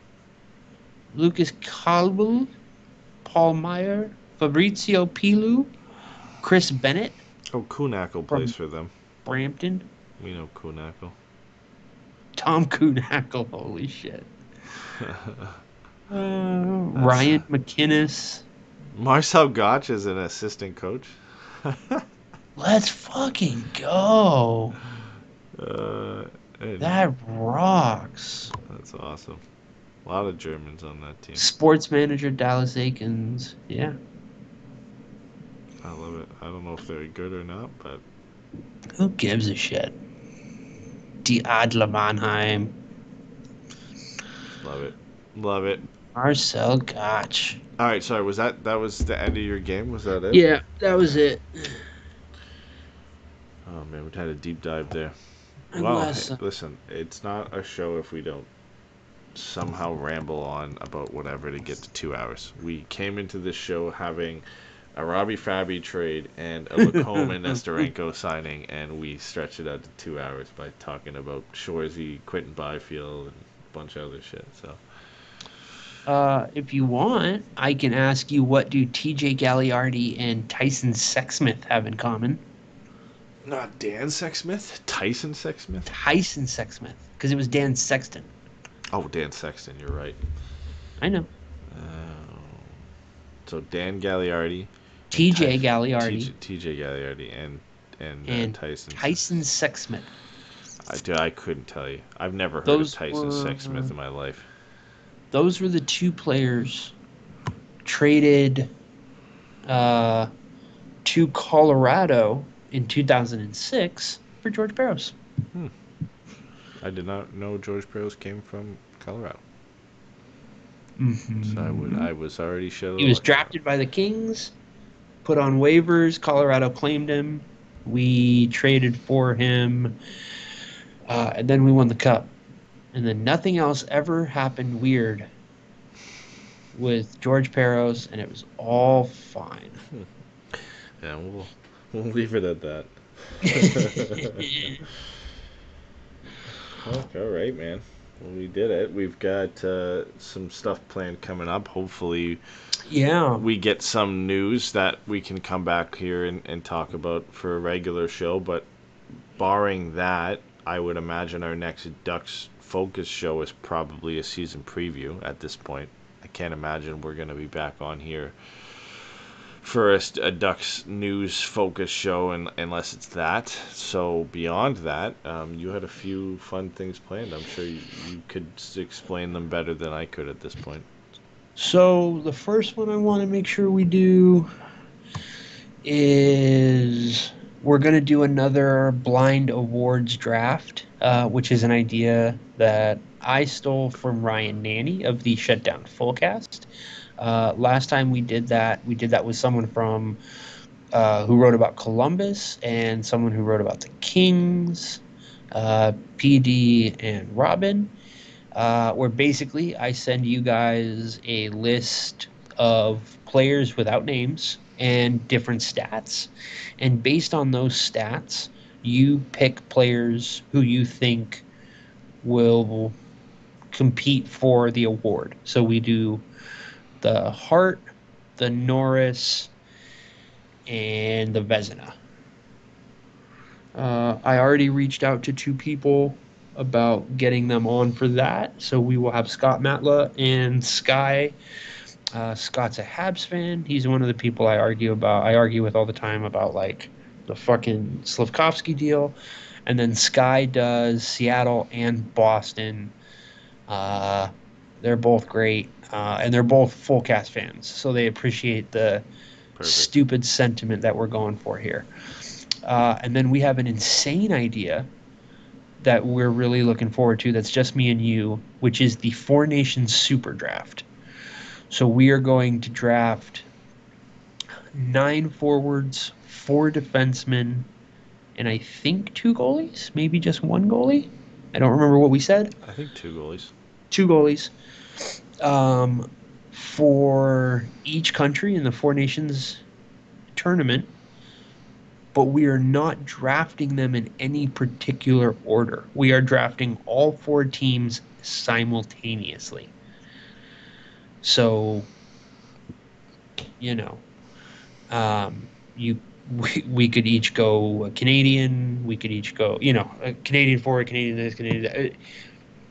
Lucas Caldwell, Paul Meyer, Fabrizio Pilu, Chris Bennett, Oh, Kuhnackel plays for them. Brampton, We know Kuhnackel. Tom Kuhnackel, holy shit. Ryan McInnes. Marcel Gotch is an assistant coach. Let's fucking go. And That rocks. that's awesome. A lot of Germans on that team. Sports manager Dallas Eakins. Yeah. I love it. I don't know if they're good or not, but Who gives a shit? Die Adler Mannheim. love it. Love it. Marcel Gotch. All right, sorry. Was that was the end of your game? Was that it? Yeah, that was it. Oh man, we had a deep dive there. Unless, Well, hey, listen, it's not a show if we don't somehow ramble on about whatever to get to 2 hours. We came into this show having a Robby Fabbri trade and a LaCombe and Nesterenko signing, and we stretched it out to 2 hours by talking about Shorzy, Quentin Byfield, and a bunch of other shit. So, if you want, I can ask you, what do TJ Galliardi and Tyson Sexsmith have in common? not Dan Sexsmith, Tyson Sexsmith. Tyson Sexsmith, because it was Dan Sexton. Oh, Dan Sexton, you're right. I know. So Dan Galliardi, TJ Galliardi TJ Galliardi, and Tyson. Tyson Sexsmith. I couldn't tell you. I've never heard Those of Tyson were- Sexsmith in my life. Those were the two players traded to Colorado in 2006 for George Barros. I did not know George Barros came from Colorado. Mm-hmm. So I was already sure. He was drafted by the Kings, put on waivers. Colorado claimed him. We traded for him, and then we won the Cup. And then nothing else ever happened weird with George Barros, and it was all fine. Yeah, we'll leave it at that. All right, man. We did it. We've got some stuff planned coming up. Hopefully, Yeah. we get some news that we can come back here and talk about for a regular show. But barring that, I would imagine our next Ducks Focus show is probably a season preview at this point. I can't imagine we're going to be back on here for a Ducks news focus show unless it's that. So beyond that, you had a few fun things planned. I'm sure you could explain them better than I could at this point. So the first one I want to make sure we do is we're going to do another blind awards draft, which is an idea that I stole from Ryan Nanny of the Shutdown Fullcast. Last time we did that with someone from who wrote about Columbus and someone who wrote about the Kings, PD and Robin, where basically I send you guys a list of players without names and different stats. And based on those stats, you pick players who you think will compete for the award. So we do the Hart, the Norris, and the Vezina. I already reached out to 2 people about getting them on for that. So we will have Scott Matla and Sky. Scott's a Habs fan. He's one of the people I argue with all the time about like the fucking Slafkovsky deal. And then Sky does Seattle and Boston. They're both great. And they're both full cast fans. So they appreciate the stupid sentiment that we're going for here. And then we have an insane idea that we're really looking forward to that's just me and you, which is the Four Nations Super Draft. So we are going to draft 9 forwards, 4 defensemen, and I think 2 goalies, maybe just 1 goalie. I don't remember what we said. I think 2 goalies. 2 goalies. For each country in the Four Nations tournament, but we are not drafting them in any particular order. We are drafting all 4 teams simultaneously. So, you know, we could each go a Canadian. We could each go, a Canadian forward, Canadian this, Canadian that.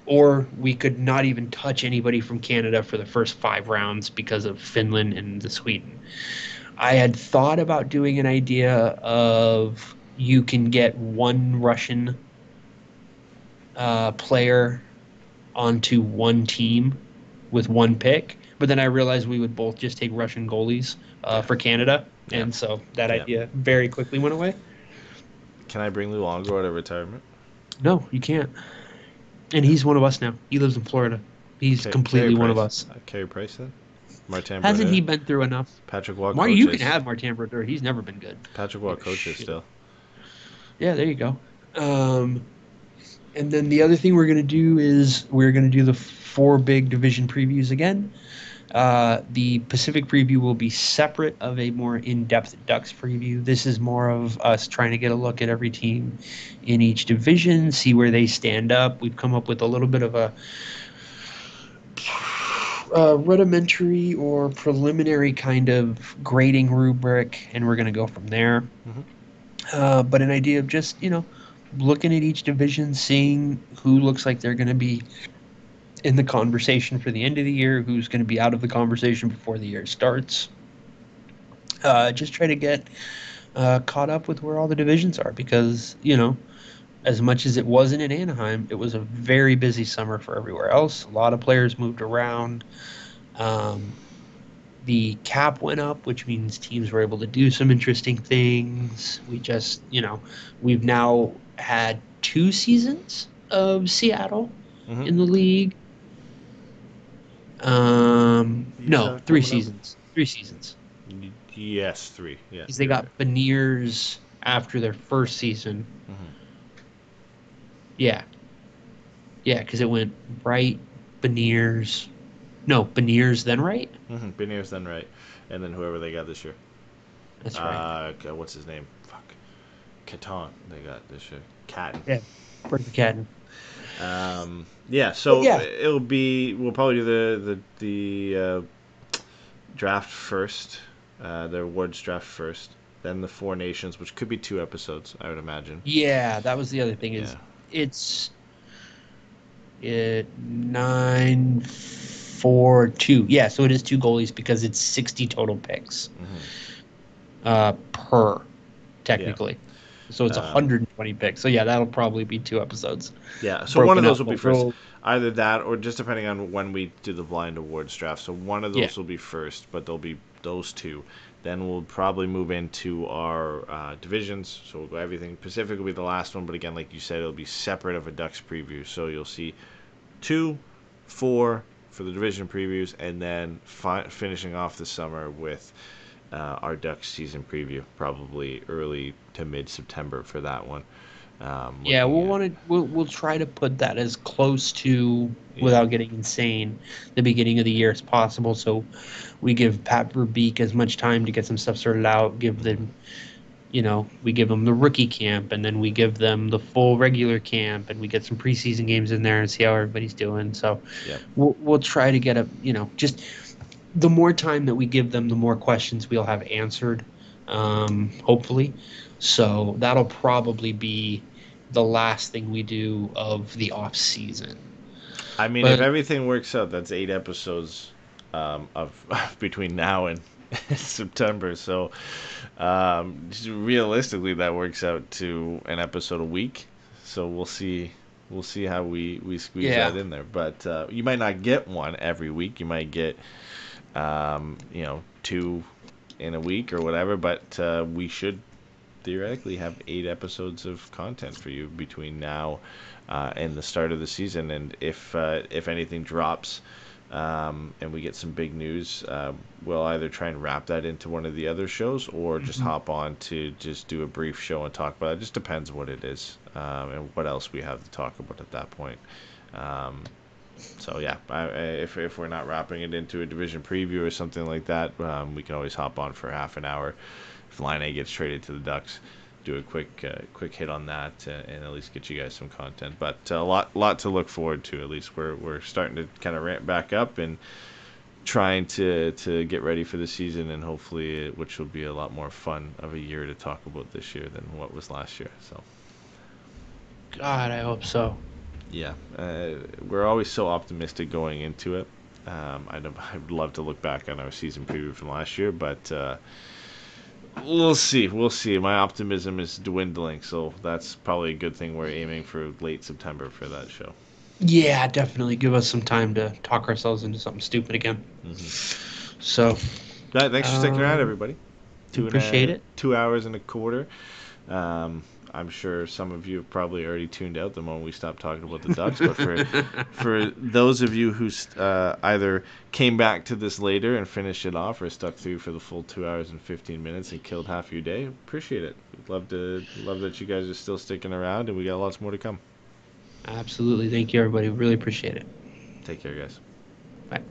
Or we could not even touch anybody from Canada for the first 5 rounds because of Finland and the Sweden. I had thought about doing an idea of you can get 1 Russian player onto 1 team with 1 pick, but then I realized we would both just take Russian goalies for Canada, and so that idea very quickly went away. Can I bring Luongo out of retirement? No, you can't. And he's one of us now. He lives in Florida. He's completely one of us. Carey Price then? Martin Hasn't Brodeur? he been through enough? Patrick Waugh You can have Martin Brodeur. He's never been good. Patrick Waugh coaches still. Yeah, there you go. And then the other thing we're going to do is we're going to do the 4 big division previews again. The Pacific preview will be separate of a more in-depth Ducks preview. This is more of us trying to get a look at every team in each division, see where they stand up. We've come up with a little bit of a rudimentary or preliminary kind of grading rubric, and we're going to go from there. Mm-hmm. But an idea of just, looking at each division, seeing who looks like they're going to be in the conversation for the end of the year, who's going to be out of the conversation before the year starts. Just try to get caught up with where all the divisions are because, as much as it wasn't in Anaheim, it was a very busy summer for everywhere else. A lot of players moved around. The cap went up, which means teams were able to do some interesting things. We just, we've now had 2 seasons of Seattle in the league. No, 3 seasons. 3 seasons. Yes, 3. Yeah. Because they got Beniers after their first season. Mm-hmm. Yeah. Yeah, because it went Wright, Beniers. No, Beniers, then Wright? Mm-hmm. Beniers, then Wright. And then whoever they got this year. That's right. What's his name? Fuck. Catan they got this year. Catton. Yeah. Break the cat. Yeah, so Yeah. we'll probably do the draft first, the awards draft first, then the Four Nations, which could be 2 episodes, I would imagine. Yeah, that was the other thing is Yeah. it's 9-4-2. Yeah, so it is 2 goalies because it's 60 total picks per technically. So it's 120 picks. So yeah, that'll probably be 2 episodes. Yeah, so one of those will be first. We'll- Either that or just depending on when we do the blind awards draft. So one of those will be first, but there'll be those 2. Then we'll probably move into our divisions. So we'll go everything. Pacific will be the last one, but again, like you said, it'll be separate of a Ducks preview. So you'll see 2, 4 for the division previews, and then finishing off the summer with our Ducks season preview, probably early to mid-September for that one. Yeah, we'll try to put that as close to, without getting insane, the beginning of the year as possible. So we give Pat Verbeek as much time to get some stuff sorted out. Give them, we give them the rookie camp, and then we give them the full regular camp, and we get some preseason games in there and see how everybody's doing. So we'll try to get just the more time that we give them, the more questions we'll have answered, hopefully. So that'll probably be the last thing we do of the off season. I mean, if everything works out, that's 8 episodes of between now and September. So realistically, that works out to an episode a week. So we'll see how we squeeze that in there. But you might not get one every week. You might get 2 in a week or whatever. But we should theoretically have 8 episodes of content for you between now and the start of the season. And if anything drops and we get some big news, we'll either try and wrap that into one of the other shows or just hop on to just do a brief show and talk about it. It just depends what it is and what else we have to talk about at that point. So yeah, if we're not wrapping it into a division preview or something like that, we can always hop on for half an hour. If Line A gets traded to the Ducks, do a quick hit on that and at least get you guys some content. But a lot to look forward to. At least we're starting to kind of ramp back up and trying to get ready for the season, and hopefully which will be a lot more fun of a year to talk about this year than what was last year. So God, I hope so. Yeah, we're always so optimistic going into it. I'd love to look back on our season preview from last year, but we'll see. My optimism is dwindling, so that's probably a good thing. We're aiming for late September for that show. Yeah, definitely. Give us some time to talk ourselves into something stupid again. So, thanks for sticking around, everybody. Appreciate it. 2 hours and a quarter. I'm sure some of you have probably already tuned out the moment we stopped talking about the Ducks. But for those of you who either came back to this later and finished it off, or stuck through for the full 2 hours and 15 minutes and killed half your day, appreciate it. Love that you guys are still sticking around, and we got lots more to come. Absolutely. Thank you, everybody. Really appreciate it. Take care, guys. Bye.